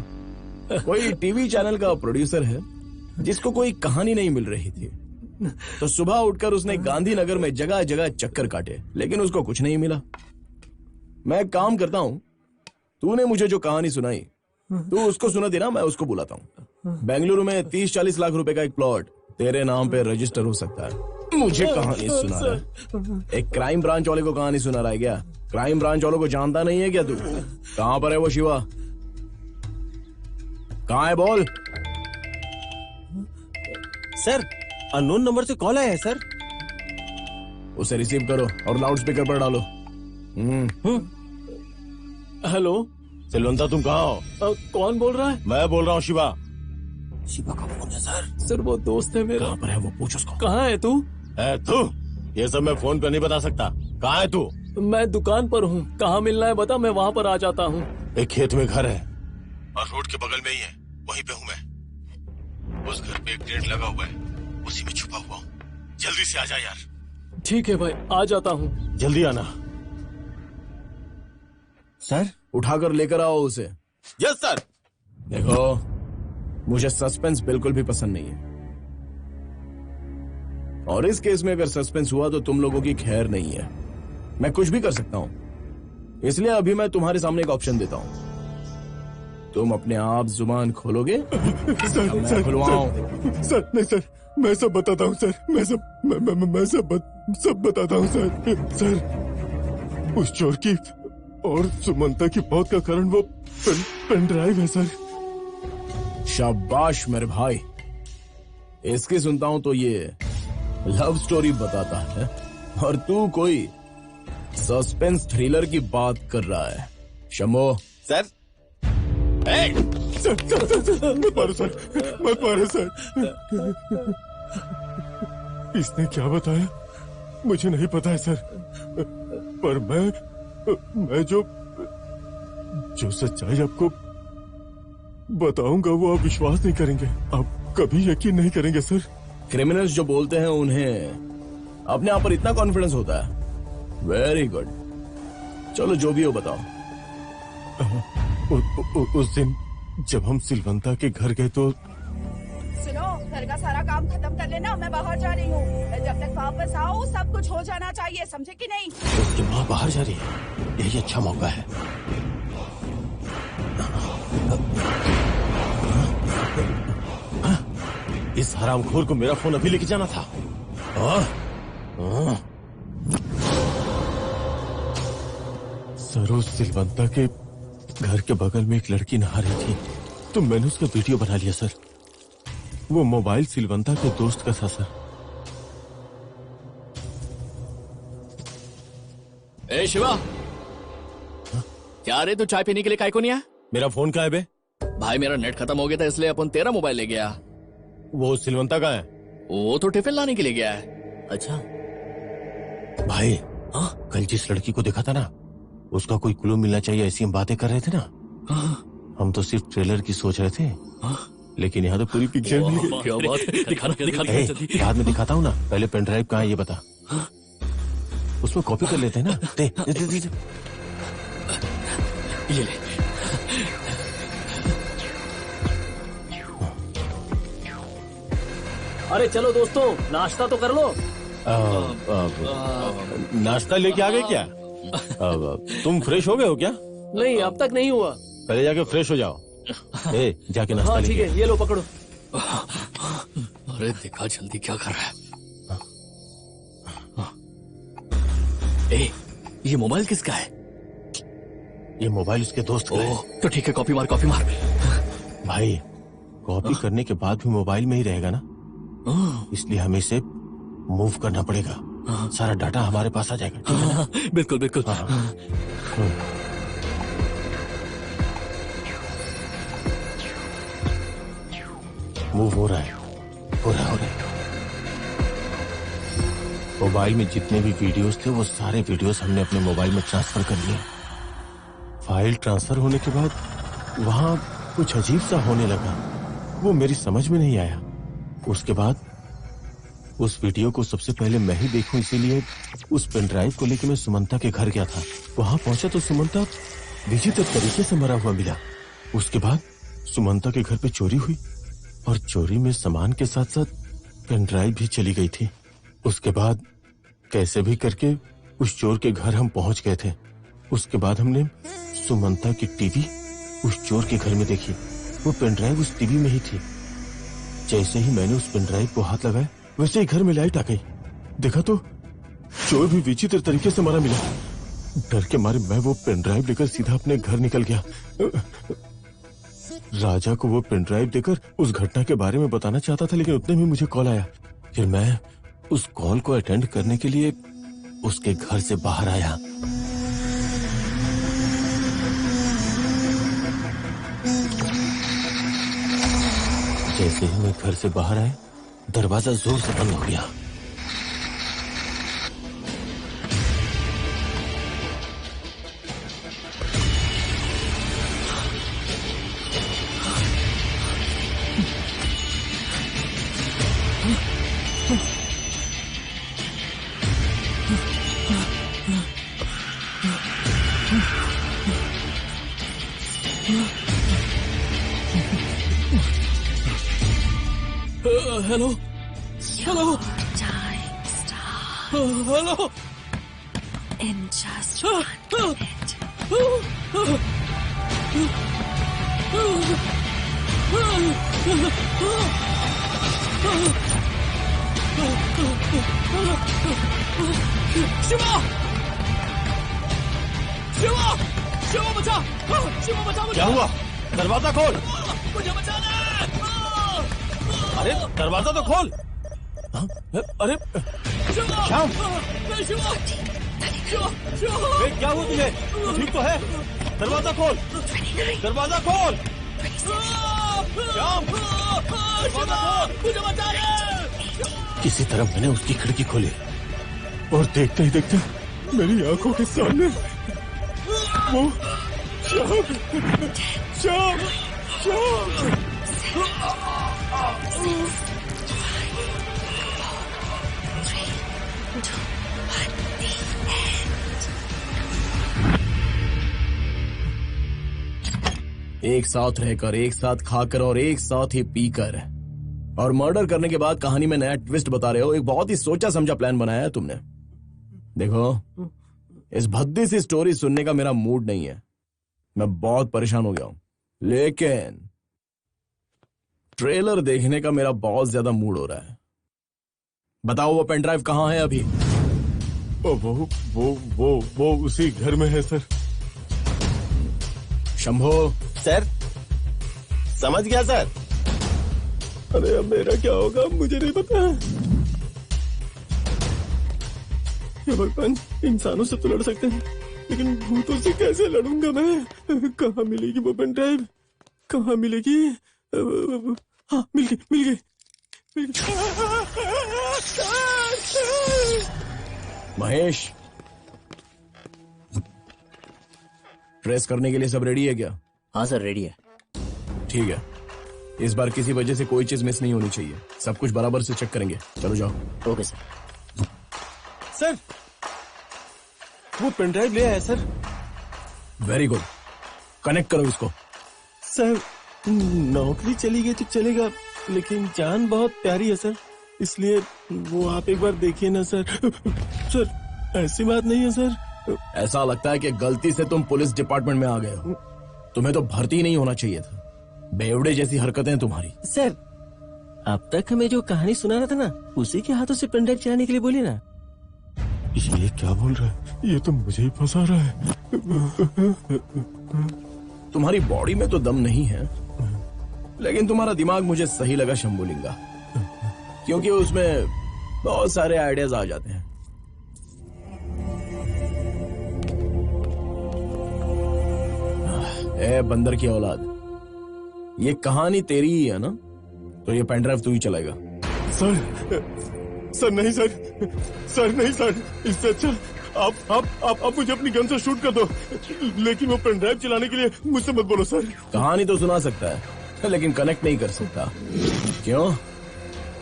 कोई टीवी चैनल का प्रोड्यूसर है जिसको कोई कहानी नहीं मिल रही थी। तो सुबह उठकर उसने गांधीनगर में जगह जगह चक्कर काटे, लेकिन उसको कुछ नहीं मिला। मैं एक काम करता हूं, तूने मुझे जो कहानी सुनाई तू उसको सुना देना, मैं उसको बुलाता हूं। बेंगलुरु में 30-40 लाख रुपए का एक प्लॉट तेरे नाम पे रजिस्टर हो सकता है। मुझे कहानी सुना रहा है? एक क्राइम ब्रांच वाले को कहानी सुना रहा है क्या? क्राइम ब्रांच वालों को जानता नहीं है क्या तू? कहां पर है वो शिवा? कहां है बोल? सर अननोन नंबर से कॉल आया है सर। उसे रिसीव करो और लाउड स्पीकर पर डालो। हेलो सिलवंता, तुम कहाँ हो? कौन बोल रहा है? मैं बोल रहा हूँ शिवा। शिवा का फोन है सर। सर वो दोस्त है मेरा। कहाँ पर है वो? पूछ उसको। कहाँ है तू? ये सब मैं फोन पे नहीं बता सकता। कहाँ है तू? मैं दुकान पर हूँ। कहाँ मिलना है बता, मैं वहाँ पर आ जाता हूँ। एक खेत में घर है और रोड के बगल में ही है, वहीं पे हूँ मैं। उस घर पे एक टेंट लगा हुआ है, उसी में छुपा हुआ हूँ। जल्दी से आ जा यार। ठीक है भाई, आ जाता हूँ। जल्दी आना। सर उठाकर लेकर आओ उसे। Yes sir. देखो, मुझे सस्पेंस बिल्कुल भी पसंद नहीं है, और इस केस में अगर सस्पेंस हुआ तो तुम लोगों की खैर नहीं है। मैं कुछ भी कर सकता हूं, इसलिए अभी मैं तुम्हारे सामने एक ऑप्शन देता हूं। तुम अपने आप जुबान खोलोगे? सर खुलवाऊं? सर नहीं सर, मैं सब बताता हूँ सर। मैं सब बताता हूँ सर। उस चोर की और सुमंता की मौत का कारण वो पेन ड्राइव है सर। शाबाश मेरे भाई। इसकी सुनता हूं तो ये लव स्टोरी बताता है, और तू कोई सस्पेंस थ्रिलर की बात कर रहा है। शंभो सर। सर मत मारो सर, मत मारो सर। इसने क्या बताया मुझे नहीं पता है सर, पर मैं जो सच्चाई आपको बताऊंगा वो आप विश्वास नहीं करेंगे, आप कभी यकीन नहीं करेंगे सर। क्रिमिनल्स जो बोलते हैं उन्हें अपने आप पर इतना कॉन्फिडेंस होता है। वेरी गुड, चलो जो भी हो बताओ। उस दिन जब हम सिलवंता के घर गए तो सुनो, घर का सारा काम खत्म कर लेना, मैं बाहर जा रही हूँ। जब तक वापस आओ सब कुछ हो जाना चाहिए, समझे कि नहीं? उसकी माँ बाहर जा रही है, यही अच्छा मौका है। इस हरामखोर को मेरा फोन अभी लेके जाना था। सरोज सिलवंता के घर के बगल में एक लड़की नहा रही थी, तो मैंने उसका वीडियो बना लिया सर। वो मोबाइल सिलवंता के दोस्त का था सर। ए शिवा, क्या रे तू चाय पीने के लिए काय को नहीं आया? मेरा फोन कहाँ है बे? भाई मेरा नेट खत्म हो गया था, इसलिए अपन तेरा मोबाइल ले गया। वो सिलवंता कहाँ है? वो तो टिफिन लाने के लिए गया है। अच्छा भाई, हाँ कल जिस लड़की को देखा था ना, उसका कोई क्लू मिलना चाहिए, ऐसी हम बातें कर रहे थे ना। हम तो सिर्फ ट्रेलर की सोच रहे थे, लेकिन यहाँ तो पूरी पिक्चर मिल गई। क्या बात है, दिखाना जल्दी। बाद में दिखाता हूँ ना, पहले पेन ड्राइव कहाँ है ये बता। उसमें कॉपी कर लेते हैं ना। दे, दे, दे, दे, दे। ये ले। अरे चलो दोस्तों, नाश्ता तो कर लो। नाश्ता लेके आ गए क्या? तुम फ्रेश हो गए हो क्या? नहीं, अब तक नहीं हुआ। पहले जाके फ्रेश हो जाओ। जाके नाश्ता हाँ ठीक है, ये लो पकड़ो। अरे देखा जल्दी क्या कर रहा है। ए, ये मोबाइल किसका है? ये मोबाइल उसके दोस्त का है। तो ठीक है, कॉपी मार कॉपी मार। भाई कॉपी करने के बाद भी मोबाइल में ही रहेगा ना, इसलिए हमें इसे मूव करना पड़ेगा। सारा डाटा हमारे पास आ जाएगा, ठीक है ना? बिल्कुल बिल्कुल। मूव हो रहा है, हो रहा है। मोबाइल में जितने भी वीडियोस थे वो सारे वीडियोस हमने अपने मोबाइल में ट्रांसफर कर लिए। फाइल ट्रांसफर होने के बाद वहां कुछ अजीब सा होने लगा, वो मेरी समझ में नहीं आया। उसके बाद उस वीडियो को सबसे पहले मैं ही देखूं, इसीलिए उस पेन ड्राइव को लेकर मैं सुमंता के घर गया था। वहां पहुंचा तो सुमंता विचित्र तरीके से मरा हुआ मिला। उसके बाद सुमंता के घर पे चोरी हुई और चोरी में सामान के साथ साथ पेन ड्राइव भी चली गई थी। उसके बाद कैसे भी करके उस चोर के घर हम पहुंच गए थे। उसके बाद हमने सुमंता की टीवी उस चोर के घर में देखी। वो पेन ड्राइव उस टीवी में ही थी। जैसे ही मैंने उस पेन ड्राइव को हाथ लगाया वैसे ही घर में लाइट आ गई। देखा तो चोर भी विचित्र तरीके से मारा मिला। डर के मारे मैं वो पेन ड्राइव लेकर सीधा अपने घर निकल गया। राजा को वो पेन ड्राइव देकर उस घटना के बारे में बताना चाहता था, लेकिन उतने में मुझे कॉल आया। फिर मैं उस कॉल को अटेंड करने के लिए उसके घर से बाहर आया। जैसे ही मैं घर से बाहर आया दरवाजा जोर से बंद हो गया। Hello hello hello In just 1 minute. Shiva Shiva Shiva बचा शिवा बचा। क्या हुआ? दरवाजा खोल। मुझे बचाना। अरे दरवाजा तो खोल। अरे श्याम क्या हुआ तुझे? ठीक तो है? दरवाजा खोल। दरवाजा खोल। श्याम दरवाजा खोल। मुझे बचाना। किसी तरह मैंने उसकी खिड़की खोली और देखते ही देखते मेरी आंखों के सामने वो श्याम एक साथ रहकर, एक साथ खाकर और एक साथ ही पीकर और मर्डर करने के बाद कहानी में नया ट्विस्ट बता रहे हो। एक बहुत ही सोचा समझा प्लान बनाया है तुमने। देखो, इस भद्दी सी स्टोरी सुनने का मेरा मूड नहीं है। मैं बहुत परेशान हो गया हूं, लेकिन ट्रेलर देखने का मेरा बहुत ज्यादा मूड हो रहा है। बताओ वो पेन ड्राइव कहाँ है अभी? वो उसी घर में है सर। शंभो सर, समझ गया सर। अरे अब मेरा क्या होगा मुझे नहीं पता। ये भगवान, इंसानों से तो लड़ सकते हैं लेकिन भूतों से कैसे लड़ूंगा मैं? कहाँ मिलेगी वो पेन ड्राइव? कहाँ मिलेगी? हाँ, मिल गई। महेश, ट्रेस करने के लिए सब रेडी है क्या? हाँ सर, रेडी है। ठीक है, इस बार किसी वजह से कोई चीज मिस नहीं होनी चाहिए। सब कुछ बराबर से चेक करेंगे। चलो जाओ। Okay sir. सर, वो पेन ड्राइव ले आया सर। वेरी गुड, कनेक्ट करो इसको। सर, नौकरी चली गई तो चलेगा, लेकिन जान बहुत प्यारी है सर, इसलिए वो आप एक बार देखिए ना सर। सर, ऐसी बात नहीं है सर। ऐसा लगता है कि गलती से तुम पुलिस डिपार्टमेंट में आ गए हो। तुम्हें तो भर्ती नहीं होना चाहिए था। बेवड़े जैसी हरकतें तुम्हारी। सर, अब तक हमें जो कहानी सुना रहा था ना, उसी के हाथों से पेन ड्राइव चलाने के लिए बोली ना। ये क्या बोल रहा है? ये तो मुझे ही फंसा रहा है। तुम्हारी बॉडी में तो दम नहीं है, लेकिन तुम्हारा दिमाग मुझे सही लगा शंभुलिंगा, क्योंकि उसमें बहुत सारे आइडियाज आ जाते हैं। ए बंदर की औलाद, ये कहानी तेरी ही है ना? तो ये पेन ड्राइव तू ही चलाएगा। सर नहीं सर नहीं सर, इससे अच्छा आप मुझे अपनी गन से शूट कर दो, लेकिन वो पेन ड्राइव चलाने के लिए मुझसे मत बोलो सर। कहानी तो सुना सकता है, लेकिन कनेक्ट नहीं कर सकता। क्यों?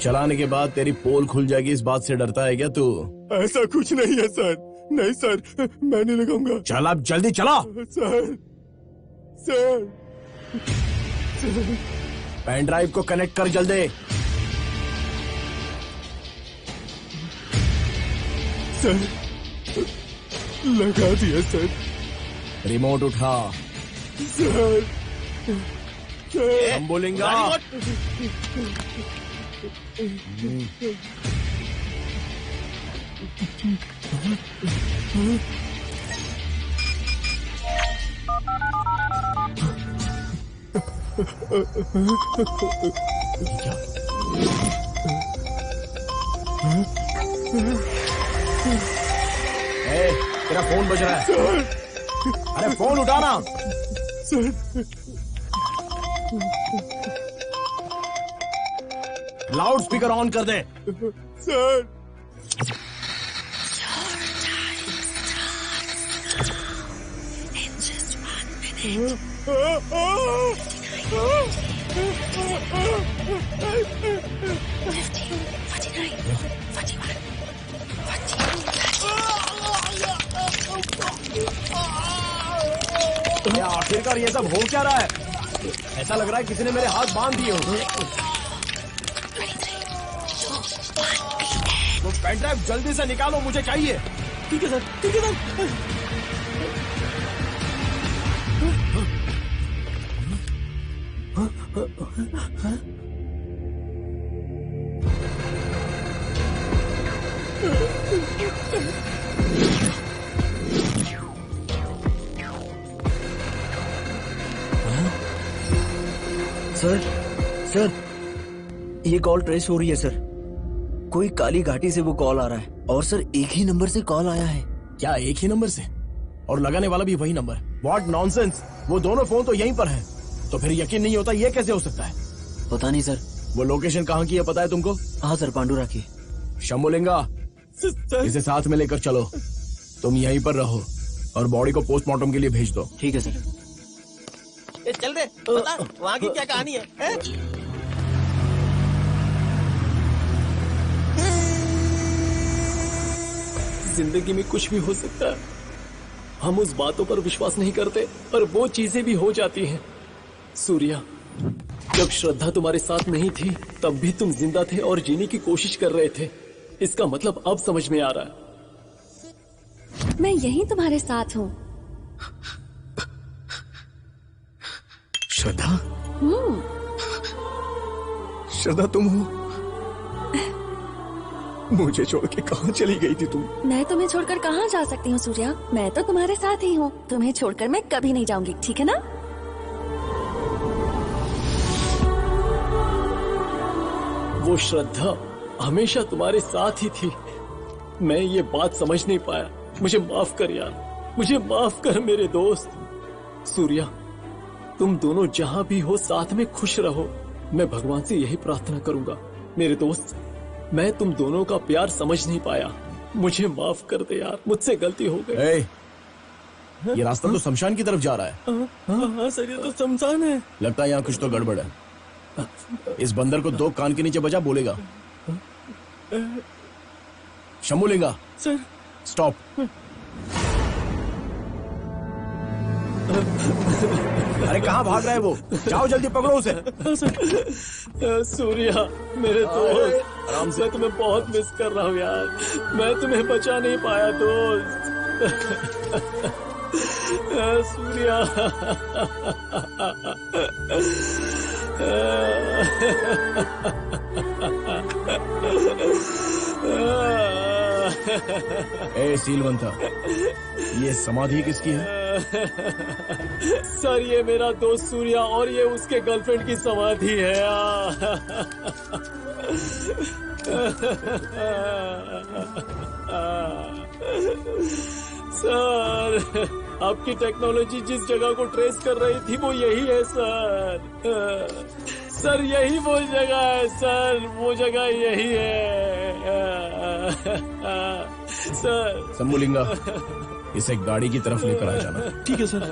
चलाने के बाद तेरी पोल खुल जाएगी, इस बात से डरता है क्या तू? ऐसा कुछ नहीं है सर। नहीं सर, मैं नहीं लगाऊंगा। चल अब जल्दी चला। सर पेन ड्राइव को कनेक्ट कर जल्दी। सर लगा दिया सर। रिमोट उठा। सर हम बोलेंगे। तेरा फोन बज रहा है। अरे फोन उठाना। लाउड स्पीकर ऑन कर दे। सर आखिरकार ये सब हो क्या रहा है? ऐसा लग रहा है किसी ने मेरे हाथ बांध दिए हो। वो पेन ड्राइव जल्दी से निकालो, मुझे चाहिए। ठीक है सर, ठीक है सर। सर ये कॉल ट्रेस हो रही है सर। कोई काली घाटी से वो कॉल आ रहा है और सर एक ही नंबर से कॉल आया है। क्या एक ही नंबर से? और लगाने वाला भी वही नंबर? What nonsense. वो दोनों फोन तो यहीं पर हैं। तो फिर यकीन नहीं होता ये कैसे हो सकता है? पता नहीं सर। वो लोकेशन कहाँ की है पता है तुमको? हाँ सर, पांडुरा की। शंभुलिंगा इसे साथ में लेकर चलो। तुम यहीं पर रहो और बॉडी को पोस्टमार्टम के लिए भेज दो। ठीक है सर। चल रे, बता वहाँ की क्या कहानी है? जिंदगी में कुछ भी हो सकता है। हम उस बातों पर विश्वास नहीं करते और वो चीजें भी हो जाती हैं। सूर्या, जब श्रद्धा तुम्हारे साथ नहीं थी तब भी तुम जिंदा थे और जीने की कोशिश कर रहे थे। इसका मतलब अब समझ में आ रहा है। मैं यहीं तुम्हारे साथ हूँ। श्रद्धा? श्रद्धा तुम हो? मुझे छोड़ के कहाँ चली गई थी तुम? मैं तुम्हें छोड़कर कहाँ जा सकती हूँ सूर्या? मैं तो तुम्हारे साथ ही हूँ। तुम्हें छोड़कर मैं कभी नहीं जाऊंगी, ठीक है ना? वो श्रद्धा हमेशा तुम्हारे साथ ही थी। मैं ये बात समझ नहीं पाया। मुझे माफ कर यार, मुझे माफ कर मेरे दोस्त। सूर्या, तुम दोनों जहाँ भी हो साथ में खुश रहो। मैं भगवान से यही प्रार्थना करूंगा। मेरे दोस्त, मैं तुम दोनों का प्यार समझ नहीं पाया। मुझे माफ कर दे यार, मुझसे गलती हो गई। ये रास्ता तो शमशान की तरफ जा रहा है। हाँ सर, ये तो शमशान है। लगता है यहाँ कुछ तो गड़बड़ है। इस बंदर को 2 कान के नीचे बजा, बोलेगा। शंभुलिंगा सर, स्टॉप। अरे कहाँ भाग रहा है वो? जाओ जल्दी पकड़ो उसे। सूर्या मेरे दोस्त, आराम से। मैं तुम्हें बहुत मिस कर रहा हूँ यार। मैं तुम्हें बचा नहीं पाया दोस्त। सूर्या ए सीलवंता, ये समाधि किसकी है? सर, ये मेरा दोस्त सूर्या और ये उसके गर्लफ्रेंड की समाधि है। सर, आपकी टेक्नोलॉजी जिस जगह को ट्रेस कर रही थी वो यही है सर। सर, यही वो जगह है सर, वो जगह यही है सर। शंभुलिंगा, इसे गाड़ी की तरफ लेकर आ जाना। ठीक है सर।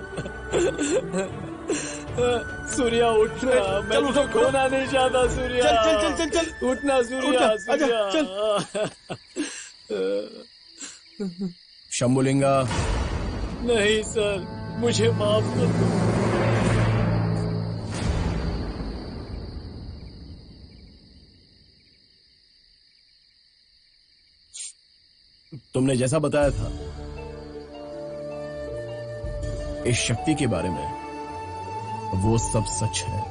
सूर्या उठना, मैं तुझे खोना नहीं चाहता। सूर्या चल चल चल चल चल, उठना सूर्या, सूर्या। शंभुलिंगा। नहीं सर, मुझे माफ कर दो। तुमने जैसा बताया था इस शक्ति के बारे में, वो सब सच है।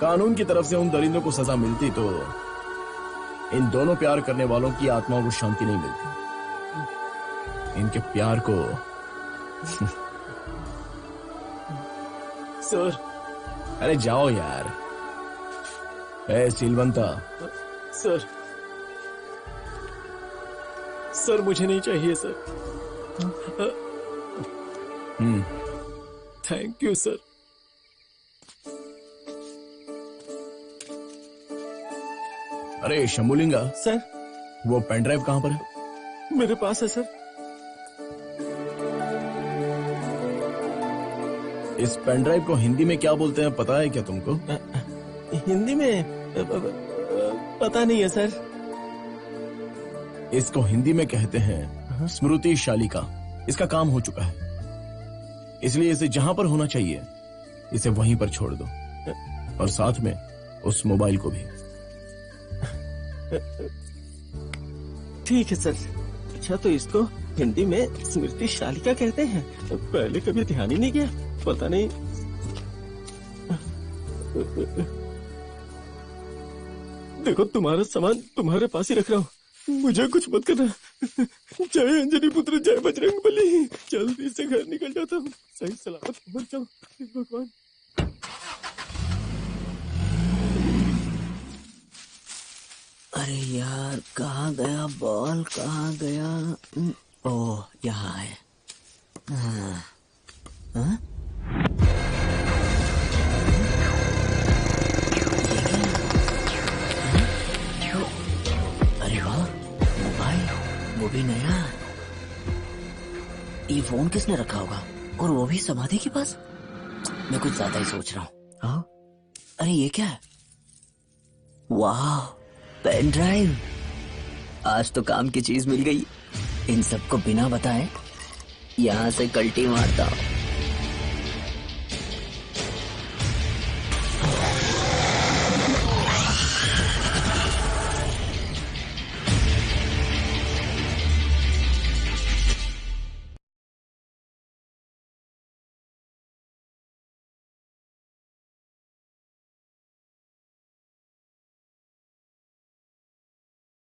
कानून की तरफ से उन दरिंदों को सजा मिलती तो इन दोनों प्यार करने वालों की आत्माओं को शांति नहीं मिलती। इनके प्यार को सर। अरे जाओ यार। ए सिलवंता। सर सर मुझे नहीं चाहिए सर। Thank you sir. अरे शंभुलिंगा सर, वो पेन ड्राइव कहां पर है? मेरे पास है सर। इस पेन ड्राइव को हिंदी में क्या बोलते हैं पता है क्या तुमको? हिंदी में पता नहीं है सर। इसको हिंदी में कहते हैं स्मृति शालिका। इसका काम हो चुका है, इसलिए इसे जहां पर होना चाहिए इसे वहीं पर छोड़ दो, और साथ में उस मोबाइल को भी। ठीक है सर। अच्छा, तो इसको हिंदी में स्मृति शालिका कहते हैं। पहले कभी ध्यान ही नहीं किया, पता नहीं। देखो, तुम्हारा सामान तुम्हारे पास ही रख रहा हूँ, मुझे कुछ मत करना। जय अंजनी पुत्र, जय बजरंग बली। जल्दी से घर निकल जाता हूँ, सही सलामत मर जाओ भगवान। अरे यार, कहाँ गया बॉल, कहाँ गया? ओह, यहाँ है। हाँ? अरे वाह, मोबाइल, वो भी नया। ये फोन किसने रखा होगा, और वो भी समाधि के पास? मैं कुछ ज्यादा ही सोच रहा हूँ। हाँ? अरे ये क्या है? वाह, पेन ड्राइव। आज तो काम की चीज मिल गई। इन सबको बिना बताए यहाँ से कल्टी मारता हूँ।